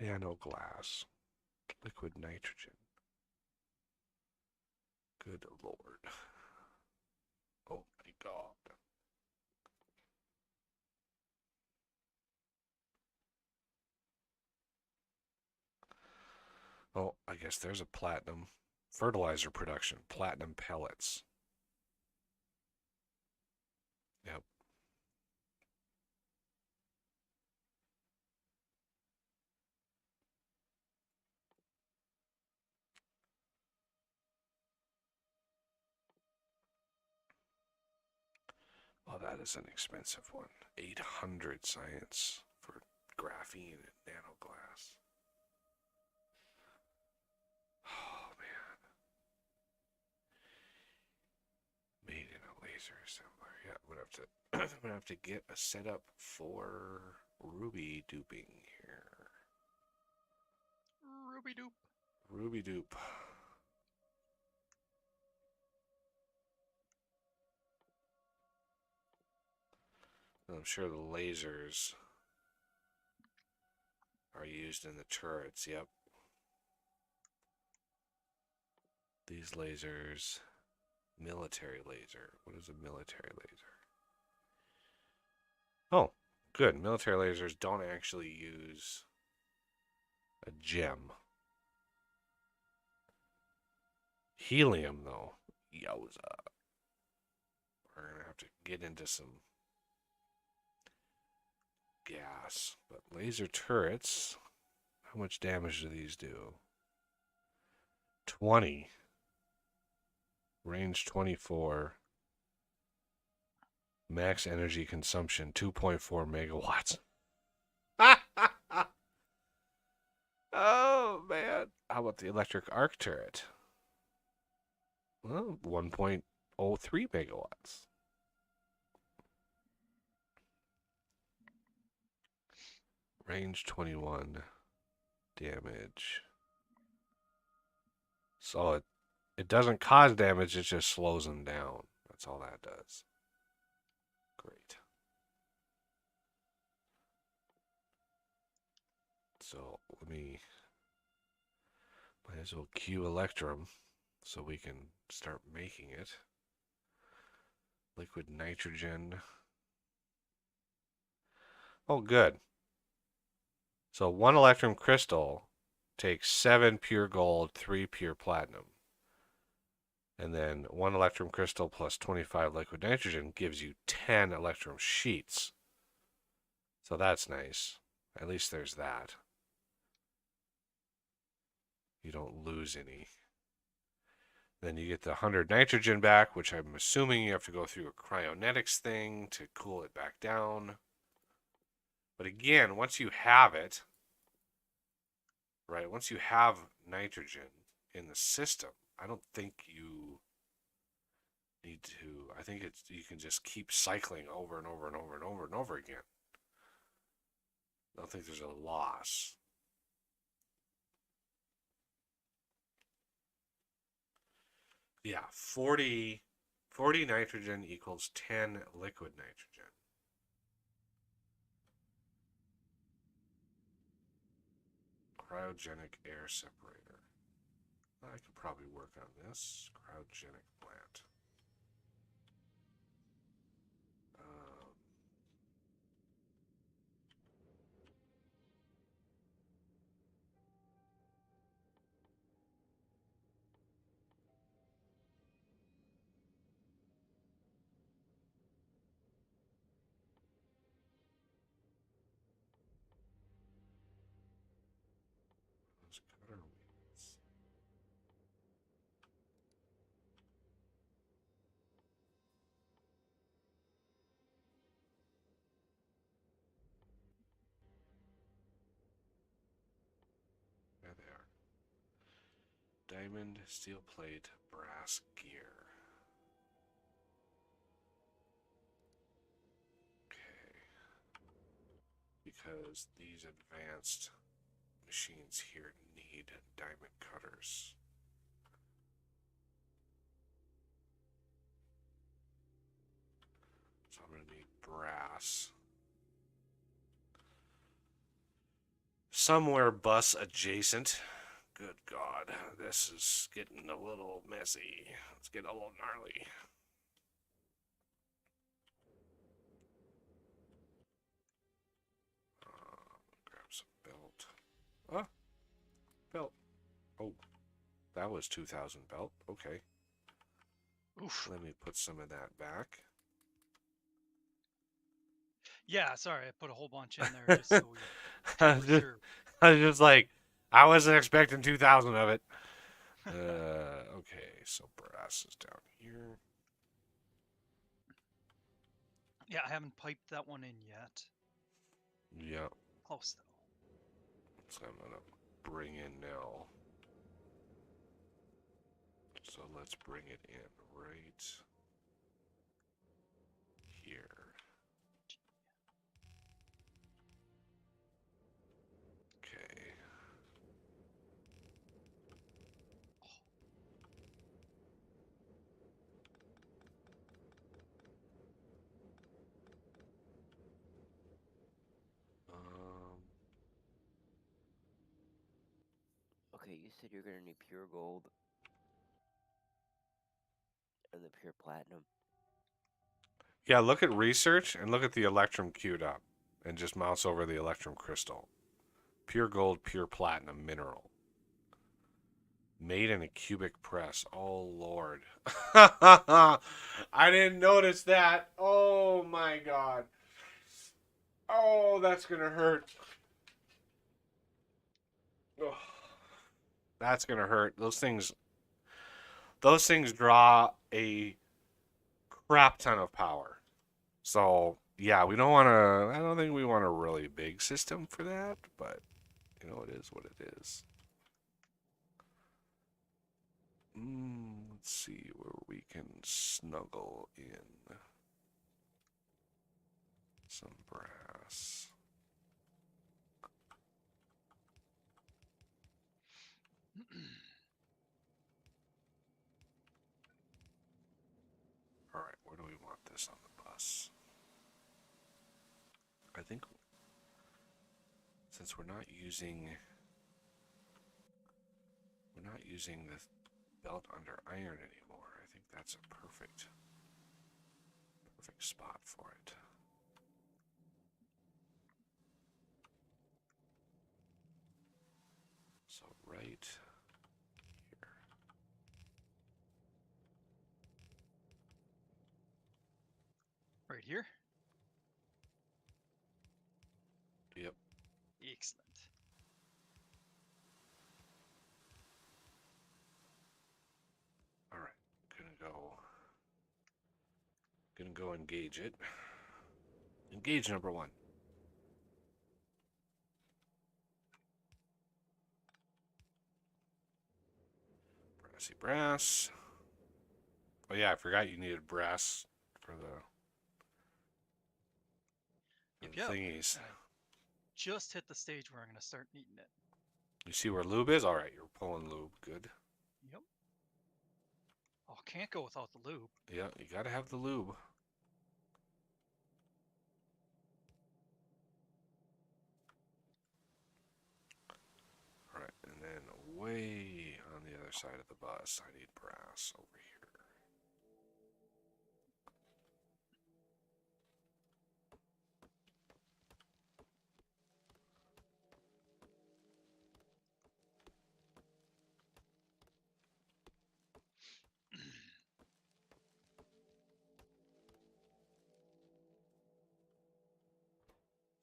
Nano glass. Liquid nitrogen. Good Lord. Oh my God. Oh, I guess there's a platinum fertilizer production. Platinum pellets. Yep. Oh, that is an expensive one. 800 science for graphene and nanoglass. Oh, man. Made in a laser assembler. Yeah, I'm gonna have to I'm gonna have to get a setup for ruby duping here. Ruby doop. Ruby dupe. I'm sure the lasers are used in the turrets. Yep. These lasers. Military laser. What is a military laser? Oh, good. Military lasers don't actually use a gem. Helium, though. Yowza. We're going to have to get into some gas. But laser turrets, how much damage do these do? 20. Range 24. Max energy consumption 2.4 megawatts. Oh, man. How about the electric arc turret? Well, 1.03 megawatts. Range 21. Damage. So it doesn't cause damage, it just slows them down. That's all that does. Great. So might as well queue Electrum so we can start making it. Liquid nitrogen. Oh, good. So 1 Electrum crystal takes 7 pure gold, 3 pure platinum. And then 1 Electrum crystal plus 25 liquid nitrogen gives you 10 Electrum sheets. So that's nice. At least there's that. You don't lose any. Then you get the 100 nitrogen back, which I'm assuming you have to go through a cryonetics thing to cool it back down. But again, once you have it, right, once you have nitrogen in the system, I don't think you need to, I think you can just keep cycling over and over and over and over and over again. I don't think there's a loss. Yeah, 40 nitrogen equals 10 liquid nitrogen. Cryogenic air separator. I could probably work on this. Cryogenic plant. Those cutter wheels. There they are. Diamond, steel plate, brass gear. Okay. Because these advanced machines here need diamond cutters. So I'm going to need brass. Somewhere bus adjacent. Good God, this is getting a little messy. It's getting a little gnarly. Grab some belt. Ah, belt. Oh, that was 2,000 belt. Okay. Oof. Let me put some of that back. Yeah, sorry, I put a whole bunch in there just so we I for was just, sure. I was just like, I wasn't expecting 2,000 of it. Okay, so brass is down here. Yeah, I haven't piped that one in yet. Yeah, Close though. so I'm gonna bring in now. So let's bring it in right here. Okay. Um, Okay, you said you're gonna need pure gold and the pure platinum. yeah, look at research and look at the electrum queued up, and just mouse over the electrum crystal. Pure gold, pure platinum mineral. Made in a cubic press. Oh, Lord. I didn't notice that. Oh, my God. Oh, that's going to hurt. Oh, that's going to hurt. Those things draw a crap ton of power. So, yeah, we don't want to, I don't think we want a really big system for that, but, you know, it is what it is. Let's see where we can snuggle in some brass. All right, where do we want this on the bus? I think since we're not using the belt under iron anymore, I think that's a perfect spot for it. So right here. Right here? Yep. Excellent. All right. Gonna go engage it. Engage number 1. Brassy brass. Oh yeah, I forgot you needed brass for the Yep. thingies. And I just hit the stage where I'm gonna start needing it. You see where lube is? All right, you're pulling lube. Good. Yep. Oh, can't go without the lube. Yeah, you gotta have the lube. All right, and then way on the other other side of the bus. I need brass over here.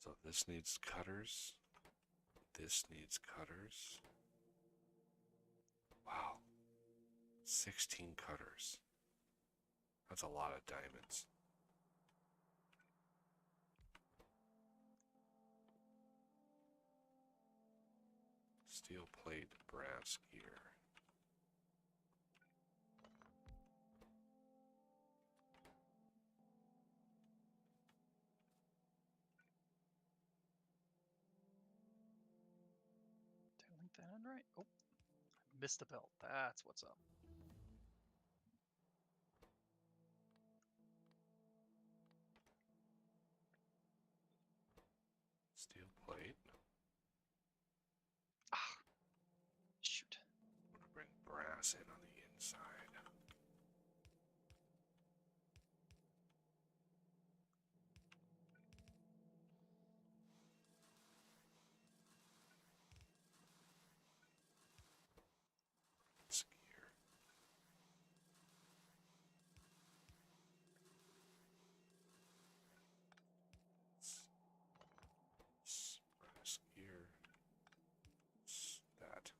So this needs cutters. This needs cutters. Wow. 16 cutters. That's a lot of diamonds. Steel plate, brass gear. Did I link that in right? Oh, I missed the belt. That's what's up. Steel plate. Ah, shoot. I'm gonna bring brass in on the inside. Brass gear. Brass gear. That.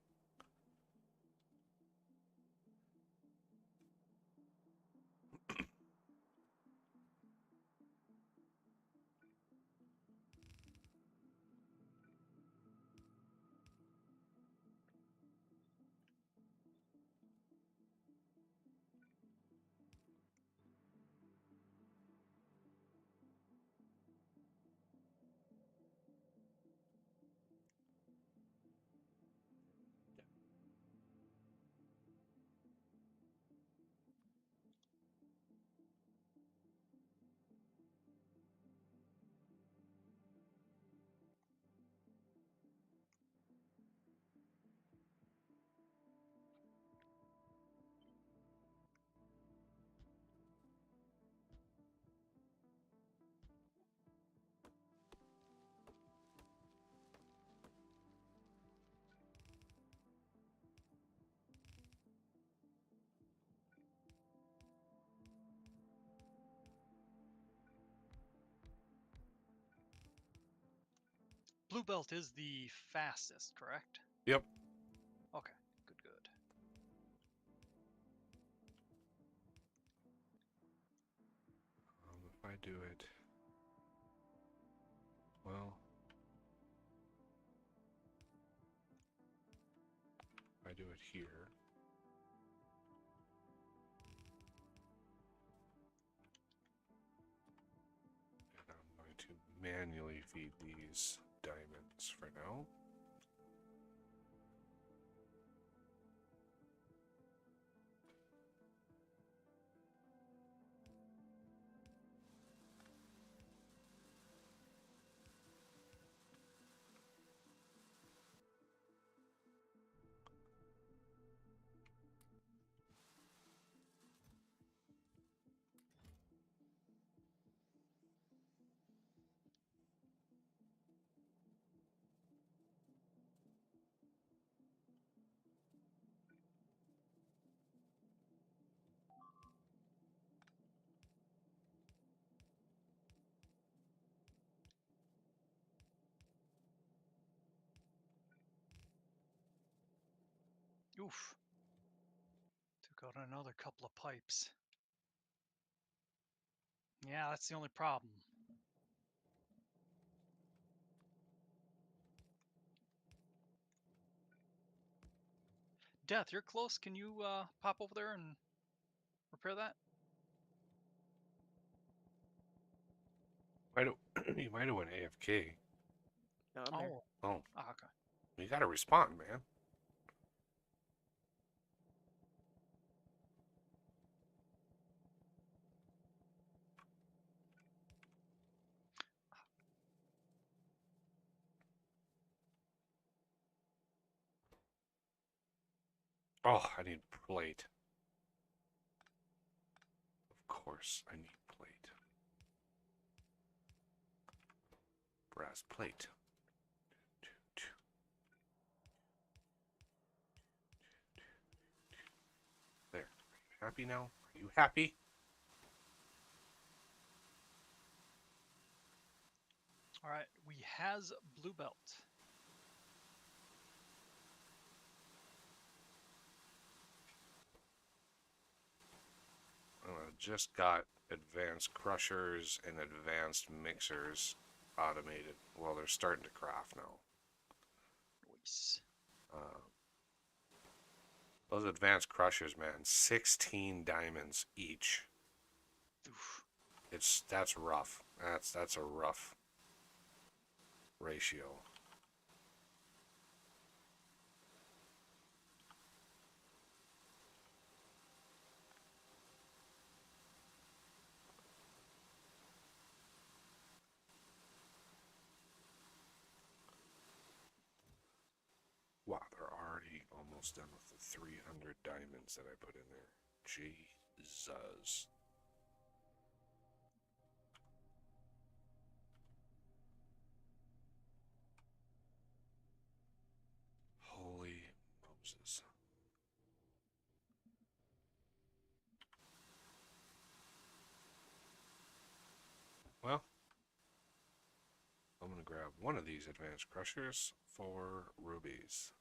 Blue belt is the fastest, correct? Yep. Okay, good, good. If I do it, well, if I do it here, and I'm going to manually feed these diamonds for now. Oof. Took out another couple of pipes. Yeah, that's the only problem. Death, you're close. Can you pop over there and repair that? You might have went AFK. No, I'm here. Oh, Oh, okay. you gotta respond, man. Oh, I need plate. Of course, I need plate. Brass plate. There. Are you happy now? Are you happy? All right, we has blue belt. Just got advanced crushers and advanced mixers automated. Well, they're starting to craft now. Nice. Uh, those advanced crushers, man, 16 diamonds each. Oof. That's rough. That's a rough ratio. Wow, they're already almost done with the 300 diamonds that I put in there. Jesus. Holy Moses. Well, I'm going to grab one of these advanced crushers for rubies.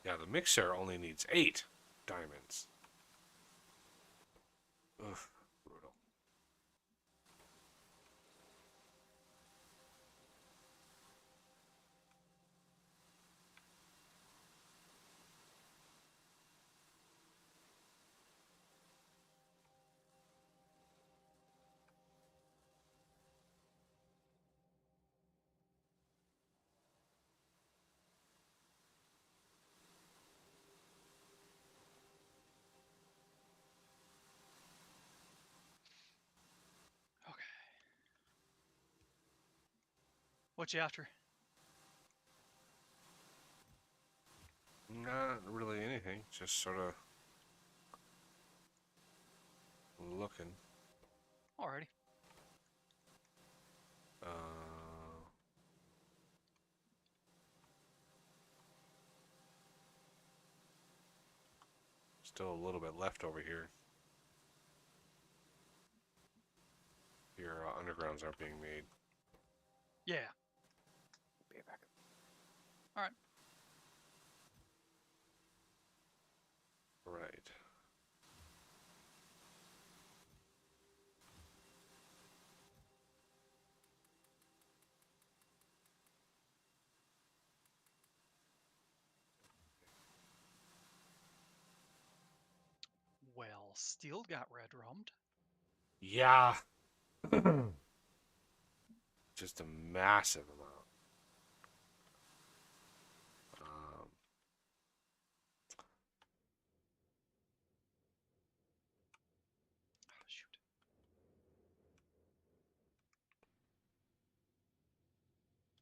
Yeah, the mixer only needs 8 diamonds. Ugh, brutal. Okay. What you after? Not really anything, just sort of looking. Alrighty. Uh, Still a little bit left over here. Your undergrounds aren't being made. Yeah. Be back. All right. Right. Well, steel got red rummed. Yeah. Just a massive amount. Um, Oh, shoot.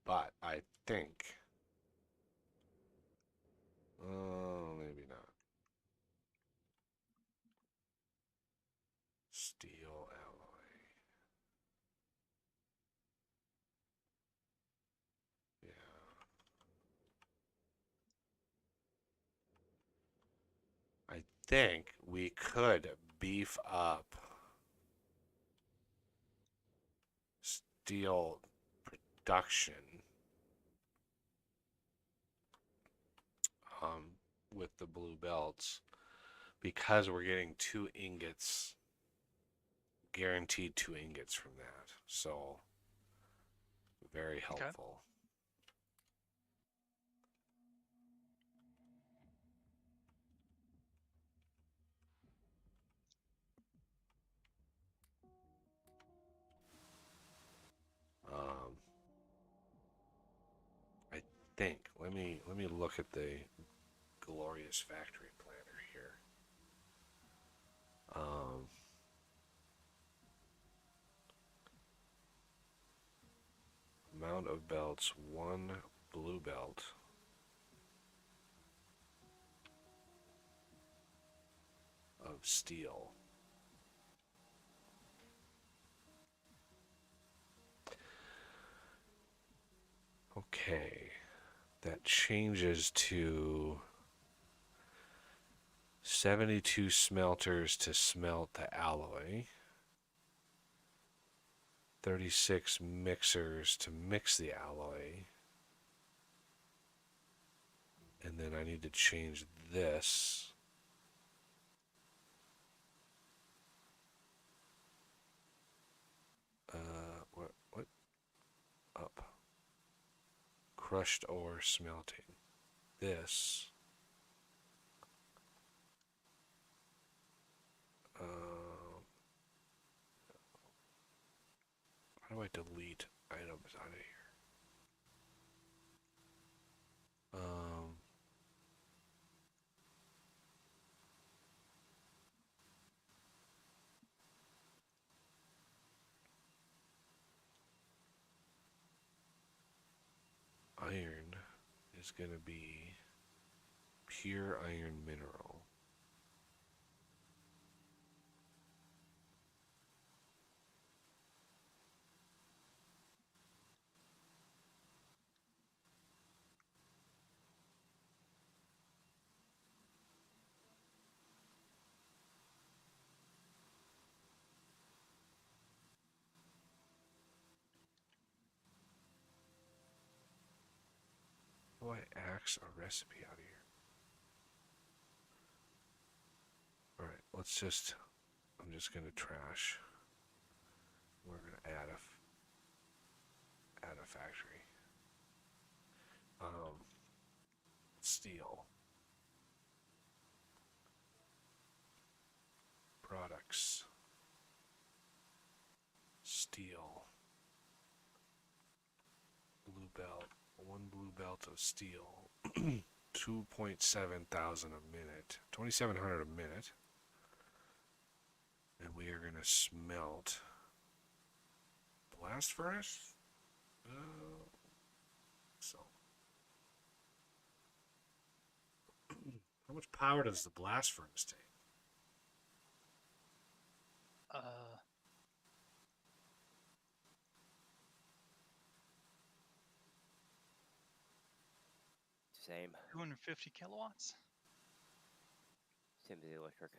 but I think. Oh, maybe not. Steel alloy. Yeah. I think we could beef up steel production with the blue belts because we're getting 2 ingots, guaranteed 2 ingots from that. So, very Okay. helpful. Um, I think. Let me look at the glorious factory planner here. Um, amount of belts, 1 blue belt. Of steel. Okay, that changes to 72 smelters to smelt the alloy, 36 mixers to mix the alloy, and then I need to change this. What? Up. Crushed ore smelting. This. How do I delete items out of here? Iron is going to be pure iron mineral. How do I axe a recipe out of here? Alright, I'm just going to trash. We're going to add a factory. Steel. Products. Steel. Blue belt. 1 blue belt of steel. 2.7 thousand a minute. 2,700 a minute. And we are going to smelt. Blast furnace? So. How much power does the blast furnace take? Same. 250 kilowatts. Same as the electric.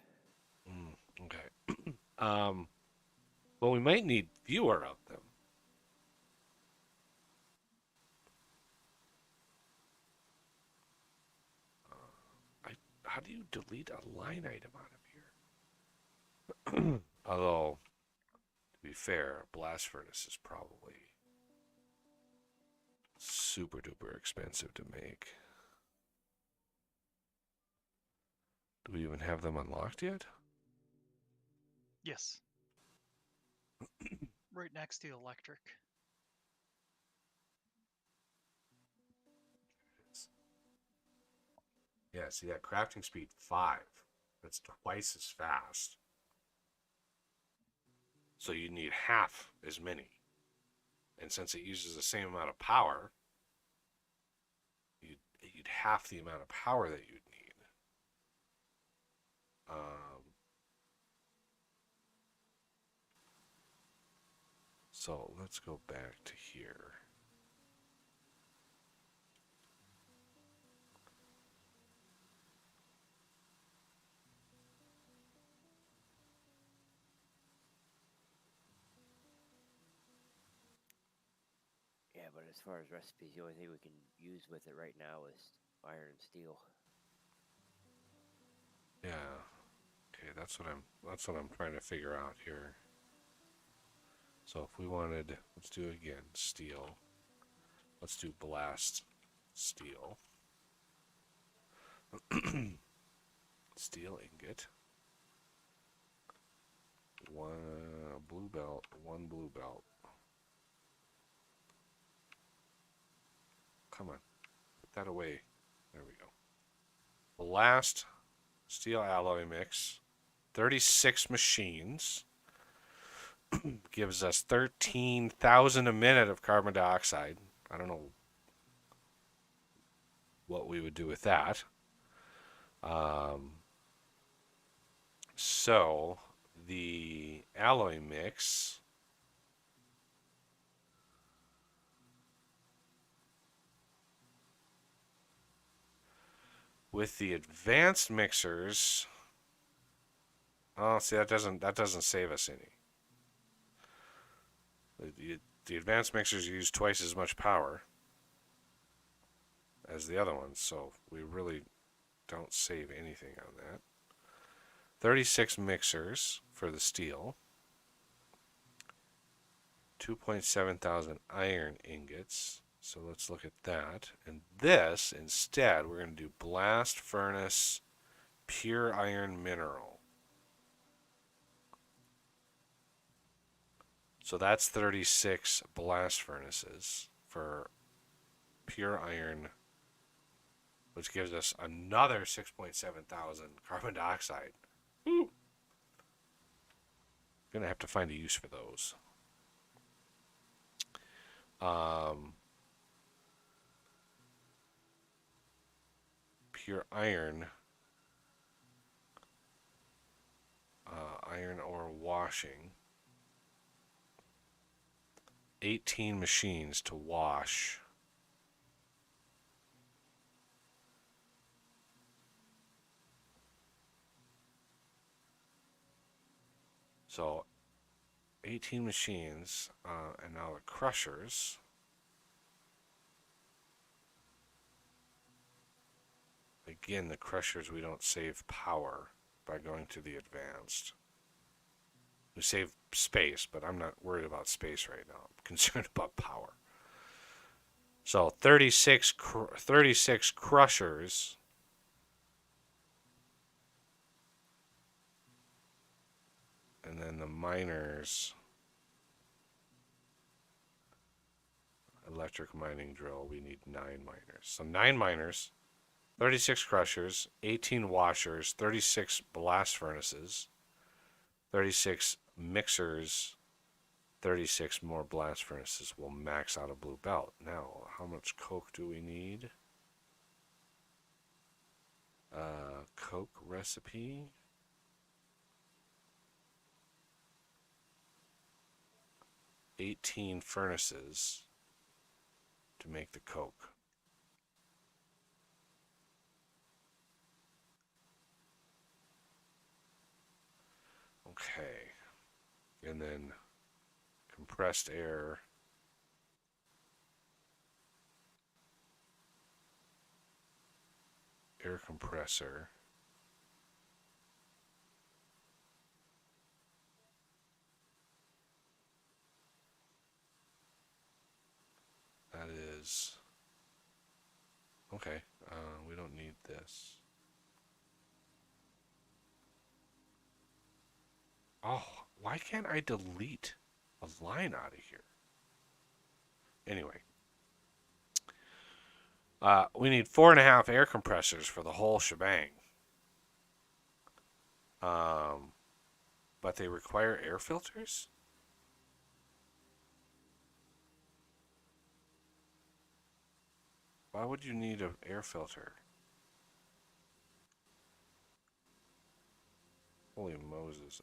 Okay. Well, we might need fewer of them. How do you delete a line item out of here? Although, to be fair, a blast furnace is probably super duper expensive to make. Do we even have them unlocked yet? Yes. Right next to the electric. Yeah, see that crafting speed 5. That's twice as fast. So you need half as many. And since it uses the same amount of power, you'd half the amount of power that you'd need. So let's go back to here. Yeah, but as far as recipes, the only thing we can use with it right now is iron and steel. Yeah. Okay, that's what I'm trying to figure out here. So if we wanted, let's do it again, steel. Let's do blast steel. Steel ingot. 1 blue belt, 1 blue belt. Come on. Put that away. There we go. Blast steel alloy mix. 36 machines. Gives us 13,000 a minute of carbon dioxide. I don't know what we would do with that. So the alloy mix with the advanced mixers. Oh, see, that doesn't save us any. The advanced mixers use twice as much power as the other ones, so we really don't save anything on that. 36 mixers for the steel. 2.7 thousand iron ingots. So let's look at that. And this, instead, we're going to do blast furnace pure iron mineral. So that's 36 blast furnaces for pure iron, which gives us another 6.7 thousand carbon dioxide. Woo! Gonna have to find a use for those. Pure iron, iron ore washing. 18 machines to wash. So 18 machines, and now the crushers. Again, the crushers, we don't save power by going to the advanced. We save space, but I'm not worried about space right now. I'm concerned about power. So 36 crushers. And then the miners. Electric mining drill, we need 9 miners. So 9 miners, 36 crushers, 18 washers, 36 blast furnaces, 36 mixers, 36 more blast furnaces will max out a blue belt. Now, how much coke do we need? Coke recipe. $18 furnaces to make the coke. Okay. And then compressed air. Air compressor. That is... Okay, we don't need this. Oh, why can't I delete a line out of here? Anyway. We need 4.5 air compressors for the whole shebang. But they require air filters? Why would you need an air filter? Holy Moses.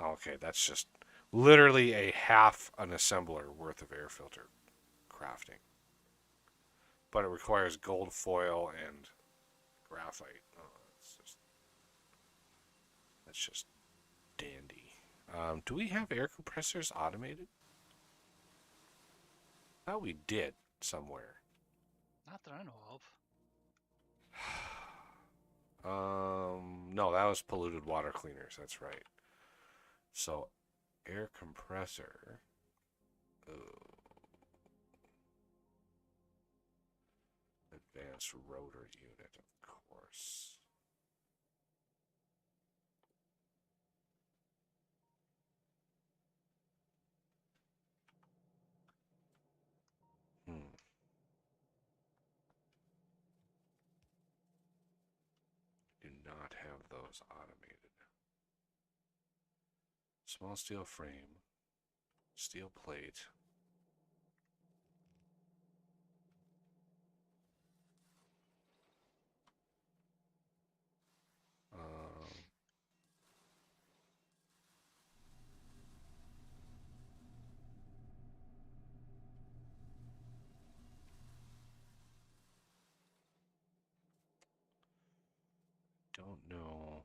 Okay, that's just literally a half an assembler worth of air filter crafting. But it requires gold foil and graphite. Oh, that's just dandy. Do we have air compressors automated? I thought we did somewhere. Not that I know of. No, that was polluted water cleaners. That's right. So, air compressor. Advanced rotor unit, of course. Do not have those automated. Small steel frame. Steel plate. Um, don't know.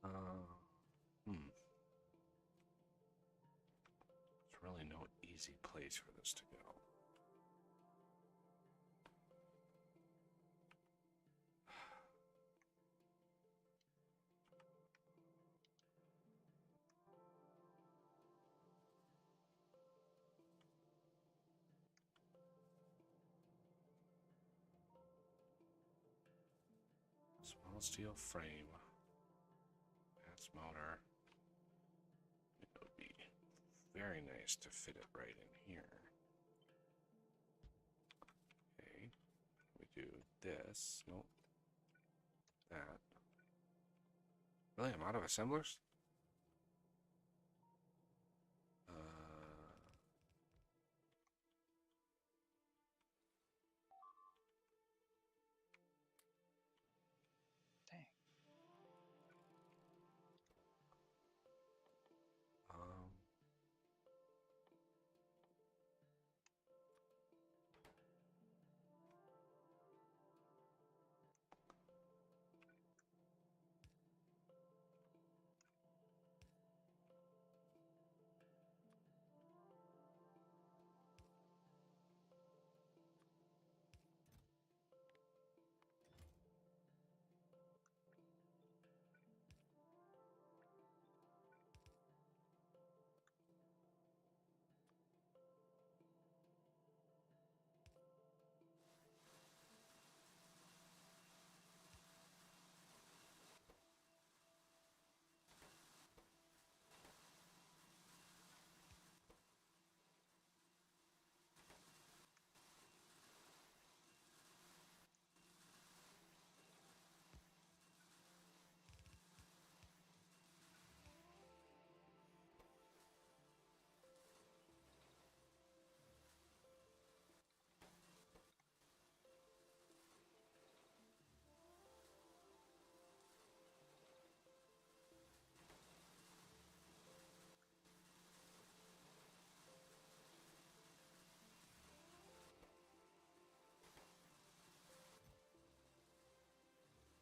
Uh, hmm. There's really no easy place for this to go. Small steel frame. That's motor. It would be very nice to fit it right in here. Okay. We do this. Nope. That. Really? I'm out of assemblers? Dang. Um,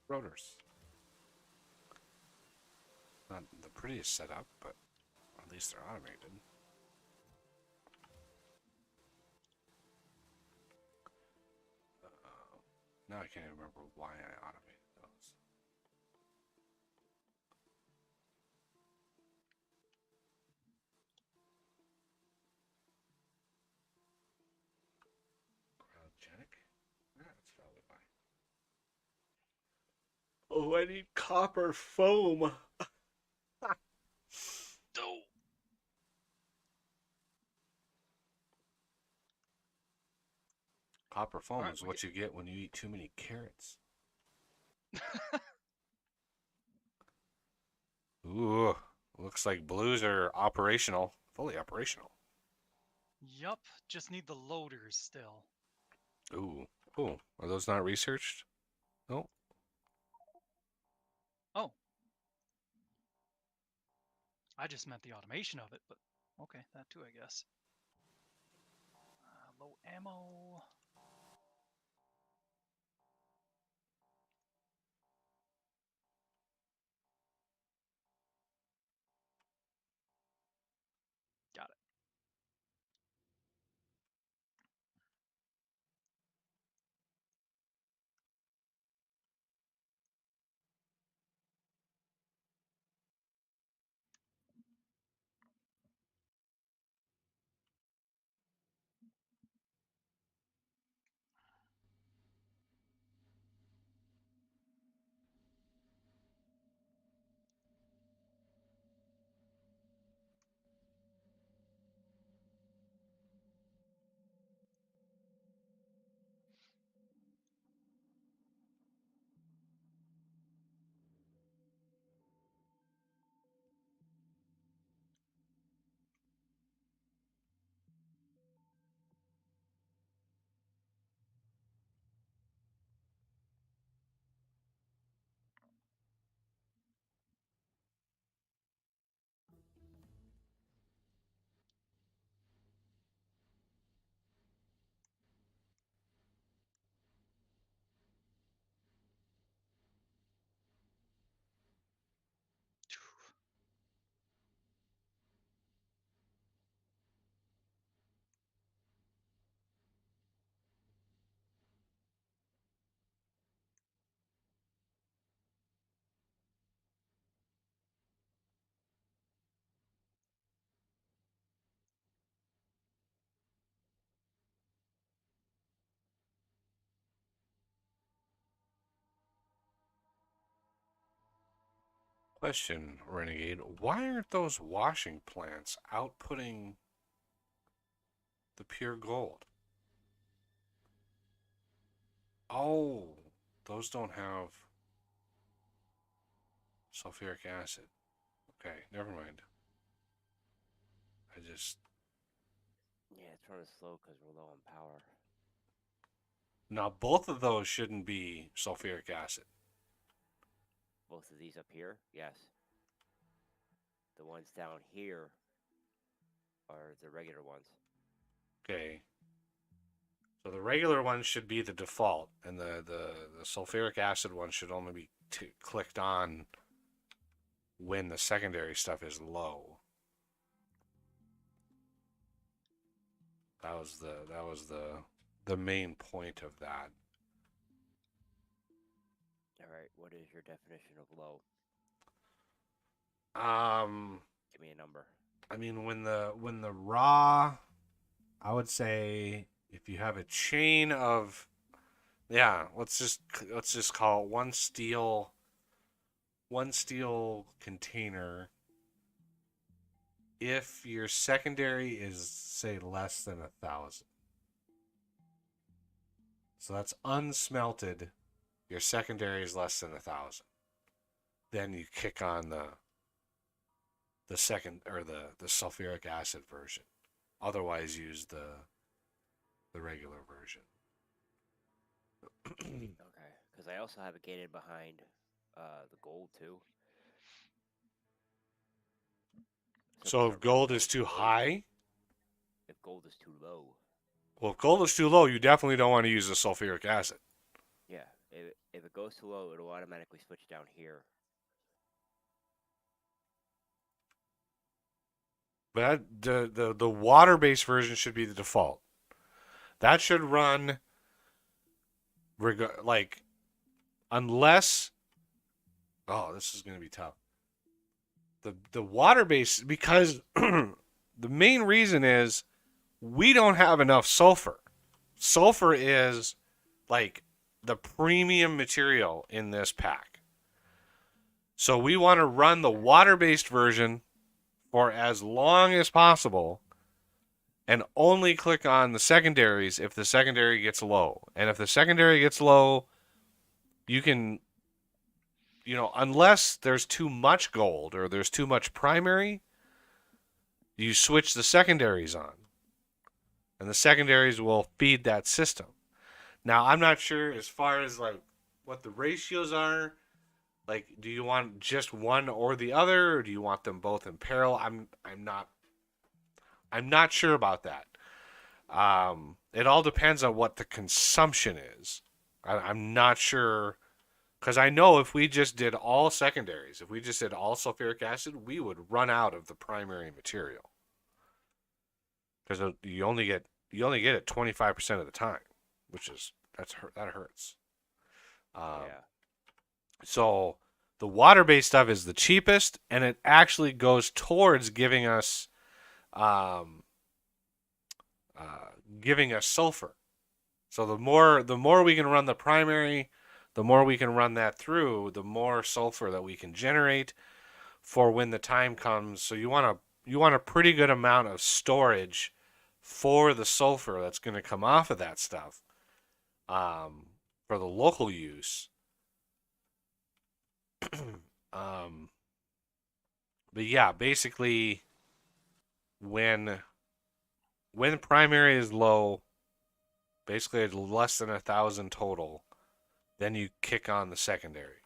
rotors. Not the prettiest setup, but at least they're automated. Now I can't even remember why I automated those. Cryogenic? Yeah, that's probably why. Oh, I need copper foam. Oh. Copper foam All right, is what you get when you eat too many carrots. Ooh, looks like blues are operational, fully operational. Yup, just need the loaders still. Ooh, ooh, are those not researched? No. Oh, I just meant the automation of it, but okay, that too, I guess. Low ammo. Got it. Question, Renegade. Why aren't those washing plants outputting the pure gold? Oh, those don't have sulfuric acid. Okay, never mind. I just... Yeah, it's running slow because we're low on power. Now, both of those shouldn't be sulfuric acid. Both of these up here, yes. The ones down here are the regular ones. Okay. So the regular one should be the default, and the sulfuric acid one should only be clicked on when the secondary stuff is low. That was the main point of that. All right, what is your definition of low? Give me a number. I mean, when the raw, I would say if you have a chain of, yeah, let's just call it one steel container. If your secondary is, say, less than 1,000, so that's unsmelted, your secondary is less than 1,000. Then you kick on the second, or the sulfuric acid version. Otherwise, use the regular version. Okay, because I also have it gated behind the gold too. So if if gold is too high, if gold is too low, well, if gold is too low, you definitely don't want to use the sulfuric acid. yeah, if it goes too low, it'll automatically switch down here. But the water-based version should be the default. That should run like unless, oh, this is going to be tough. The water-based, because the main reason is we don't have enough sulfur. Sulfur is like the premium material in this pack. So we want to run the water-based version for as long as possible and only click on the secondaries if the secondary gets low. And if the secondary gets low, you can, unless there's too much gold or there's too much primary, you switch the secondaries on. And the secondaries will feed that system. Now, I'm not sure as far as like what the ratios are. Like, do you want just one or the other, or do you want them both in parallel? I'm not sure about that. It all depends on what the consumption is. I'm not sure because I know if we just did all secondaries, if we just did all sulfuric acid, we would run out of the primary material because you only get it 25% of the time, which is that hurts. Yeah. So the water-based stuff is the cheapest, and it actually goes towards um, giving us sulfur. So the more we can run the primary, the more we can run that through, the more sulfur that we can generate for when the time comes. So you want a pretty good amount of storage for the sulfur that's going to come off of that stuff for the local use. um, but yeah, basically when primary is low, basically it's less than 1,000 total, then you kick on the secondary.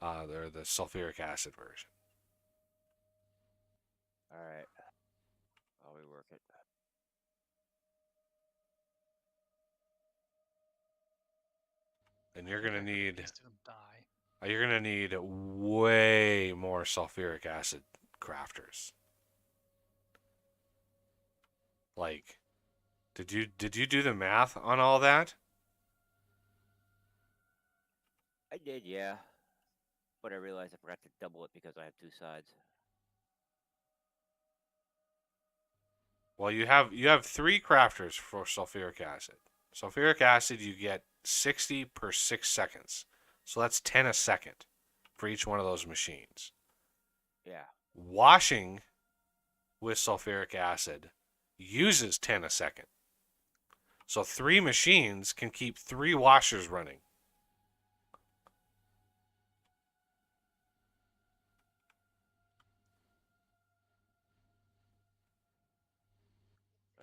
They're the sulfuric acid version. All right. I'll rework it. And you're I think gonna I heard need most of them die. way more sulfuric acid crafters. Like, did you do the math on all that? I did, yeah. But I realized I forgot to double it because I have two sides. Well, you have 3 crafters for sulfuric acid. Sulfuric acid you get 60 per 6 seconds, so that's 10 a second for each one of those machines. Yeah. Washing with sulfuric acid uses 10 a second. So 3 machines can keep 3 washers running.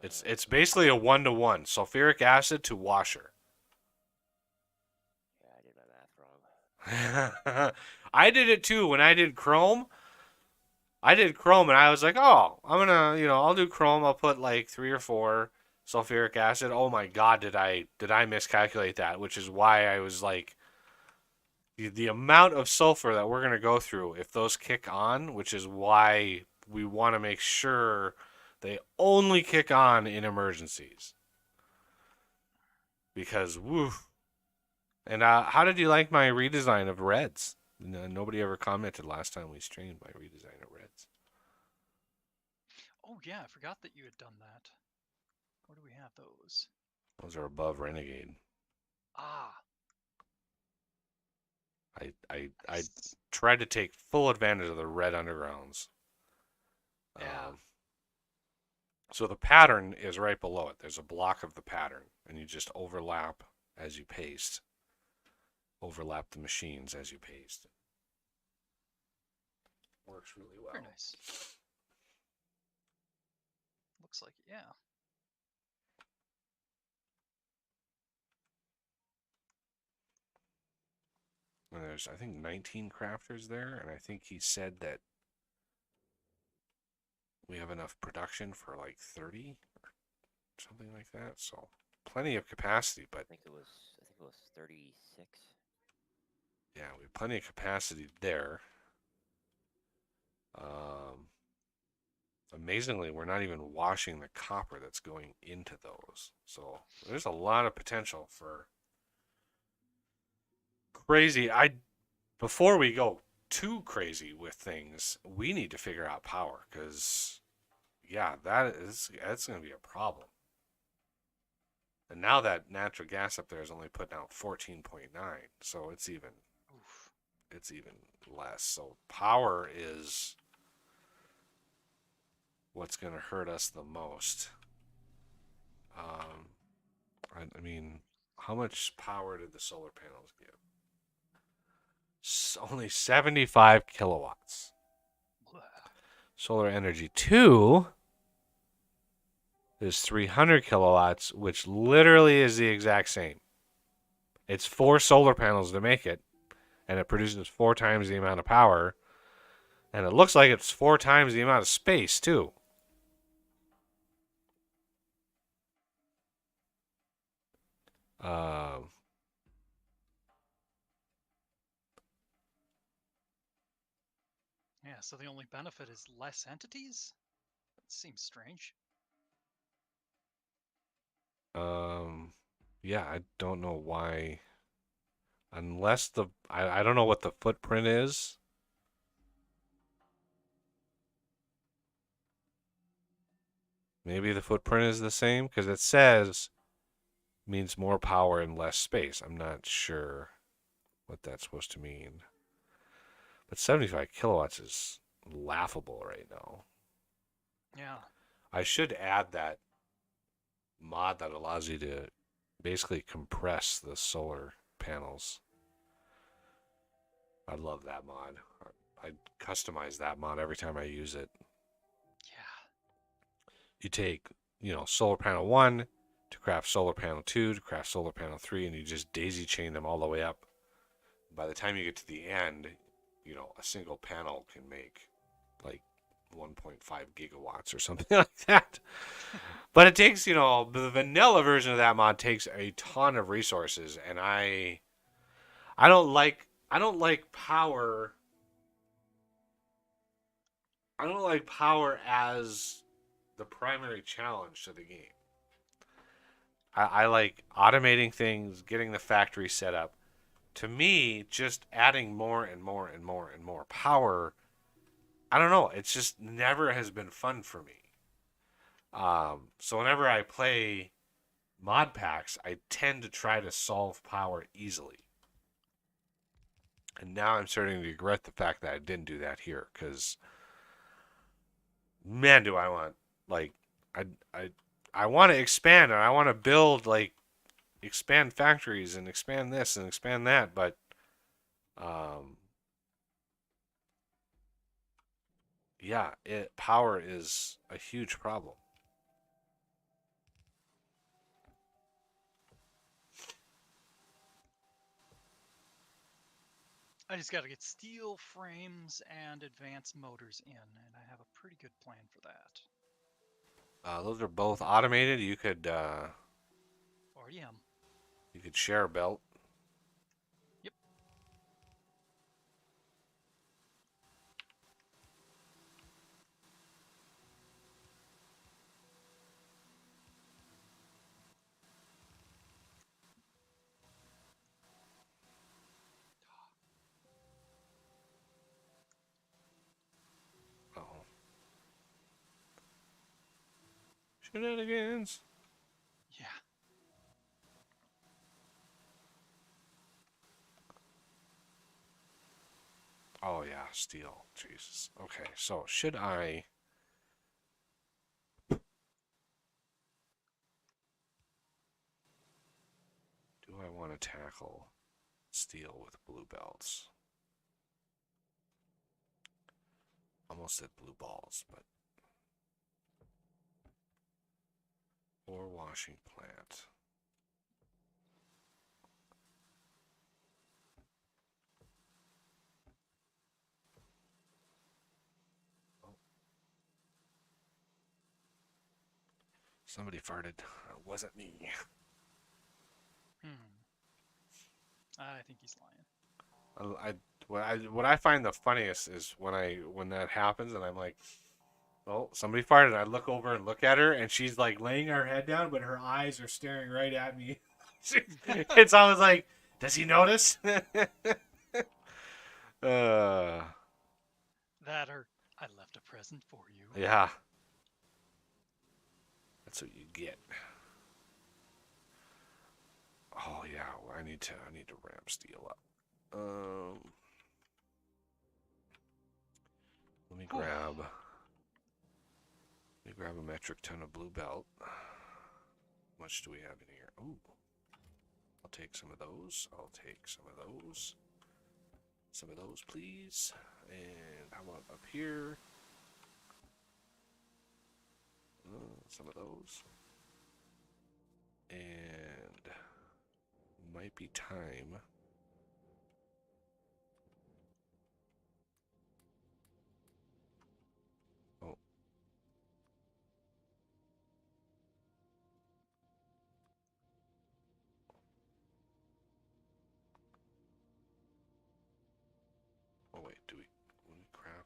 It's basically a 1-to-1 sulfuric acid to washer. Yeah, I did my math wrong. I did it too when I did Chrome. I did Chrome and I was like, oh, I'll do Chrome. I'll put like 3 or 4 sulfuric acid. Oh my God, did I miscalculate that? Which is why I was like, the amount of sulfur that we're gonna go through if those kick on, which is why we want to make sure they only kick on in emergencies. Because woo. And how did you like my redesign of Reds? Nobody ever commented last time we streamed my redesign of Reds. Oh yeah, I forgot that you had done that. Where do we have those? Those are above Renegade. Ah, I tried to take full advantage of the red undergrounds. Yeah. So the pattern is right below it. There's a block of the pattern, and you just overlap as you paste. Overlap the machines as you paste. Works really well. Very nice. Looks like it, yeah. And there's, I think, 19 crafters there, and I think he said that we have enough production for like 30 or something like that. So plenty of capacity, but I think it was 36. yeah, we have plenty of capacity there. Amazingly, we're not even washing the copper that's going into those. So there's a lot of potential for crazy. Before we go too crazy with things, we need to figure out power because yeah, that's going to be a problem. And now that natural gas up there is only putting out 14.9, so it's even less. So power is what's going to hurt us the most. I mean, how much power did the solar panels give? Only 75 kilowatts. Solar Energy 2 is 300 kilowatts, which literally is the exact same. It's 4 solar panels to make it, and it produces 4 times the amount of power, and it looks like it's 4 times the amount of space too. Um, Yeah, so the only benefit is less entities? That seems strange. yeah, I don't know why. Unless I don't know what the footprint is. Maybe the footprint is the same because it says means more power and less space. I'm not sure what that's supposed to mean. But 75 kilowatts is laughable right now. Yeah. I should add that mod that allows you to basically compress the solar panels. I love that mod. I customize that mod every time I use it. Yeah. You take, solar panel 1 to craft solar panel 2 to craft solar panel 3, and you just daisy chain them all the way up. By the time you get to the end, a single panel can make like 1.5 gigawatts or something like that. But it takes, the vanilla version of that mod takes a ton of resources, and I don't like power. I don't like power as the primary challenge to the game. I like automating things, getting the factory set up. To me, just adding more and more and more and more power, I don't know. It's just never has been fun for me. So whenever I play mod packs, I tend to try to solve power easily. And now I'm starting to regret the fact that I didn't do that here, because man, do I want like I I I want to expand and I want to build expand factories and expand this and expand that, but um yeah, power is a huge problem. I just got to get steel frames and advanced motors in, and I have a pretty good plan for that. Those are both automated. Already am. You could share a belt. Yep. Oh, shenanigans. Yeah. Oh yeah, steel. Jesus. Okay, so should I? Do I want to tackle steel with blue belts? Almost said blue balls, but ore washing plant. Oh, somebody farted. It wasn't me. Hmm. I think he's lying. What I find the funniest is when that happens and I'm like, well, somebody farted. I look over and look at her, and she's like laying her head down, but her eyes are staring right at me. It's always like, does he notice? uh, That or I left a present for you. yeah, that's what you get. Oh yeah, I need to ramp steel up. Let me Whew. grab let me grab a metric ton of blue belt. How much do we have in here? Ooh, I'll take some of those. I'll take some of those. Some of those, please. And how about up here? Some of those. And might be time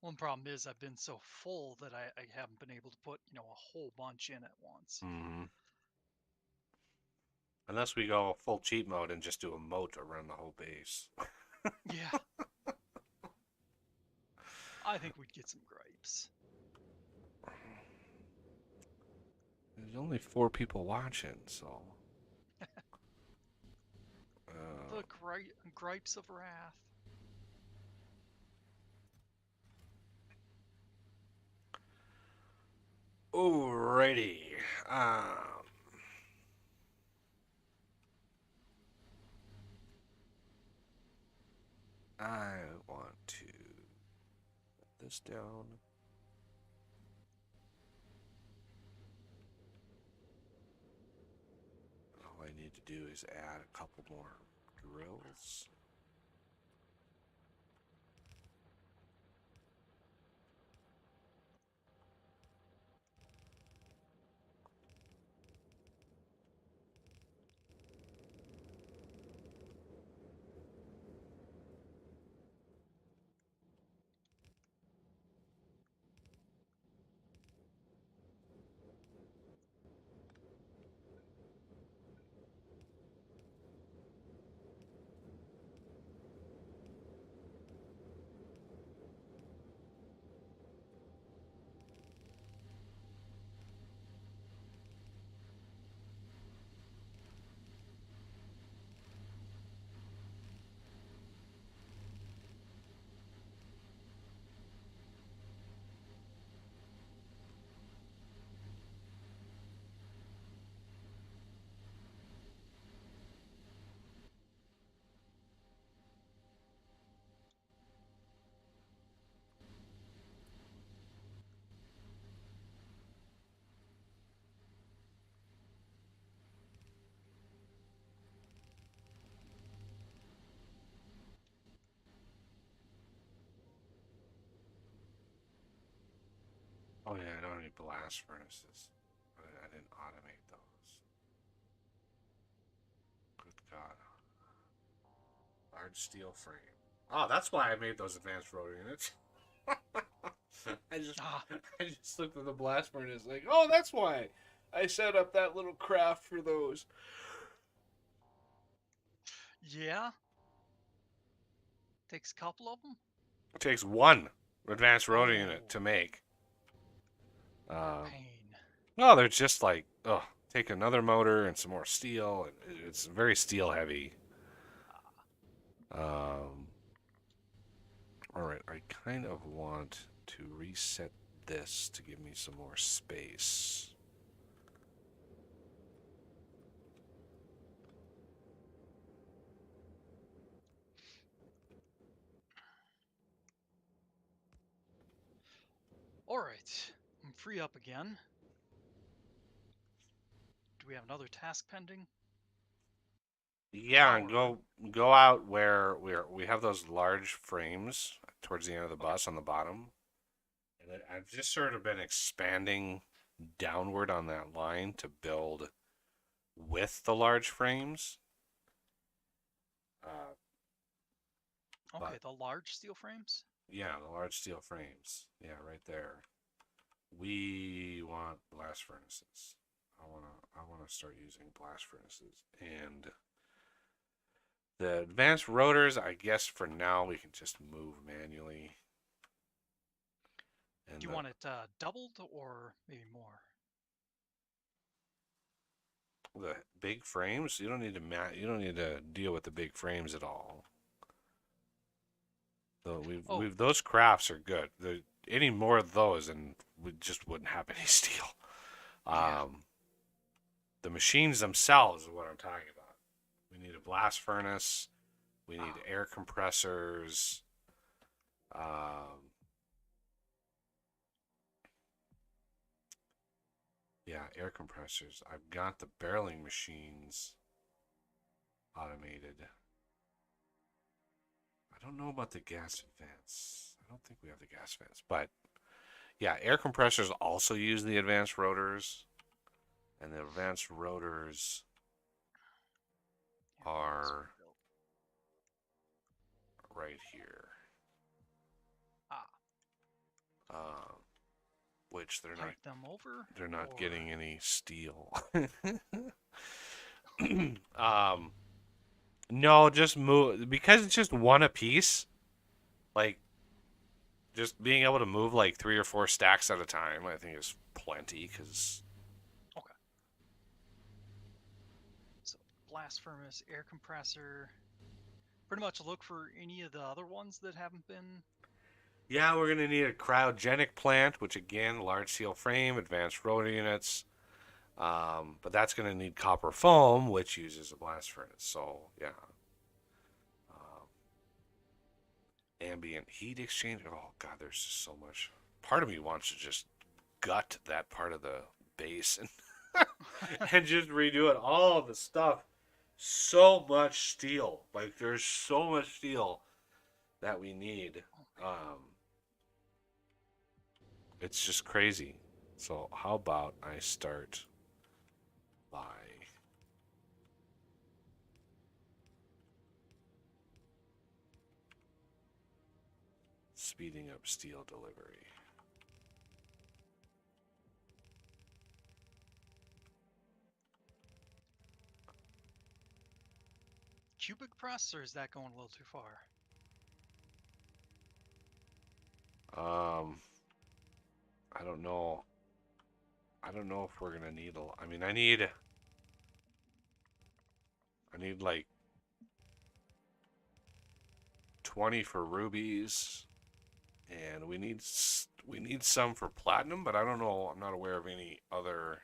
One problem is I've been so full that I haven't been able to put, a whole bunch in at once. Mm-hmm. Unless we go full cheat mode and just do a moat around the whole base. Yeah. I think we'd get some gripes. There's only 4 people watching, so. The gripes of wrath. Alrighty. I want to put this down. All I need to do is add a couple more drills. Oh yeah, I don't need blast furnaces. I didn't automate those. Good God. Large steel frame. Oh, that's why I made those advanced rotor units. I just Ah, I just looked at the blast furnace like, oh, that's why I set up that little craft for those. yeah. Takes a couple of them. It takes one advanced rotor Oh, unit to make. they're a Um, pain. no, they're just like, oh, take another motor and some more steel. It's very steel heavy. Um, all right, I kind of want to reset this to give me some more space. All right, I'm free up again. Do we have another task pending? Yeah, and Power. go out where we have those large frames towards the end of the Okay. bus on the bottom. And I've just sort of been expanding downward on that line to build with the large frames. Uh, Okay, but the large steel frames. yeah, the large steel frames. Yeah, right there. We want blast furnaces. I wanna start using blast furnaces. And the advanced rotors, I guess for now we can just move manually. And Do you want it doubled or maybe more? the big frames, you don't need to deal with the big frames at all. Though Oh, those crafts are good. Any more of those, and we just wouldn't have any steel. yeah. Um, the machines themselves is what I'm talking about. We need a blast furnace. We need air compressors. Um, yeah, air compressors. I've got the barreling machines automated. I don't know about the gas vents. I don't think we have the gas vents, but yeah, air compressors also use the advanced rotors, and the advanced rotors Yeah, what else we are built? right here. Ah, uh, which Pipe them over, they're not or getting any steel. um, no, just move because it's just one a piece. Like just being able to move like 3 or 4 stacks at a time, I think is plenty. Because okay. So blast furnace, air compressor. Pretty much look for any of the other ones that haven't been. yeah, we're gonna need a cryogenic plant, which again, large steel frame, advanced rotor units. But that's gonna need copper foam, which uses a blast furnace. So yeah, ambient heat exchange. Oh god, there's just so much. Part of me wants to just gut that part of the base and and just redo it. All the stuff. So much steel. Like there's so much steel that we need. Um, it's just crazy. So how about I start by speeding up steel delivery. Cubic press, or is that going a little too far? Um, I don't know. I don't know if we're gonna need a. I mean, I need like 20 for rubies, and we need some for platinum, but I don't know. I'm not aware of any other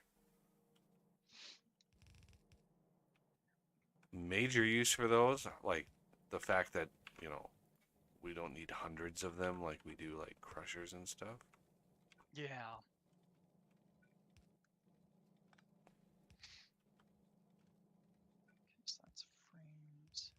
major use for those. Like the fact that you know we don't need hundreds of them like we do like crushers and stuff. Yeah. So that's frames.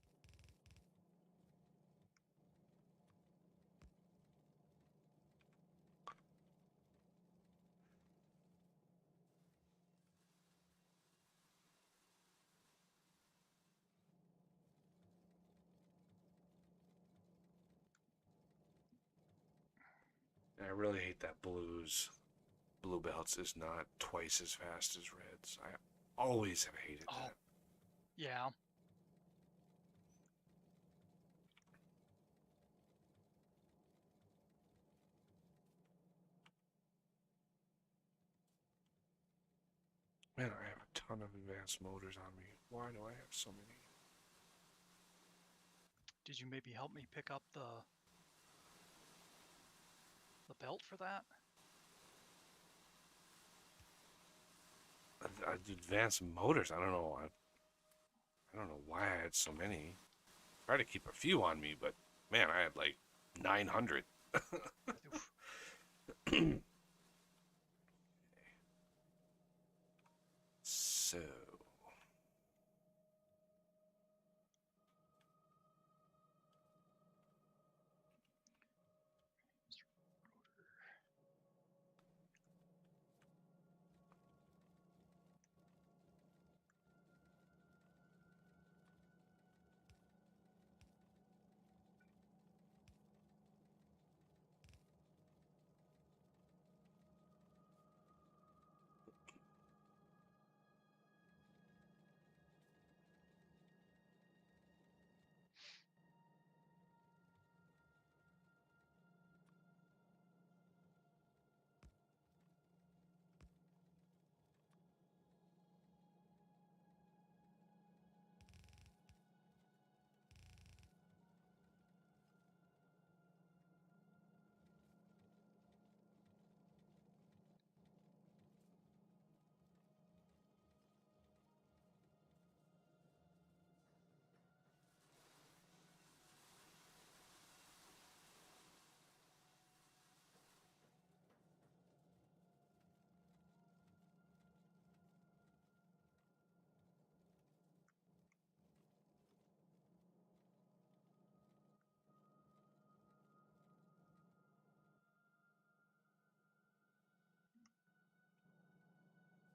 And I really hate that blue belts is not twice as fast as reds. I always have hated Oh, that. yeah. Man, I have a ton of advanced motors on me. Why do I have so many? Did you maybe help me pick up the belt for that? Advanced motors. I don't know. I don't know why I had so many. Try to keep a few on me, but man, I had like 900. Oof. So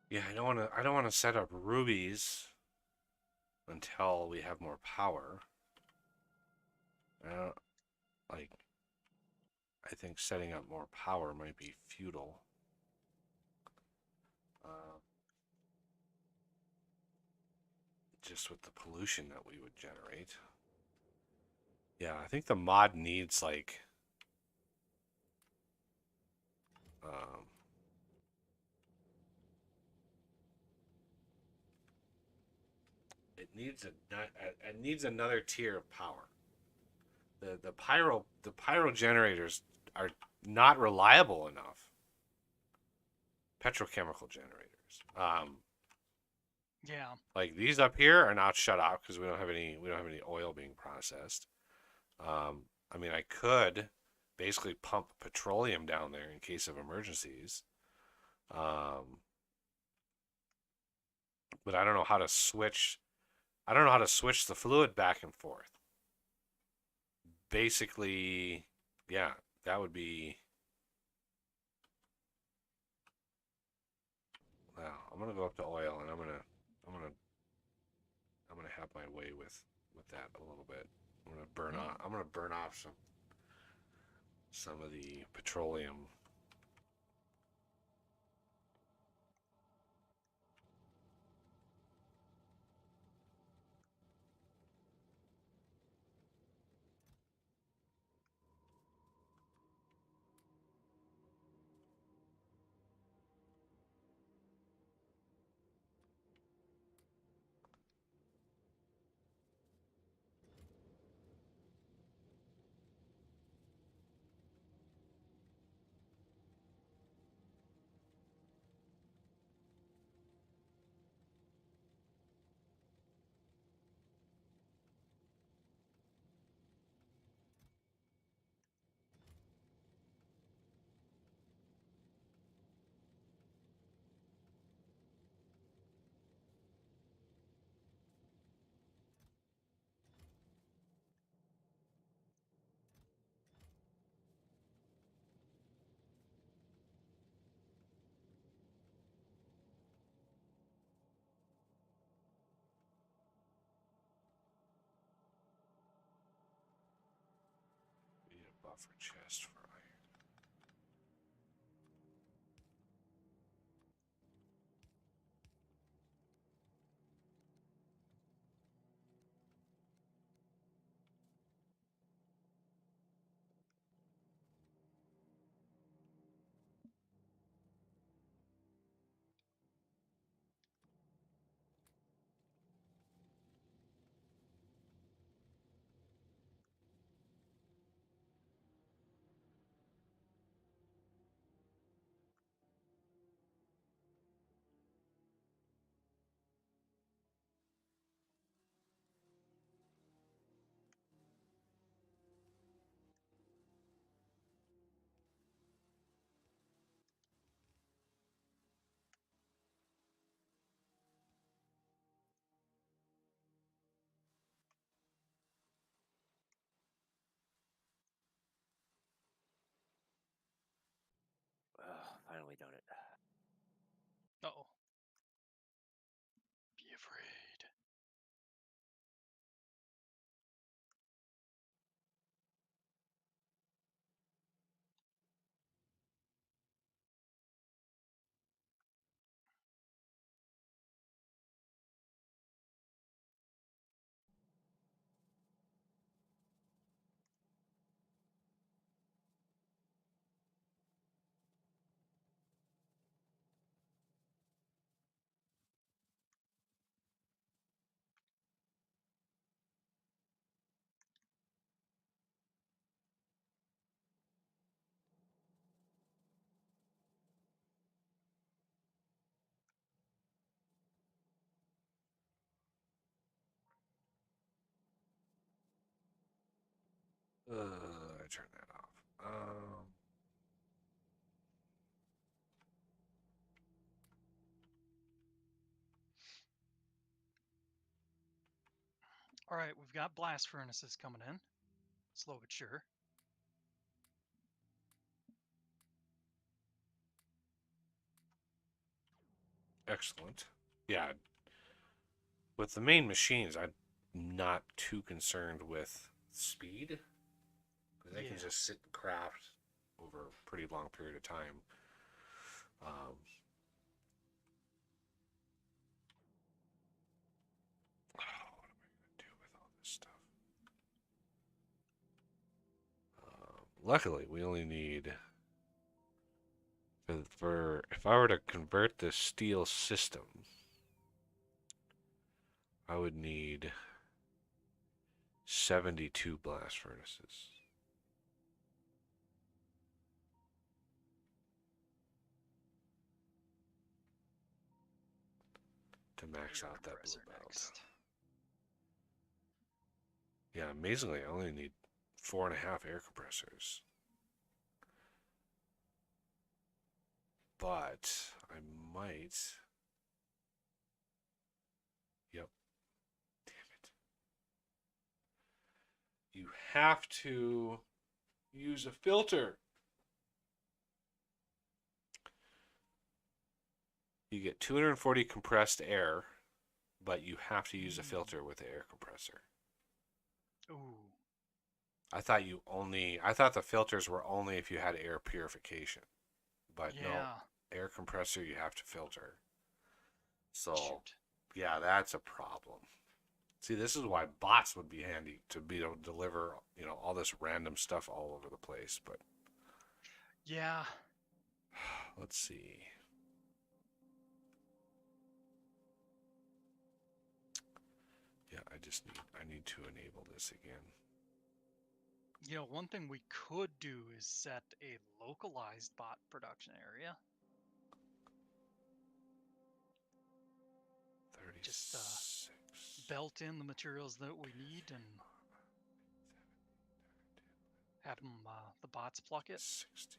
yeah, I don't want to set up rubies until we have more power. I don't, like I think setting up more power might be futile. Just with the pollution that we would generate. Yeah, I think the mod needs like um, it needs another tier of power. The pyro generators are not reliable enough. Petrochemical generators. Yeah. Like these up here are not shut off because we don't have any oil being processed. I mean, I could basically pump petroleum down there in case of emergencies. But I don't know how to switch. I don't know how to switch the fluid back and forth. Basically, yeah, that would be. Well, I'm gonna go up to oil, and I'm gonna have my way with that a little bit. I'm gonna burn off. I'm gonna burn off some of the petroleum. We need a buffer chest for iron. Finally done it. Uh-oh. Be afraid. I turned that off. All right, we've got blast furnaces coming in. Slow but sure. Excellent. Yeah, with the main machines, I'm not too concerned with speed because they can Yeah. just sit and craft over a pretty long period of time. Um, what am I going to do with all this stuff? Luckily, we only need for if I were to convert the steel system, I would need 72 blast furnaces. To max Air out that blue compressor belt. next. Yeah, amazingly, I only need 4.5 air compressors. But I might. Yep. Damn it. You have to use a filter. You get 240 compressed air, but you have to use a filter with the air compressor. Ooh. I thought the filters were only if you had air purification. But no, Yeah. air compressor you have to filter. So, Shoot. yeah, that's a problem. See, this is why bots would be handy to be able to deliver, all this random stuff all over the place. But Yeah. let's see. Yeah, I need to enable this again. One thing we could do is set a localized bot production area. 36. Just belt in the materials that we need and have them, the bots pluck it. 60.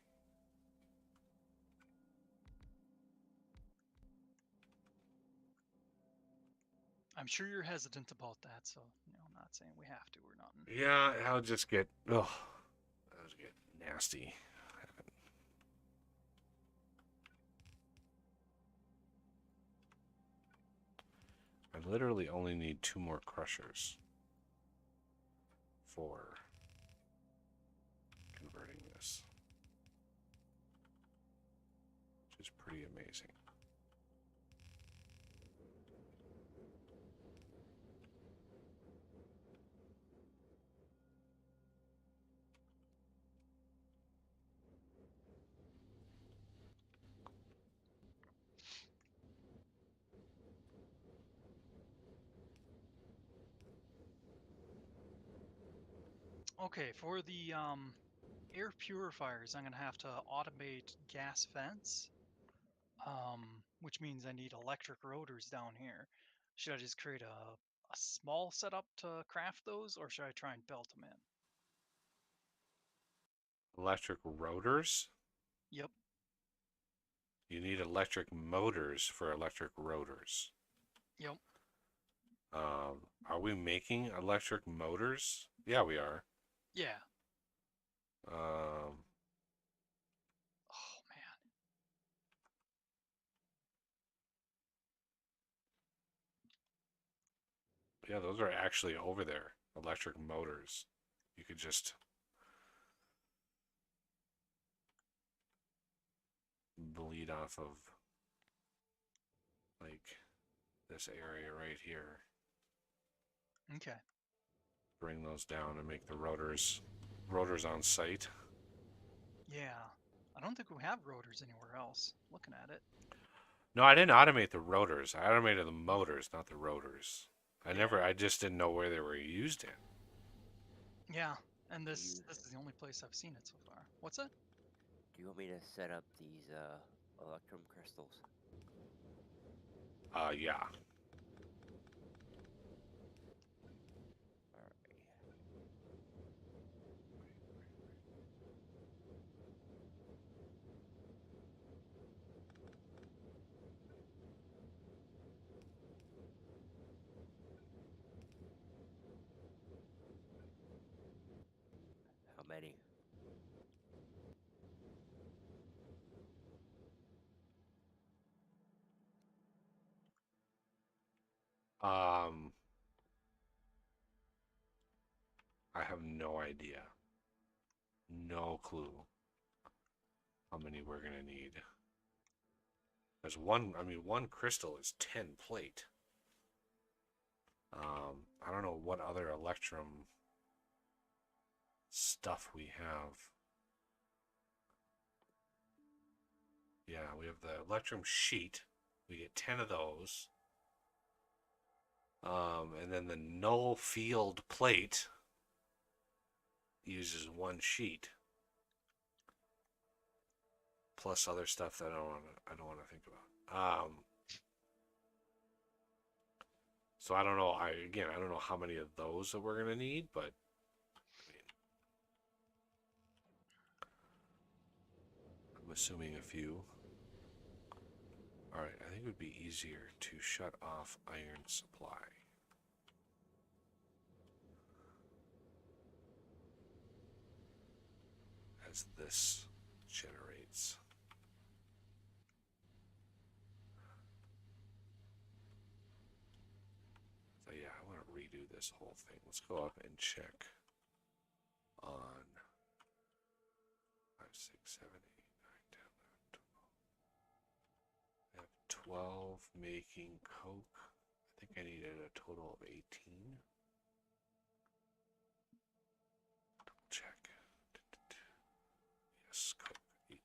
I'm sure you're hesitant about that, so I'm not saying we have to or nothing. Yeah, I'll just get, that'll get nasty. I literally only need 2 more crushers for converting this, which is pretty amazing. Okay, for the air purifiers, I'm gonna have to automate gas vents, which means I need electric rotors down here. Should I just create a small setup to craft those, or should I try and belt them in? Electric rotors? Yep. You need electric motors for electric rotors. Yep. Are we making electric motors? Yeah, we are. Yeah. Um, Oh man. yeah, those are actually over there. Electric motors. You could just bleed off of like this area right here. Okay. Bring those down and make the rotors on site. Yeah. I don't think we have rotors anywhere else. Looking at it. No, I didn't automate the rotors. I automated the motors, not the rotors. Yeah. I just didn't know where they were used in. Yeah. And Do this you this is the only place I've seen it so far. What's that? do you want me to set up these electrum crystals? Yeah. Alright. How many? Um, I have no idea. No clue. how many we're gonna need. There's one. I mean, one crystal is 10 plate. I don't know what other electrum stuff we have. Yeah, we have the electrum sheet. We get 10 of those. And then the null field plate uses one sheet. Plus other stuff that I don't want to think about. So I don't know. I don't know how many of those that we're gonna need, but I mean, I'm assuming a few. All right, I think it would be easier to shut off iron supply. As this generates. So yeah, I want to redo this whole thing. Let's go up and check on 5, 6, 7, 8, 9, 10, 11, 12. I have 12 making coke. I think I needed a total of 18. Double check. Yes, coke 18.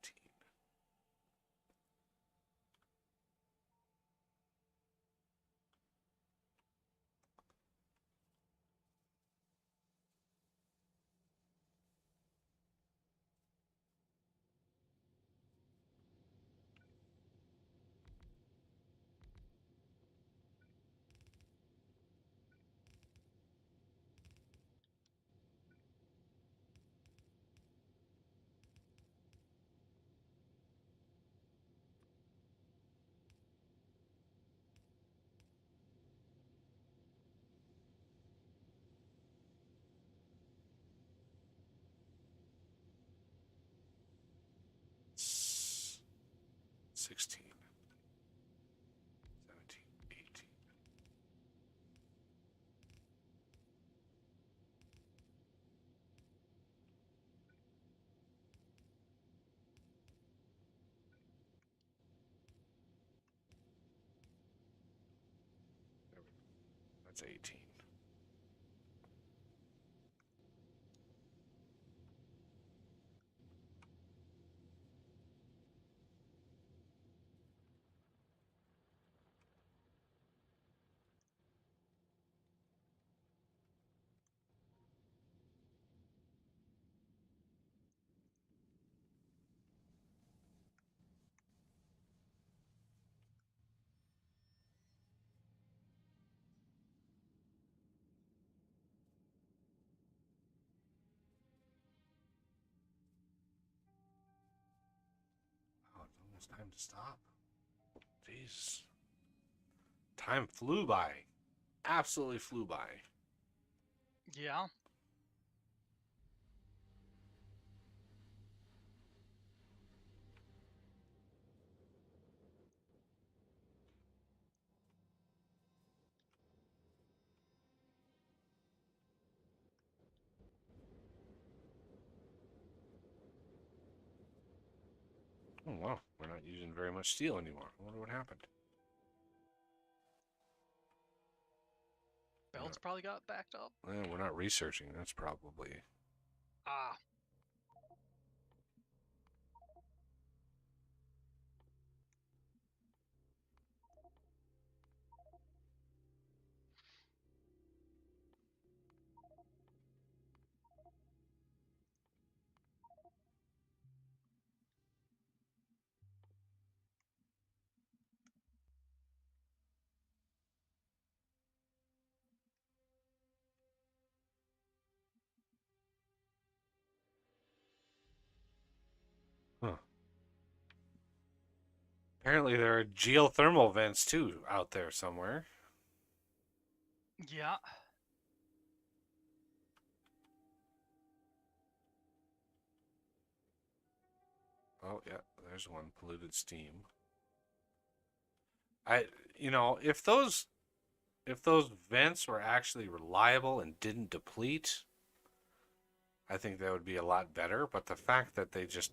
S- 16, 17, 18. There we go. That's 18. Oh, it's almost time to stop. Jeez. Time flew by. Absolutely flew by. Yeah. Oh, wow. We're not using very much steel anymore. I wonder what happened. Belts probably got backed up. We're not researching. That's probably. Ah. Huh. Apparently, there are geothermal vents too out there somewhere. Yeah. Oh, yeah. There's one. Polluted steam. If those vents were actually reliable and didn't deplete, I think that would be a lot better. But the fact that they just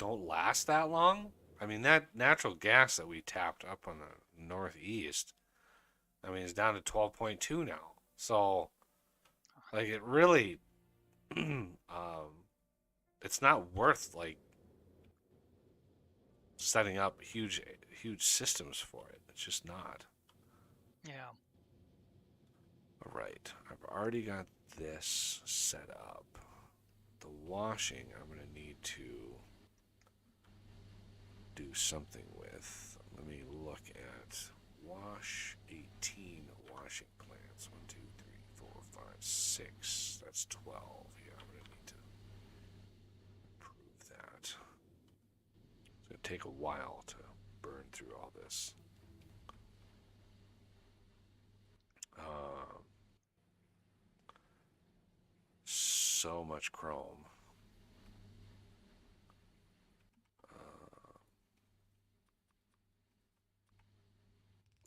don't last that long. I mean, that natural gas that we tapped up on the northeast, I mean, it's down to 12.2 now. So, like, it really, it's not worth like setting up huge systems for it. It's just not. Yeah. All right, I've already got this set up. The washing, I'm going to need to do something with. Let me look at wash 18 washing plants. 1, 2, 3, 4, 5, 6. That's 12. Yeah, I'm going to need to improve that. It's going to take a while to burn through all this. So much chrome.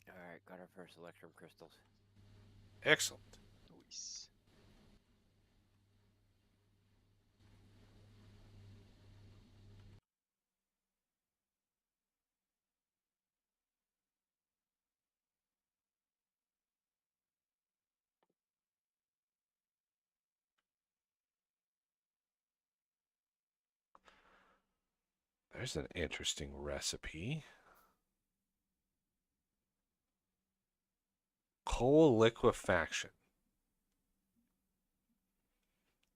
Alright, got our first electrum crystals. Excellent. Nice. There's an interesting recipe. Coal liquefaction.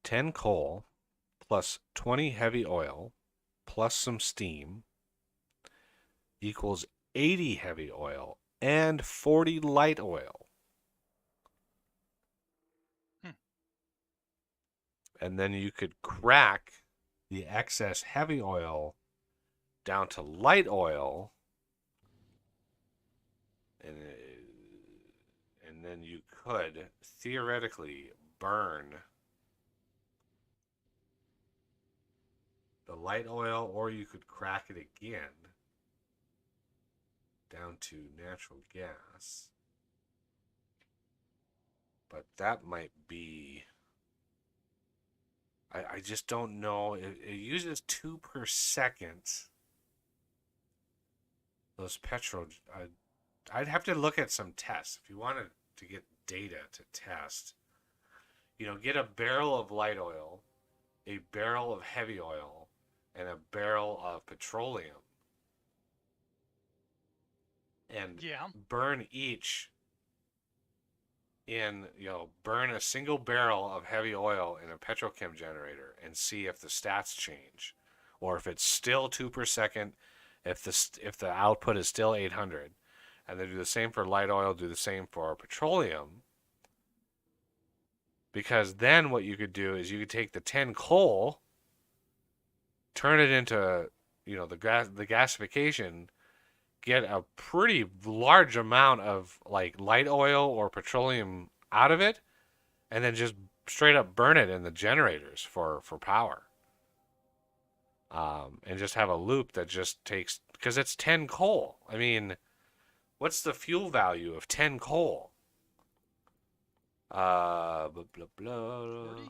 10 coal plus 20 heavy oil plus some steam equals 80 heavy oil and 40 light oil. And then you could crack the excess heavy oil down to light oil, and then you could theoretically burn the light oil, or you could crack it again down to natural gas. But that might be... I just don't know. It uses 2 per second. Those petrol... I'd have to look at some tests. If you wanted to get data to test, get a barrel of light oil, a barrel of heavy oil, and a barrel of petroleum, and burn each burn a single barrel of heavy oil in a petrochem generator and see if the stats change, or if it's still 2 per second, if the output is still 800, and then do the same for light oil, do the same for petroleum. Because then what you could do is you could take the 10 coal, turn it into, the gasification, get a pretty large amount of like light oil or petroleum out of it, and then just straight up burn it in the generators for power. And just have a loop that just takes, because it's 10 coal. I mean, what's the fuel value of 10 coal? Blah, blah, blah. 40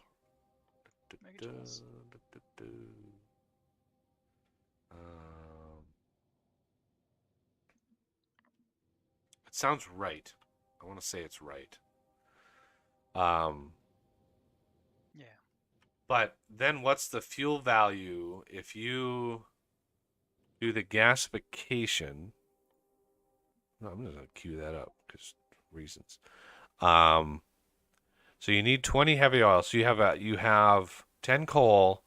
megajoules. It sounds right. I want to say it's right. Yeah. But then what's the fuel value if you do the gasification? No, I'm just going to cue that up because reasons. So you need 20 heavy oil. So you have 10 coal.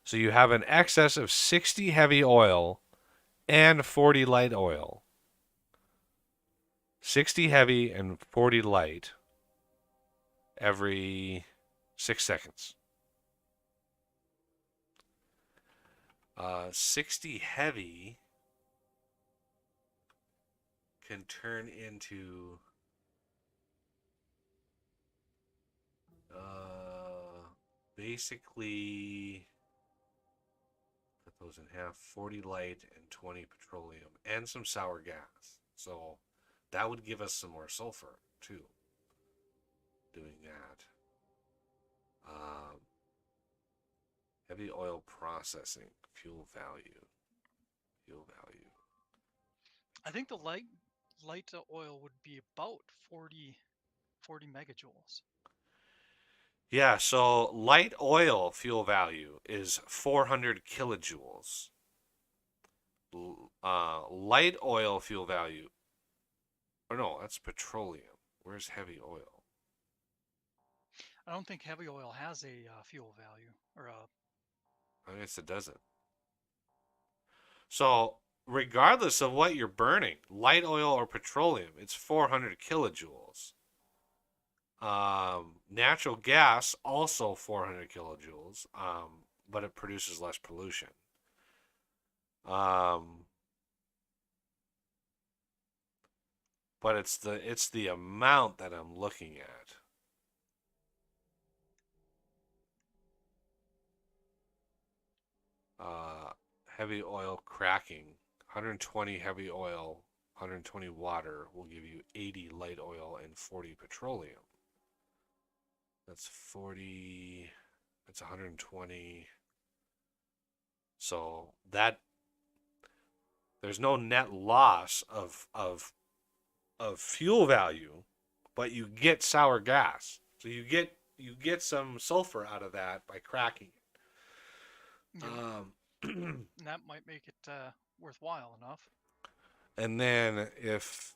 So you have an excess of 60 heavy oil and 40 light oil. 60 heavy and 40 light every 6 seconds. 60 heavy can turn into basically, put those in half, 40 light and 20 petroleum and some sour gas. So that would give us some more sulfur too, doing that. Heavy oil processing. Fuel value. Fuel value. I think the light oil would be about 40 megajoules. Yeah, so light oil fuel value is 400 kilojoules. Light oil fuel value, or no, that's petroleum. Where's heavy oil? I don't think heavy oil has a fuel value or a. I guess it doesn't. So, regardless of what you're burning, light oil or petroleum, it's 400 kilojoules. Natural gas also 400 kilojoules, but it produces less pollution. But it's the amount that I'm looking at. Heavy oil cracking, 120 heavy oil, 120 water will give you 80 light oil and 40 petroleum. That's 40. That's 120. So that there's no net loss of fuel value, but you get sour gas. So you get some sulfur out of that by cracking it. And that might make it worthwhile enough. And then if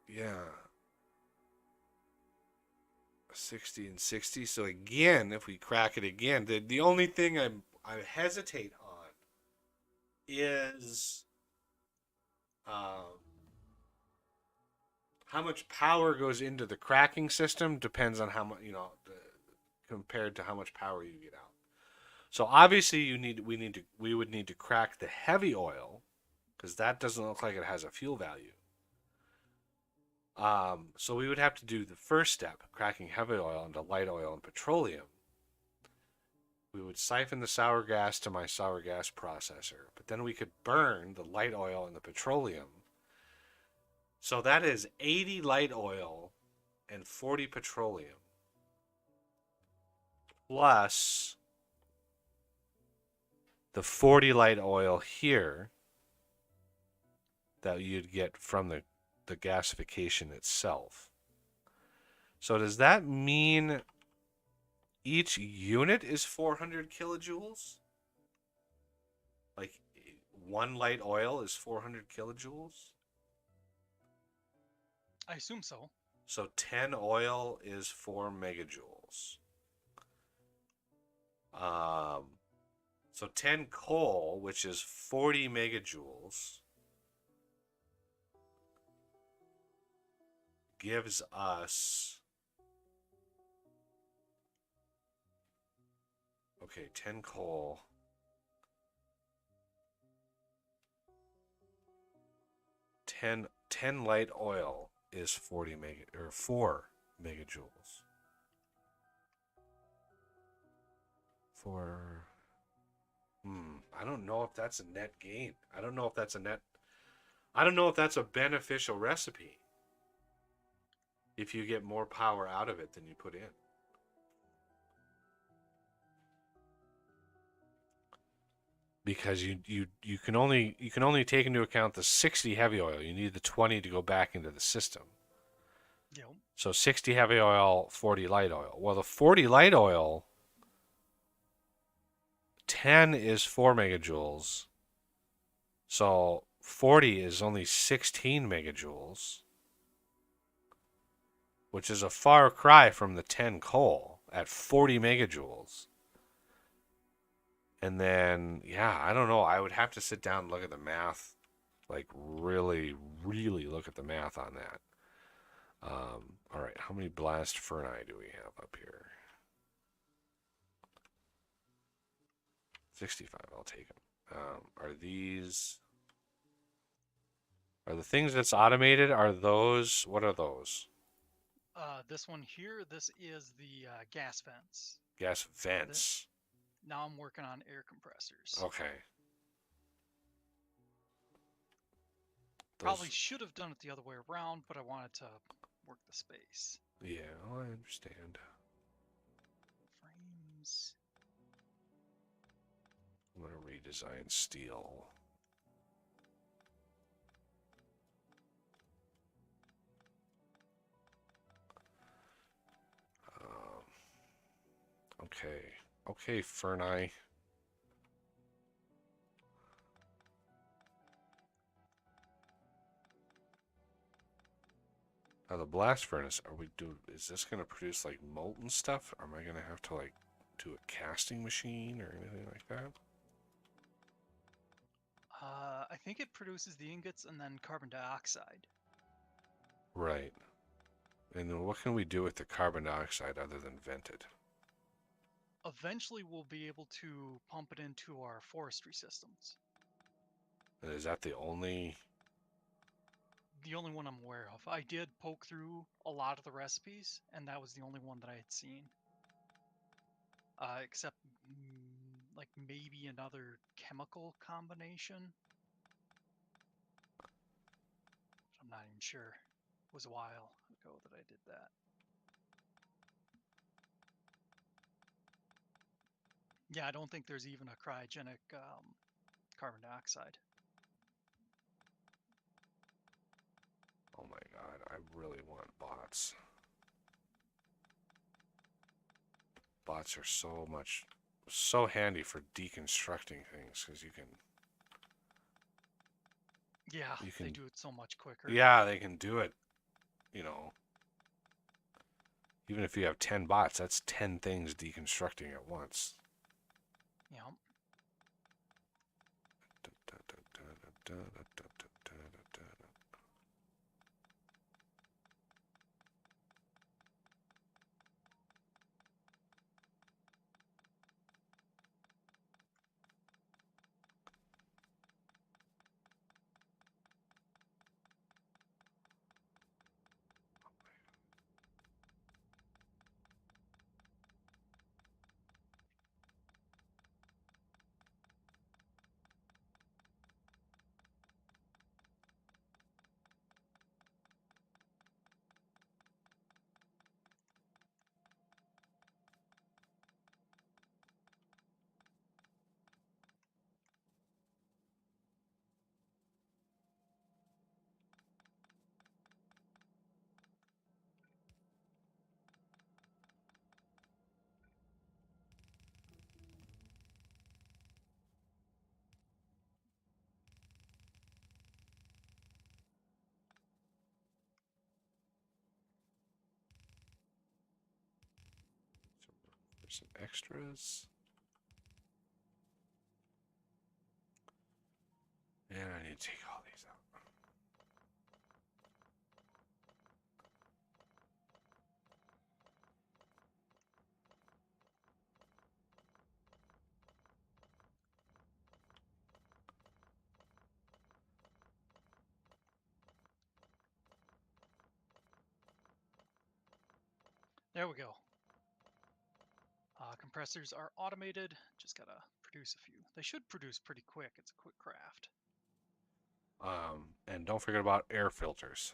yeah, 60 and 60. So again, if we crack it again, the only thing I hesitate on is how much power goes into the cracking system depends on how much, compared to how much power you get out. So obviously we would need to crack the heavy oil because that doesn't look like it has a fuel value. So we would have to do the first step, cracking heavy oil into light oil and petroleum. We would siphon the sour gas to my sour gas processor, but then we could burn the light oil and the petroleum. So that is 80 light oil and 40 petroleum. Plus the 40 light oil here that you'd get from the gasification itself. So does that mean each unit is 400 kilojoules? Like one light oil is 400 kilojoules? I assume so. So 10 oil is 4 megajoules. So 10 coal, which is 40 megajoules, gives us, okay, 10 coal, 10 light oil is 4 megajoules. I don't know if that's a net gain. I don't know if that's a beneficial recipe. If you get more power out of it than you put in. Because you can only take into account the 60 heavy oil. You need the 20 to go back into the system. Yep. So 60 heavy oil, 40 light oil. Well, the 40 light oil, 10 is 4 megajoules. So 40 is only 16 megajoules, which is a far cry from the 10 coal at 40 megajoules. And then, yeah, I don't know. I would have to sit down and look at the math, like really, really look at the math on that. All right, how many blast ferni do we have up here? 65, I'll take them. Are the things that's automated, are those, what are those? This one here, this is the gas vents. Gas vents. Now I'm working on air compressors. Okay. Probably should have done it the other way around, but I wanted to work the space. Yeah, I understand. Frames. I'm going to redesign steel. Okay. Okay, Ferni. Now the blast furnace, is this gonna produce like molten stuff? Or am I gonna have to like do a casting machine or anything like that? I think it produces the ingots and then carbon dioxide. Right. And then what can we do with the carbon dioxide other than vent it? Eventually, we'll be able to pump it into our forestry systems. And is that the only... The only one I'm aware of. I did poke through a lot of the recipes, and that was the only one that I had seen. Except, like, maybe another chemical combination. I'm not even sure. It was a while ago that I did that. Yeah, I don't think there's even a cryogenic carbon dioxide. Oh my god, I really want bots. Bots are so handy for deconstructing things, because Yeah, you they can, do it so much quicker. yeah, they can do it, you know. Even if you have 10 bots, that's 10 things deconstructing at once. Yep. There's some extras. And I need to take all these out. There we go. Compressors are automated. Just gotta produce a few. They should produce pretty quick. It's a quick craft. And don't forget about air filters.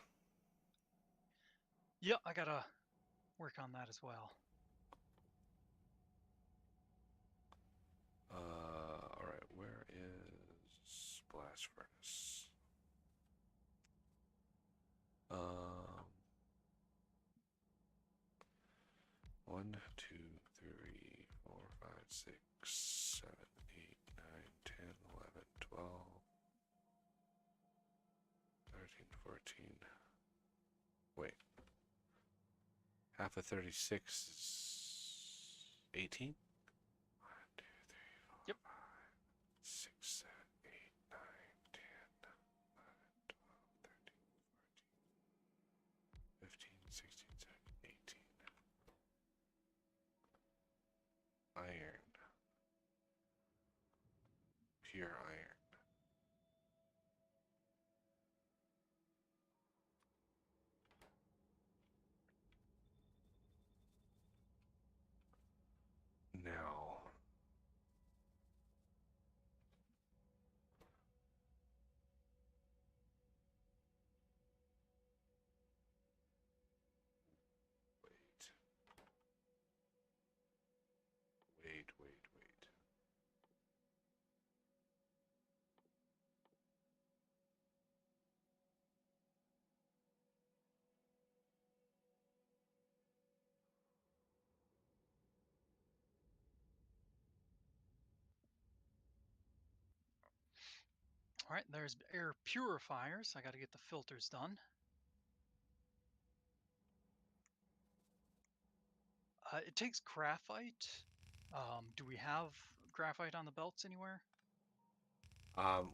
Yeah, I gotta work on that as well. Alright, where is blast furnace? One, two, three, 4, 5, 6, 7, 8, 9, 10, 11, 12, 13, 14. Wait. Half of 36 is 18? 1, 2, 3, 4, Yep. 5, 6, 7, 8, 9, 10, 11, 12, 13, 14, 15, 16, 17, 18. Iron. Pure iron. Now, wait. Wait. All right, there's air purifiers. I got to get the filters done. It takes graphite. Do we have graphite on the belts anywhere?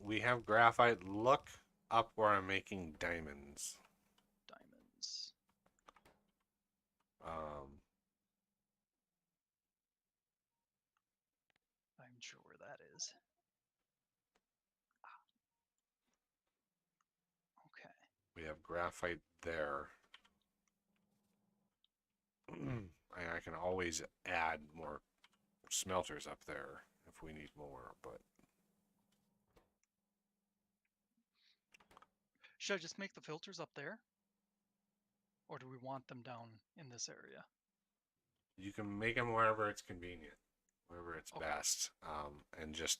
We have graphite. Look up where I'm making diamonds. Diamonds. Um, I'm sure where that is. Okay. we have graphite there. I can always add more smelters up there if we need more, but Should I just make the filters up there? Or do we want them down in this area? you can make them wherever it's convenient, wherever it's Okay. best, and just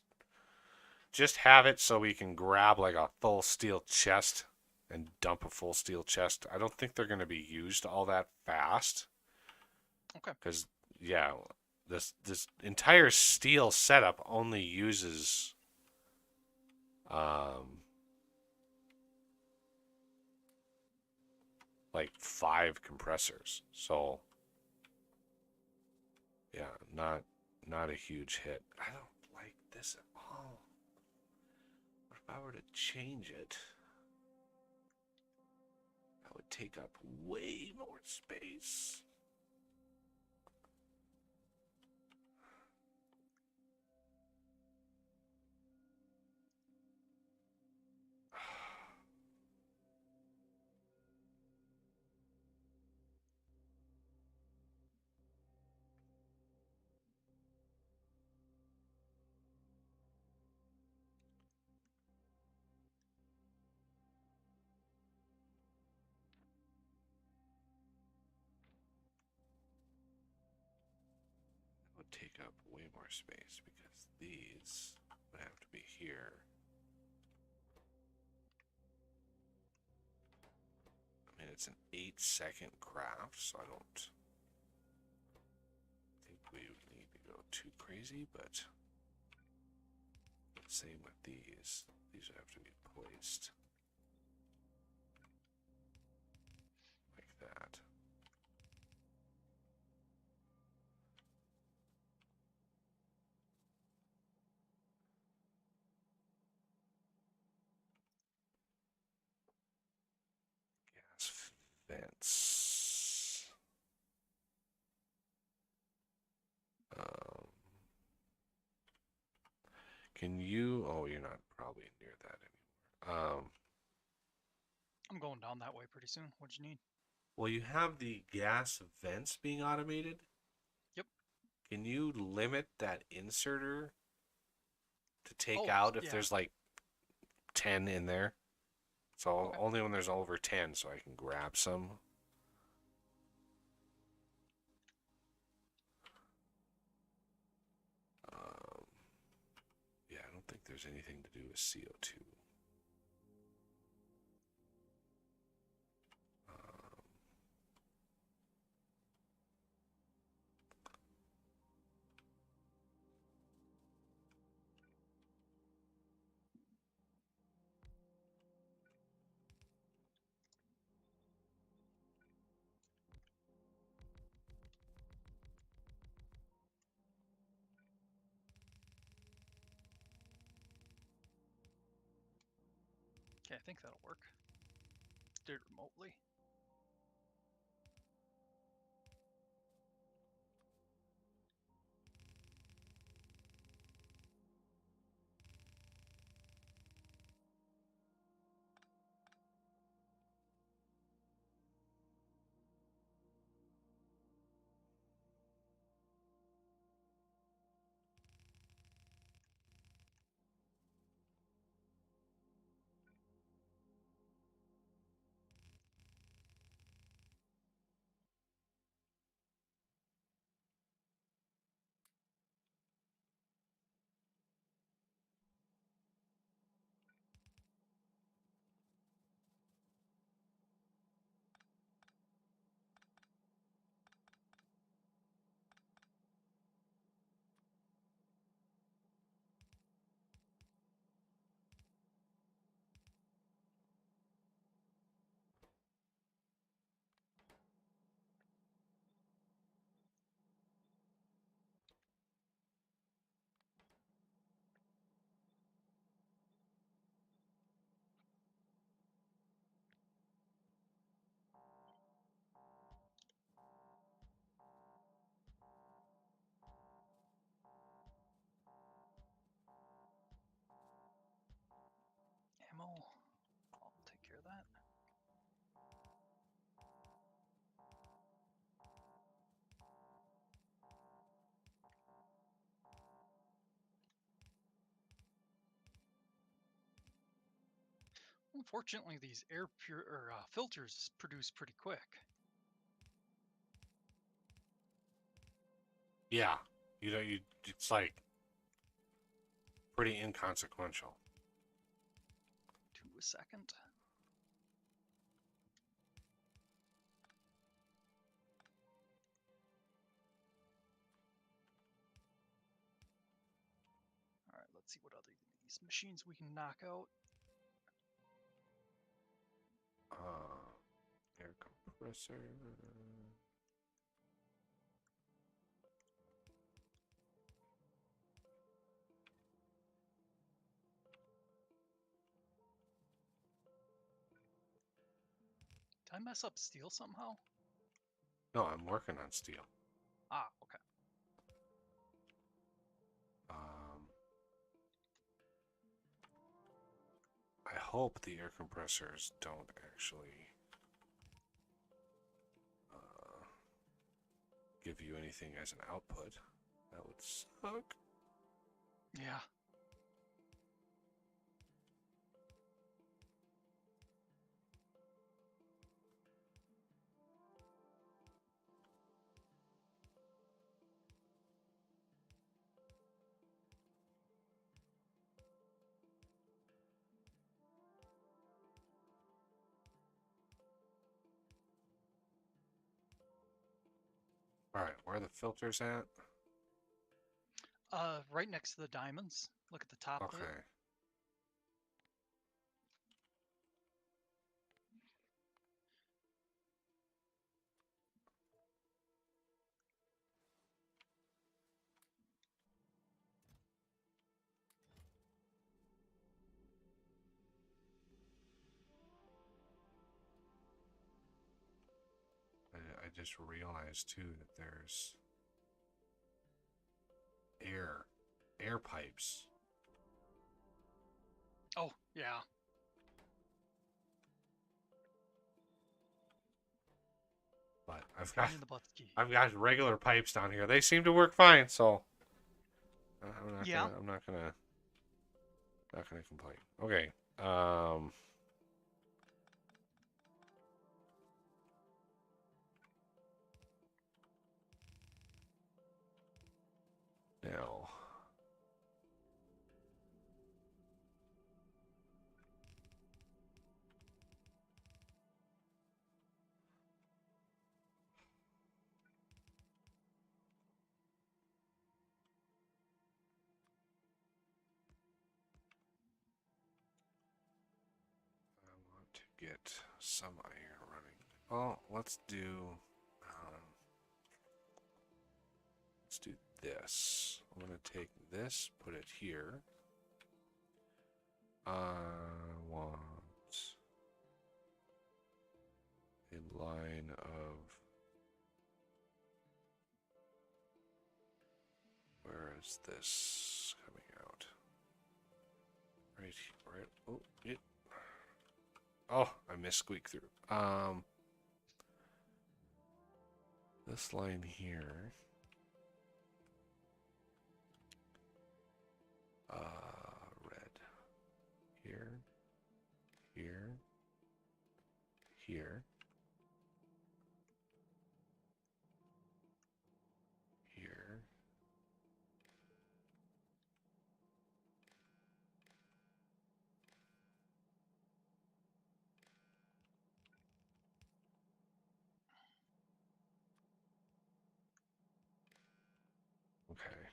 have it so we can grab like a full steel chest and dump a full steel chest. I don't think they're going to be used all that fast. Okay. Because yeah, this entire steel setup only uses like 5 compressors. So yeah, not a huge hit. I don't like this at all. What if I were to change it? That would take up way more space. Would take up way more space because these would have to be here. I mean, it's an 8-second craft, so I don't think we would need to go too crazy, but same with these. These would have to be placed like that. Gas vents. Um, can you? Oh, you're not probably near that anymore. I'm going down that way pretty soon. What'd you need? Well, you have the gas vents being automated. Yep. Can you limit that inserter to take Oh, out if yeah. there's like 10 in there? So Okay. only when there's over 10, so I can grab some. Um, yeah, I don't think there's anything to do with CO2. Um, Okay, I think that'll work. Do it remotely. Unfortunately, these filters produce pretty quick. Yeah, it's like pretty inconsequential. To a second. All right, let's see what other these machines we can knock out. Air compressor. Did I mess up steel somehow? No, I'm working on steel. Ah, okay. I hope the air compressors don't actually give you anything as an output. That would suck. Yeah. Alright, where are the filters at? Right next to the diamonds. Look at the top Okay. bit. I just realized too that there's air pipes. Oh, yeah. But Pain in the butt ski. I've got regular pipes down here. They seem to work fine, so Yeah. I'm not gonna complain. Okay. Um Now I want to get some iron running. Well, let's do this. I'm gonna take this, put it here. I want a line of, where is this coming out? Right here, right. Oh, it. Oh, I missed squeak through. This line here. Red. Here. Here. Here. Here. Okay.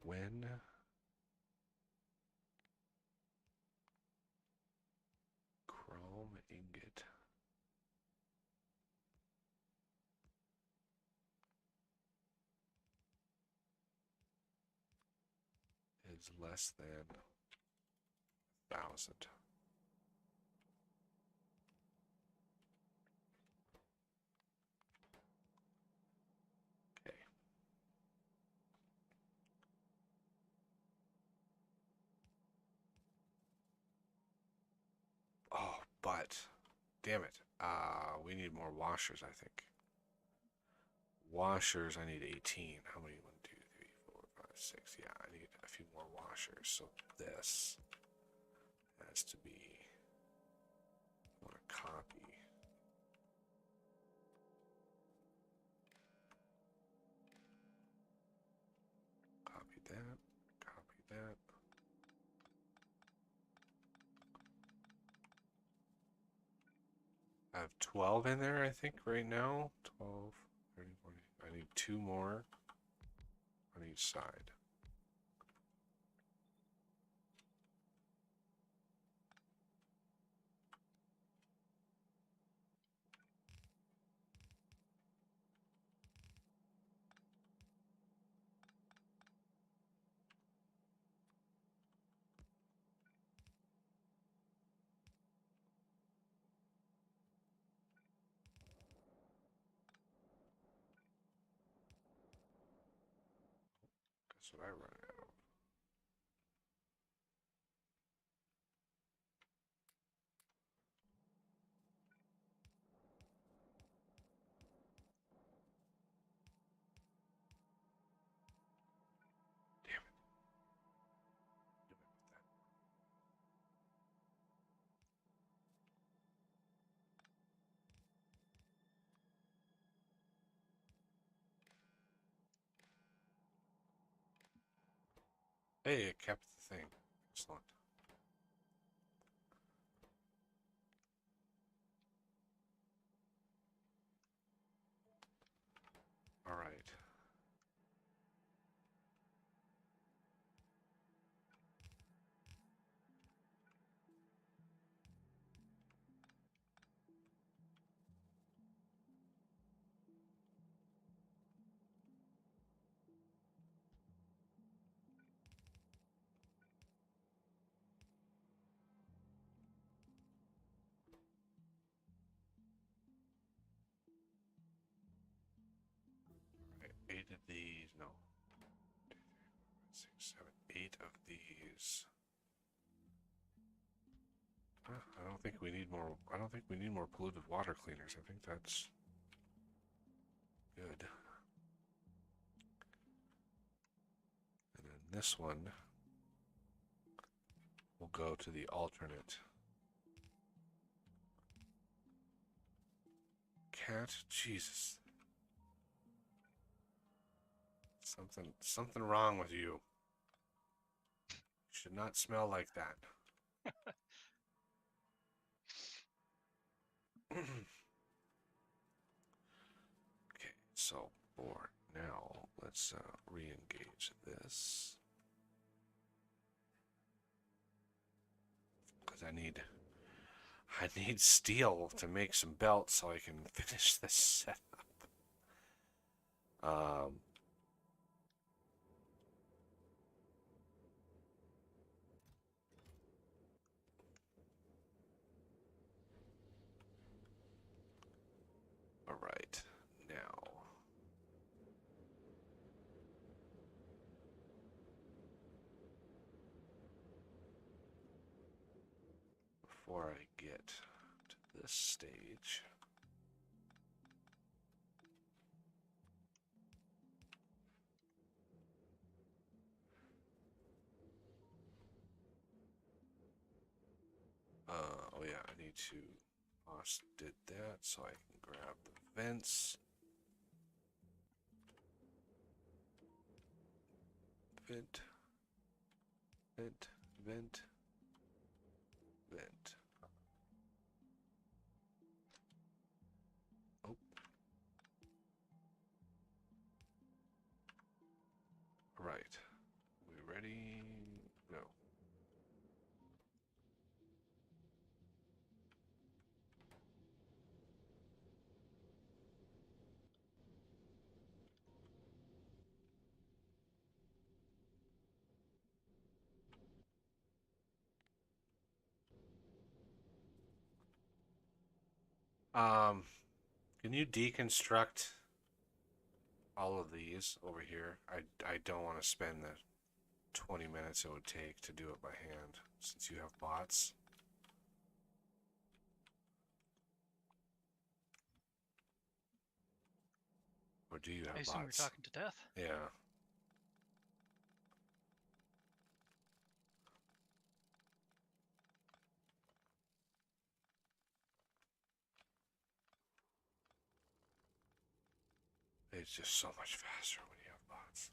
When chrome ingot is less than 1,000. Okay. Oh, but damn it. We need more washers, I think. Washers, I need 18. How many? 1, 2, 3, 4, 5, 6. Yeah, I need a few more washers. So this has to be. I want to copy. Copy that. Copy that. I have 12 in there, I think, right now. 12, 30, 40. I need 2 more on each side. That's what I run out of. Damn it. Do it with that. Hey, it kept the thing. Excellent. All right. Right, 8 of these. No. 6, 7, 8 of these. I don't think we need more. I don't think we need more polluted water cleaners. I think that's good. And then this one will go to the alternate. Cat, Jesus. Something wrong with you. Should not smell like that. Okay, so for now, let's re-engage this. Because I need steel to make some belts so I can finish this setup. All right, now. Before I get to this stage, oh yeah, I need to did that so I can grab the vents. Vent, vent, vent, vent. Oh. All right. We ready? Go. Can you deconstruct all of these over here? I don't want to spend the 20 minutes it would take to do it by hand since you have bots. Or do you I have assume you're bots? talking to Death. Yeah. It's just so much faster when you have bots.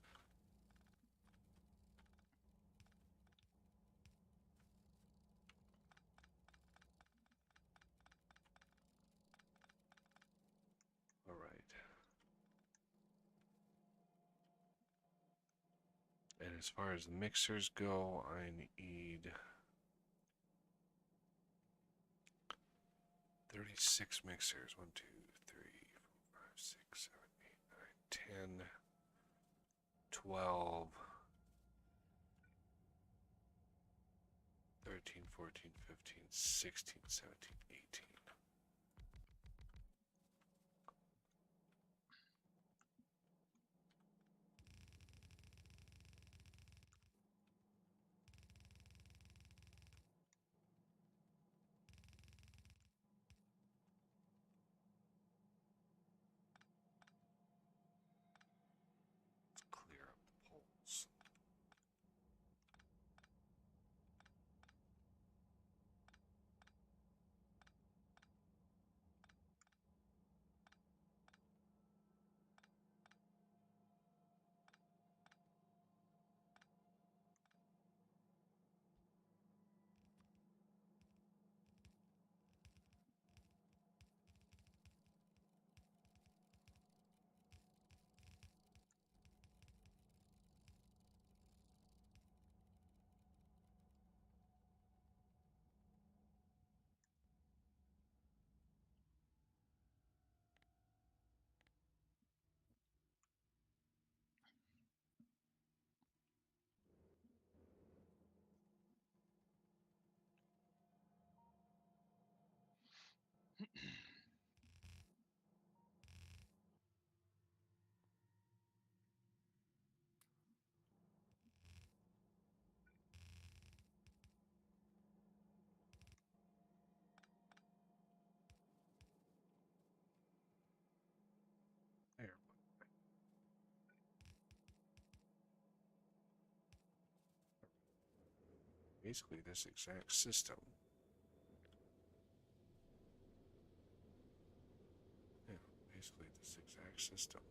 All right. And as far as the mixers go, I need 36 mixers. 1, 2, 3, 4, 5, 6, 7, 8, 9, 10, 12, 13, 14, 15, 16, 17, 18. Let's clear up the poles. There. Basically, this exact system. Yeah, basically this exact system.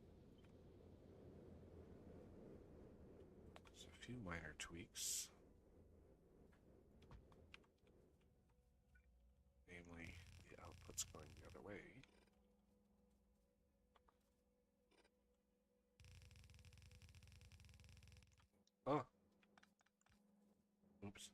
There's a few minor tweaks. Namely, the output's going the other way. Oh. Oops.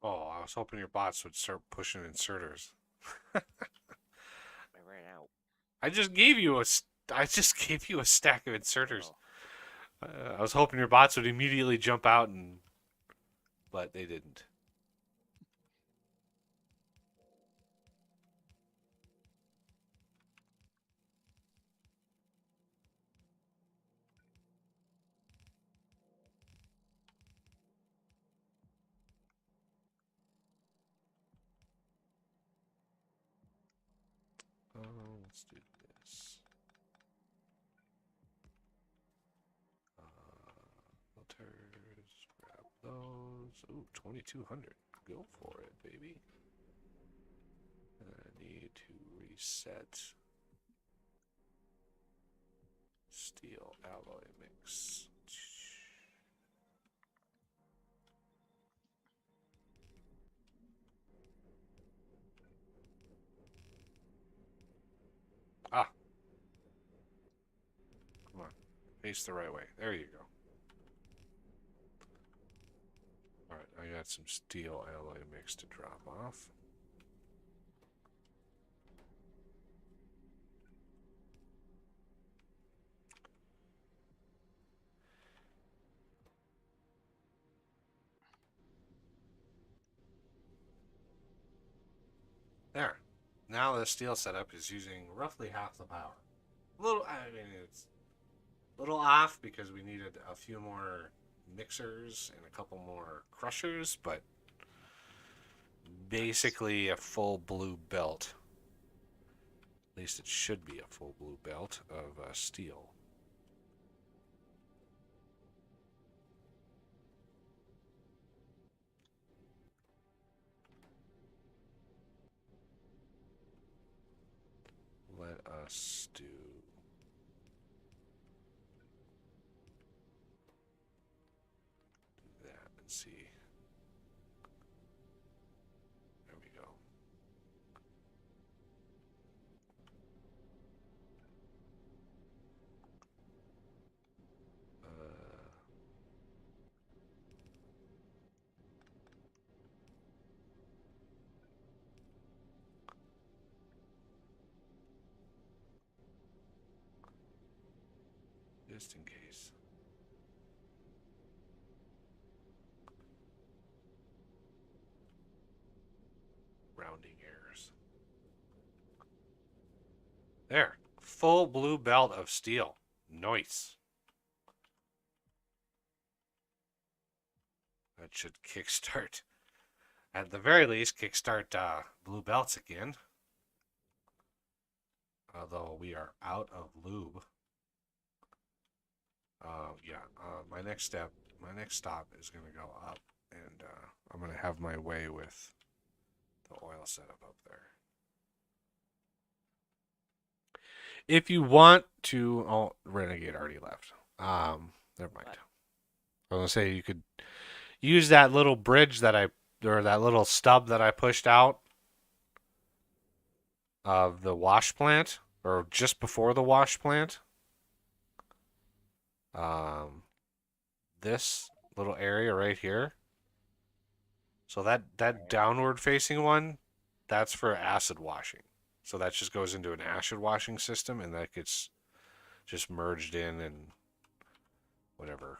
Oh, I was hoping your bots would start pushing inserters. I ran out. I just gave you I just gave you a stack of inserters. Oh, I was hoping your bots would immediately jump out but they didn't. Let's do this. Filters, grab those. Ooh, 2200. Go for it, baby. And I need to reset Steel alloy mix. Ah, come on. Face the right way. There you go. Alright, I got some steel alloy mix to drop off. There. Now the steel setup is using roughly half the power. A little, I mean, it's a little off because we needed a few more mixers and a couple more crushers, but basically a full blue belt. At least it should be a full blue belt of steel. Let us do that and see. There we go. Just in case. Rounding errors. There. Full blue belt of steel. Nice. That should kickstart, at the very least, kickstart blue belts again. Although we are out of lube. Yeah, my next stop is going to go up, and I'm going to have my way with the oil setup up there. If you want to, oh, Renegade already left. Never mind. What? I was going to say you could use that little bridge or that little stub that I pushed out of the wash plant, or just before the wash plant. This little area right here. So that downward facing one, that's for acid washing. So that just goes into an acid washing system, and that gets just merged in and whatever.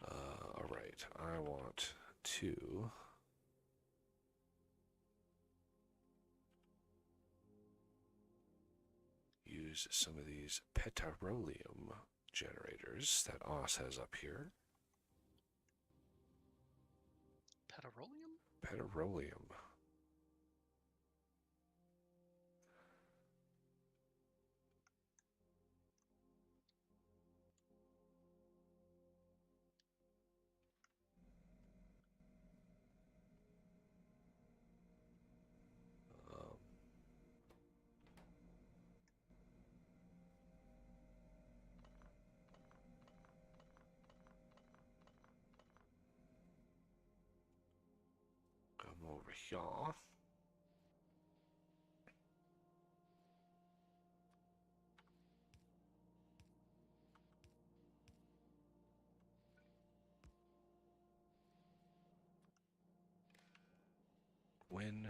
All right, I want to use some of these petroleum generators that Oz has up here. Petroleum? Petroleum. Um, come over here. When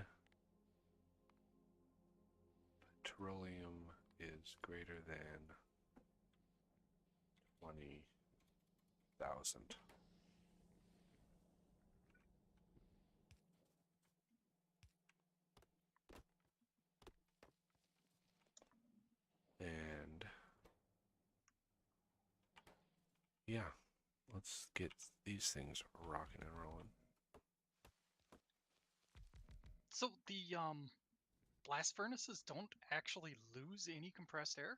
petroleum is greater than 20,000. And yeah, let's get these things rocking and rolling. So the blast furnaces don't actually lose any compressed air?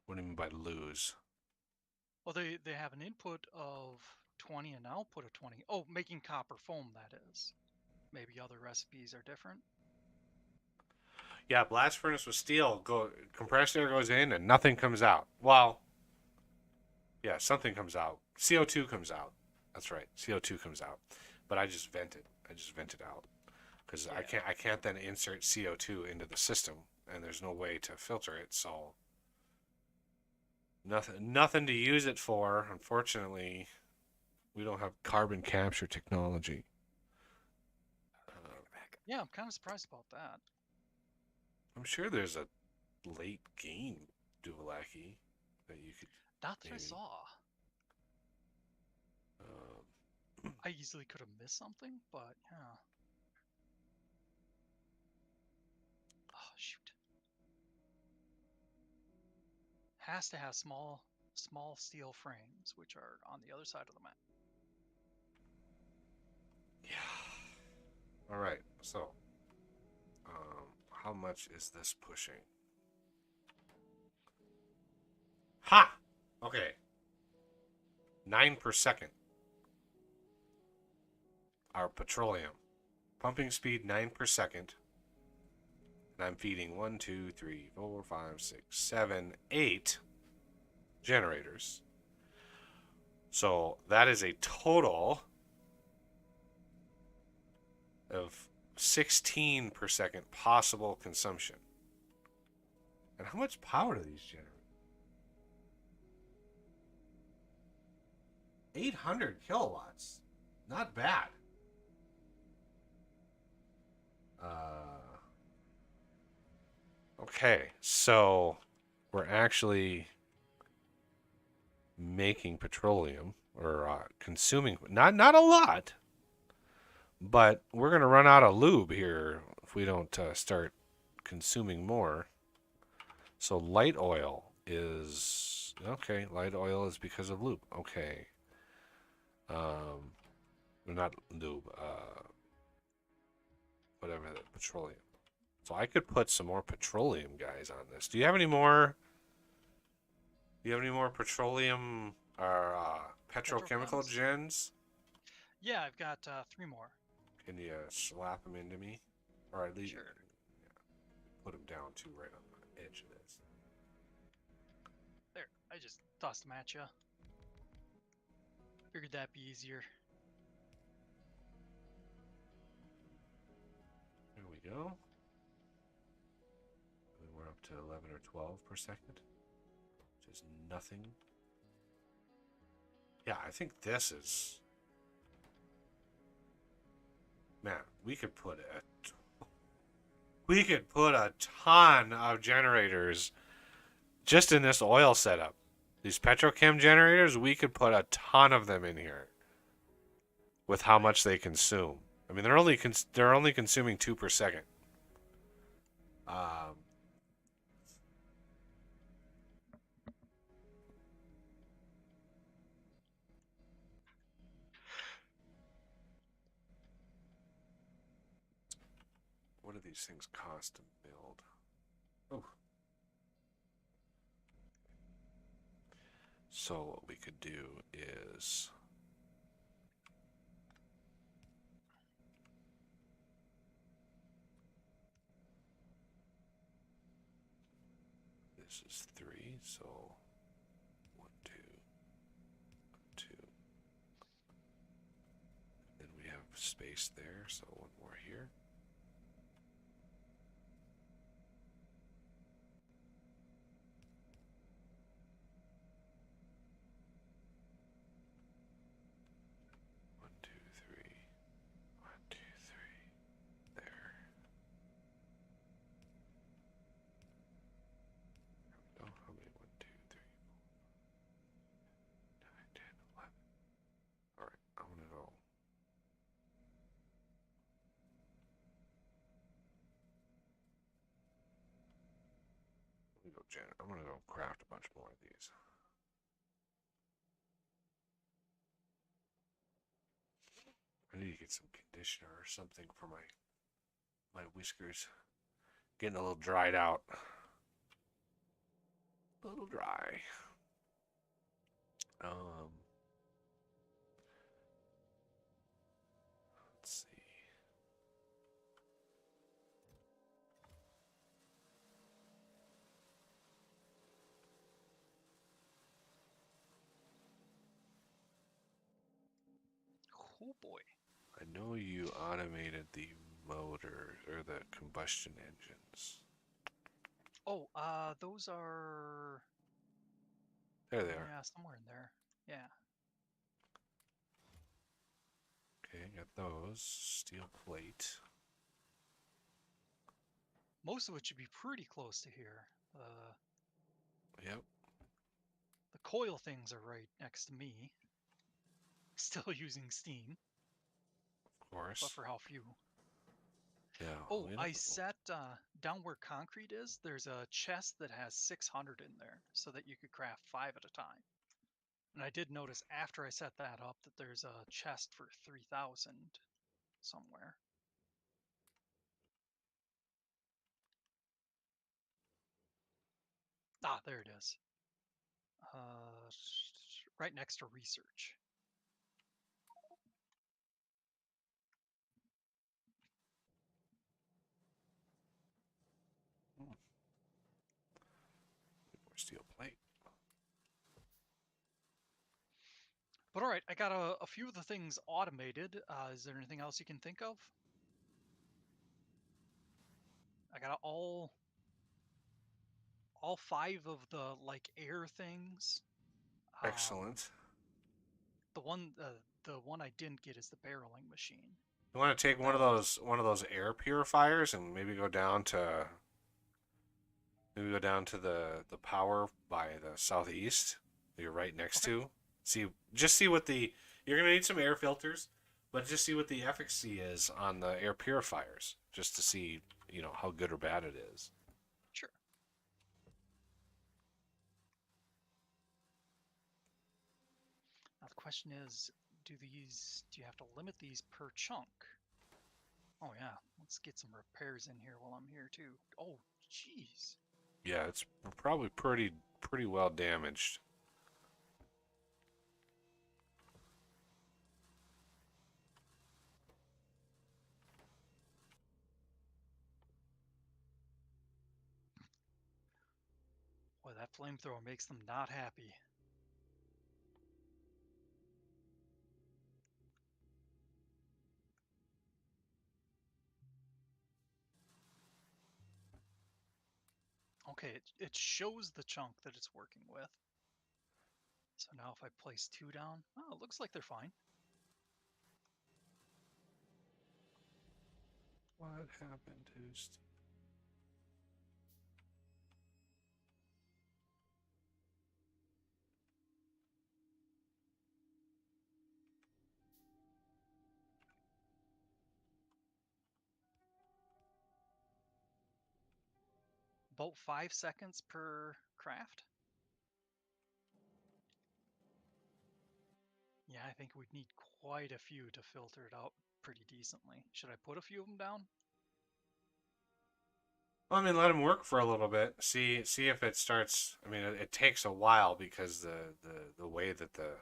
What do you mean by lose? Well, they have an input of 20 and an output of 20. Oh, making copper foam, that is. Maybe other recipes are different. Yeah, blast furnace with steel. Compressed air goes in and nothing comes out. Well, yeah, something comes out. CO2 comes out. That's right. CO2 comes out. But I just vent it. I just vent it out because Yeah. I can't then insert CO2 into the system, and there's no way to filter it. So nothing to use it for. Unfortunately, we don't have carbon capture technology. Yeah, I'm kind of surprised about that. I'm sure there's a late game Duvallaki that you could Not that I maybe. saw. Um, I easily could have missed something, but yeah. Oh shoot. Has to have small steel frames, which are on the other side of the map. yeah. All right. So, how much is this pushing? Ha! Okay. 9 per second. Our petroleum. Pumping speed 9 per second. And I'm feeding 1, 2, 3, 4, 5, 6, 7, 8 generators. So that is a total of 16 per second possible consumption. And how much power do these generate? 800 kilowatts. Not bad. Okay, so we're actually making petroleum or consuming not a lot, but we're gonna run out of lube here if we don't start consuming more. So light oil is okay. Light oil is because of lube. Okay. Not lube. Whatever the petroleum. So I could put some more petroleum guys on this. Do you have any more? Do you have any more petroleum or petrochemical Petrochems? gens? Yeah, I've got 3 more. Can you slap them into me, or at least Sure. put them down too, right on the edge of this? There, I just tossed them at you. Figured that'd be easier. There we go. And we're up to 11 or 12 per second, which is nothing. Yeah, I think this is. Man, we could put a ton of generators just in this oil setup. These petrochem generators, we could put a ton of them in here with how much they consume. I mean, they're only consuming 2 per second. What do these things cost to build? Oh. So what we could do is this is 3, so 1, 2, 2. Then we have space there, so 1 more here. One, two, three. 1, 2, 3. There. Oh, how many? 1, 2, 3, 9, 10, 11. All right, I'm gonna go. I'm gonna go craft a bunch more of these. I need to get some conditioner or something for my whiskers. Getting a little dried out. A little dry. Let's see. Oh boy. I know you automated the motor or the combustion engines. Oh, those are There they are. yeah, somewhere in there. Yeah. Okay, got those. Steel plate. Most of it should be pretty close to here. Yep, The coil things are right next to me. Still using steam, of but course. for how few. Yeah, Oh, we I don't. set down where concrete is, there's a chest that has 600 in there so that you could craft 5 at a time. And I did notice after I set that up that there's a chest for 3,000 somewhere. Ah, there it is. Uh, right next to research. More steel plate. But all right, I got a few of the things automated. Is there anything else you can think of? I got all 5 of the like air things. Um, Excellent. the one I didn't get is the barreling machine. You want to take But that one of those air purifiers and maybe go down to the power by the southeast that you're right next okay, to. See what the you're gonna need some air filters, but just see what the efficacy is on the air purifiers, just to see how good or bad it is. sure. Now the question is, do you have to limit these per chunk? Oh yeah, let's get some repairs in here while I'm here too. Oh, jeez. Yeah, it's probably pretty well damaged. Boy, that flamethrower makes them not happy. Okay, it shows the chunk that it's working with. So now if I place 2 down, oh, it looks like they're fine. What happened to Steve? About 5 seconds per craft. Yeah, I think we'd need quite a few to filter it out pretty decently. Should I put a few of them down? Well, I mean, let him work for a little bit. See if it starts. I mean, it takes a while because the way that the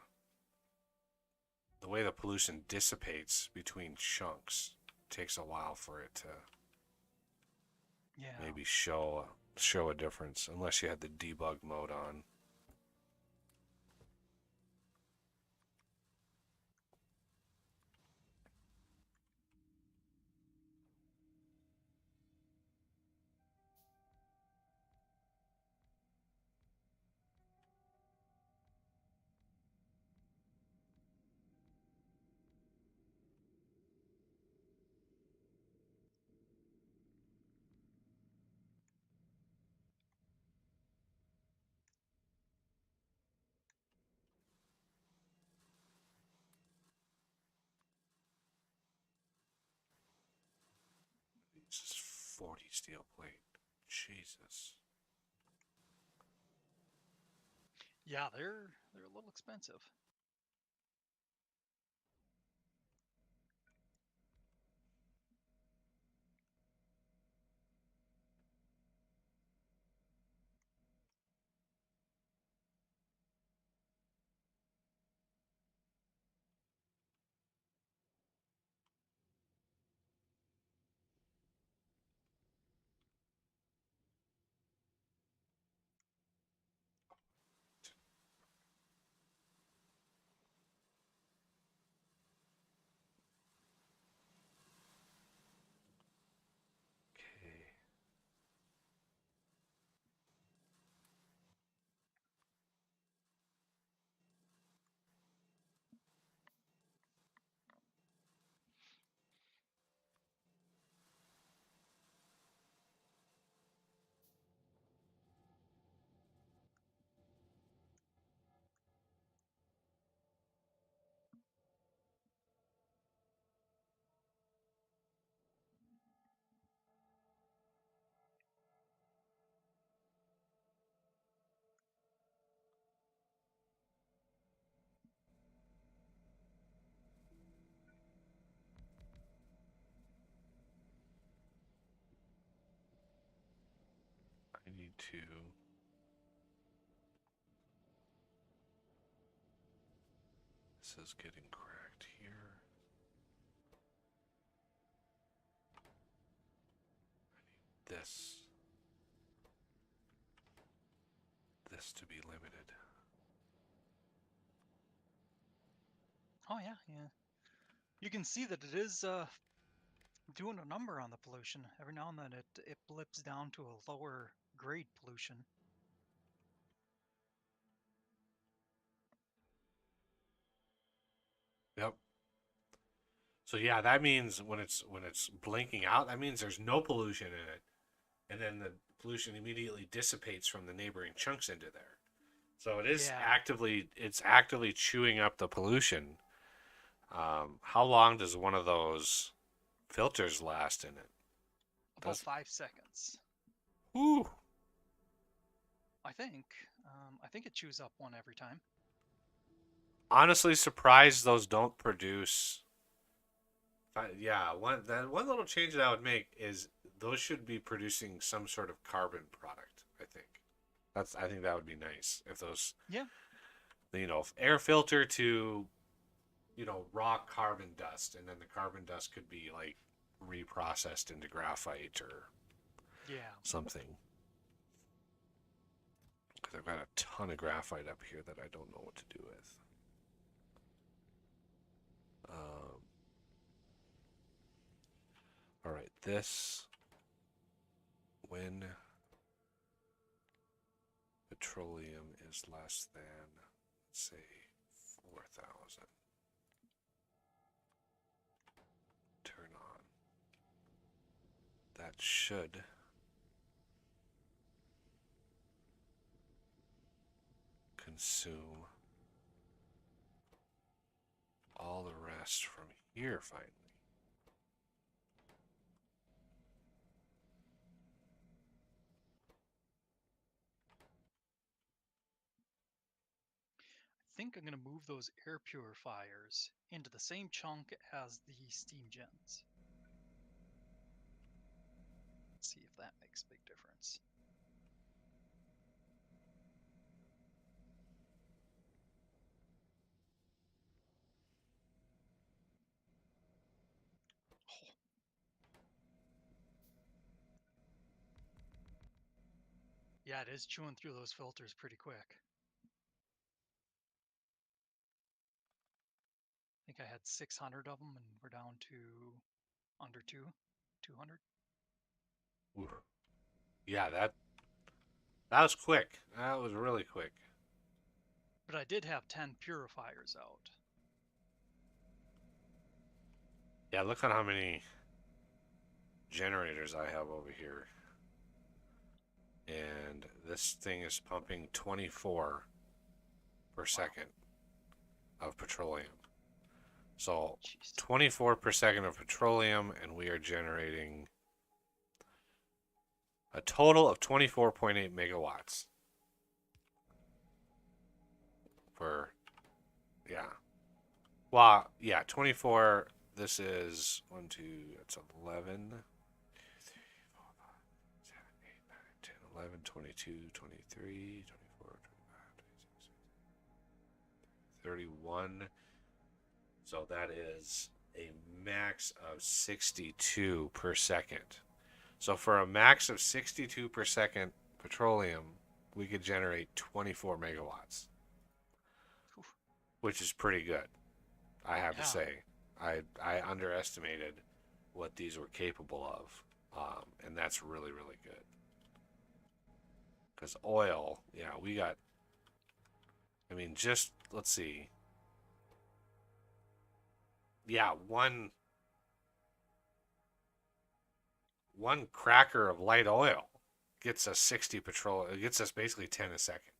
way the pollution dissipates between chunks takes a while for it to Yeah. maybe show a difference unless you had the debug mode on. This is 40 steel plate. Jesus. Yeah, they're a little expensive. 22. This is getting cracked here. This to be limited. Oh yeah, yeah. You can see that it is doing a number on the pollution. Every now and then it blips down to a lower grade pollution. Yep. So yeah, that means when it's blinking out, that means there's no pollution in it, and then the pollution immediately dissipates from the neighboring chunks into there. So it is Yeah, actively chewing up the pollution. How long does one of those filters last in it? about 5 seconds. Ooh. I think. I think it chews up one every time. Honestly, surprised those don't produce. Yeah, one little change that I would make is those should be producing some sort of carbon product. I think that would be nice if those, Yeah. air filter to, raw carbon dust, and then the carbon dust could be like reprocessed into graphite or Yeah. something. Because I've got a ton of graphite up here that I don't know what to do with. All right, this when petroleum is less than, let's say, 4,000. Turn on. That should consume all the rest from here finally. I think I'm gonna move those air purifiers into the same chunk as the steam gens. Let's see if that makes a big difference. Oh. Yeah, it is chewing through those filters pretty quick. I think I had 600 of them, and we're down to under 200. Ooh. Yeah, that was quick. That was really quick. But I did have 10 purifiers out. Yeah, look at how many generators I have over here. And this thing is pumping 24 per second of petroleum. So Jeez. 24 per second of petroleum, and we are generating a total of 24.8 megawatts. For, yeah. Well, yeah, 24. This is 1, 2, that's 11. 11, 22, 23, 24, 25, 26, 31. So that is a max of 62 per second. So for a max of 62 per second petroleum, we could generate 24 megawatts, Oof. which is pretty good. I have to Yeah. say, I underestimated what these were capable of, and that's really, really good. Because oil, yeah, we got. I mean, just let's see. Yeah, one cracker of light oil gets us 60 petrol. It gets us basically 10 a second.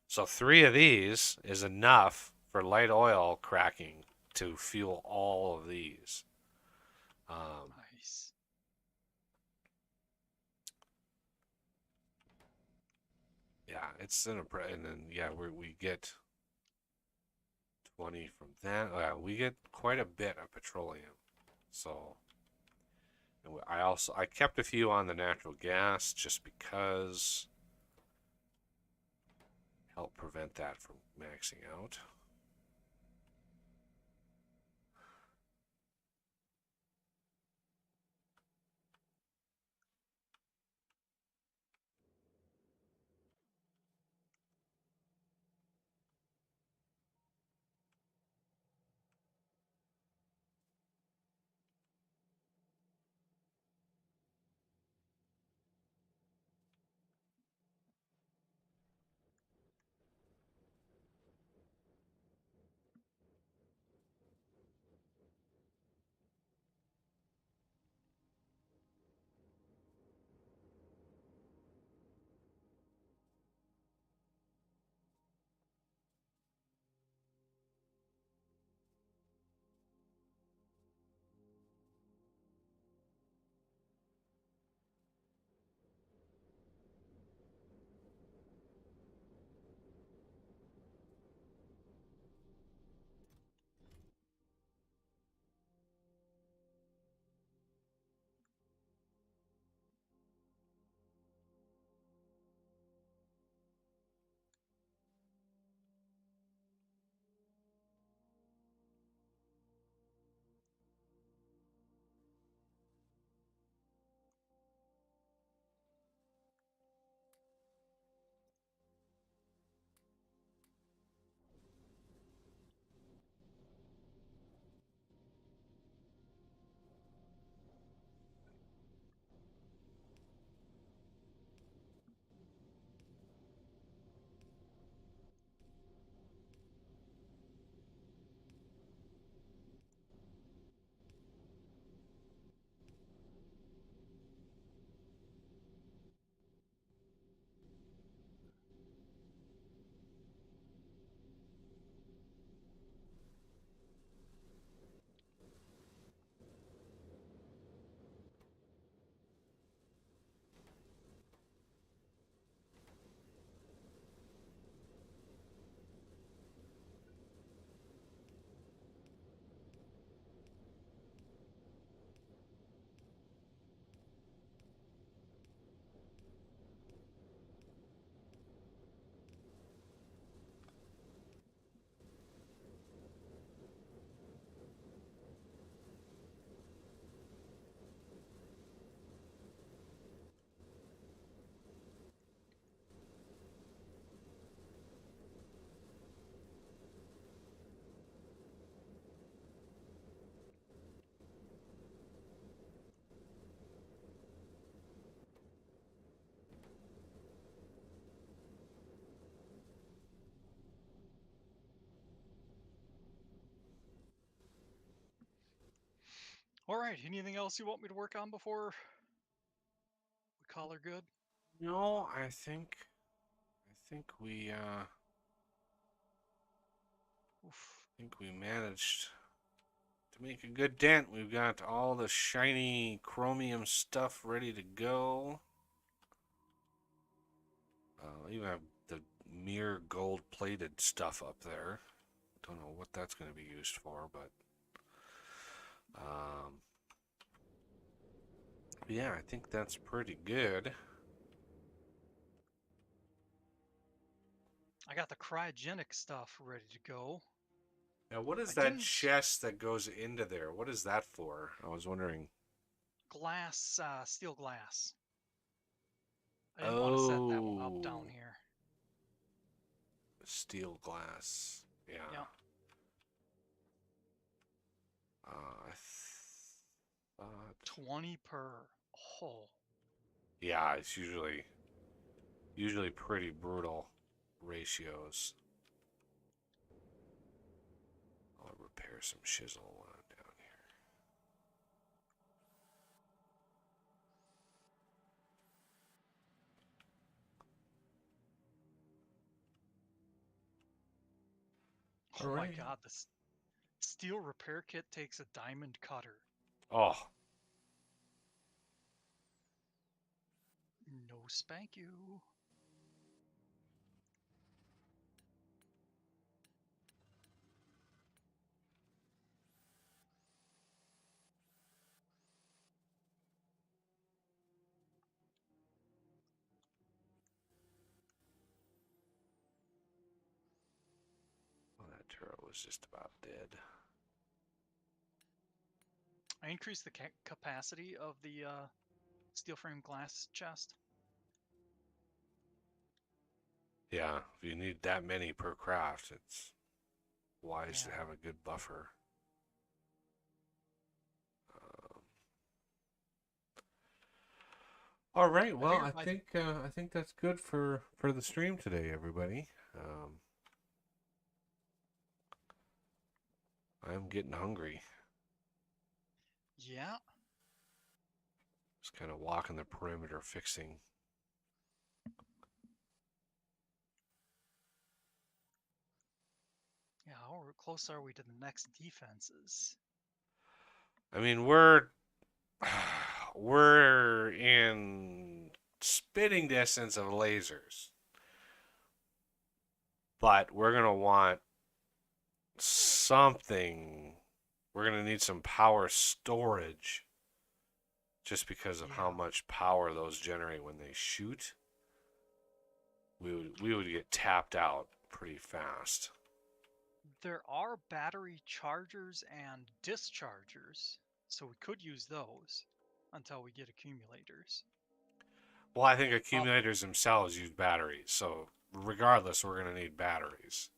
So 3 of these is enough for light oil cracking to fuel all of these. Nice. Yeah, it's and then yeah, we get 20 from that. We get quite a bit of petroleum. So And I kept a few on the natural gas just because help prevent that from maxing out. All right. Anything else you want me to work on before we call her good? No, I Oof. think we managed to make a good dent. We've got all the shiny chromium stuff ready to go. Even have the mere gold-plated stuff up there. Don't know what that's going to be used for, but um, yeah, I think that's pretty good. I got the cryogenic stuff ready to go. Now, what I is that didn't chest that goes into there? What is that for? I was wondering. glass, steel glass. I didn't want to set that one up Oh, down here. steel glass. Yeah. Yep. I thought. 20 per. Oh, Yeah, it's usually pretty brutal ratios. I'll repair some shizzle while I'm down here. oh All my right. God. The steel repair kit takes a diamond cutter. Oh, No spank you. turret was just about dead. I increased the capacity of the steel frame glass chest. Yeah, if you need that many per craft, it's wise to Yeah. have a good buffer. Um, all right, well, figured I think that's good for the stream today, everybody. I'm getting hungry. Yeah. Just kind of walking the perimeter, fixing. Yeah, how close are we to the next defenses? I mean, we're in spitting distance of lasers, but we're gonna want something. We're gonna need some power storage, just because of how Yeah. much power those generate when they shoot. We would get tapped out pretty fast. There are battery chargers and dischargers, so we could use those until we get accumulators. Well, I think accumulators themselves use batteries, so regardless, we're gonna need batteries.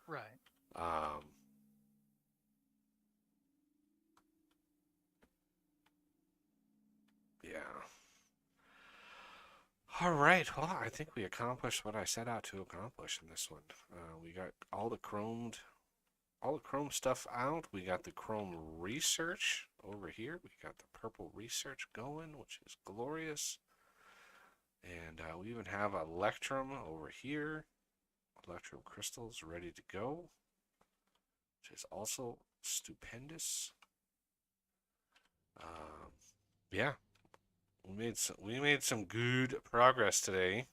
Right. Um, yeah. All right. Well, I think we accomplished what I set out to accomplish in this one. We got all the chrome stuff out. We got the chrome research over here. We got the purple research going, which is glorious. And we even have electrum over here. Electrum crystals ready to go, which is also stupendous. Yeah, we made some good progress today.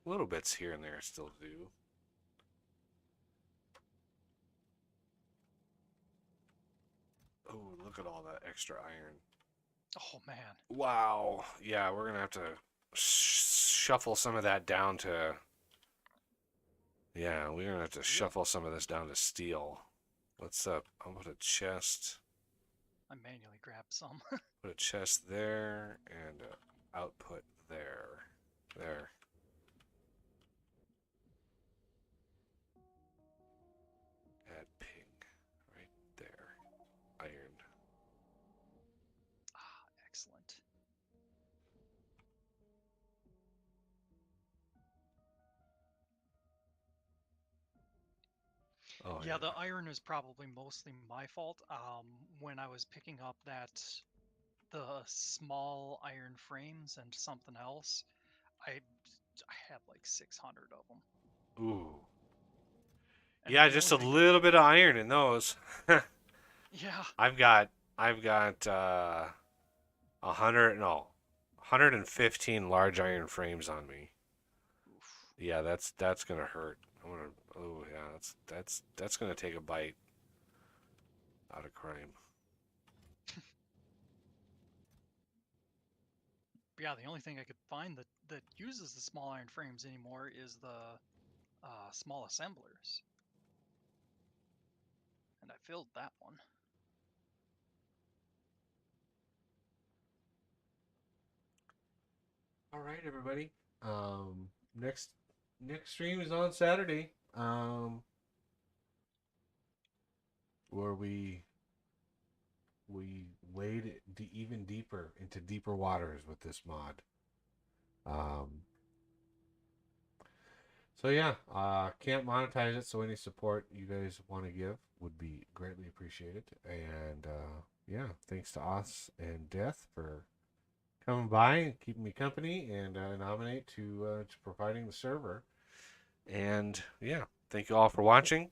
Little bits here and there still to do. Oh, look at all that extra iron. Oh man. Wow. Yeah, we're gonna have to shuffle some of that down to. Yeah, we're gonna have to shuffle some of this down to steel. Let's I'll put a chest. I manually grabbed some. Put a chest there and output there. There. Add ping. Right there. Iron. Ah, excellent. Oh Yeah, yeah. the iron is probably mostly my fault. When I was picking up the small iron frames and something else, I had like 600 of them. Ooh. And Yeah, the just only a thing, little bit of iron in those. yeah, I've got 115 large iron frames on me. oof. Yeah, that's gonna hurt. Oh yeah, that's gonna take a bite out of crime. But yeah, the only thing I could find that uses the small iron frames anymore is the small assemblers. And I filled that one. All right, everybody. Um, next next stream is on Saturday. Where we wade even deeper into deeper waters with this mod. Um, so yeah, can't monetize it, so any support you guys want to give would be greatly appreciated. And yeah, thanks to Os and Death for coming by and keeping me company, and nominate to providing the server. And yeah, thank you all for watching.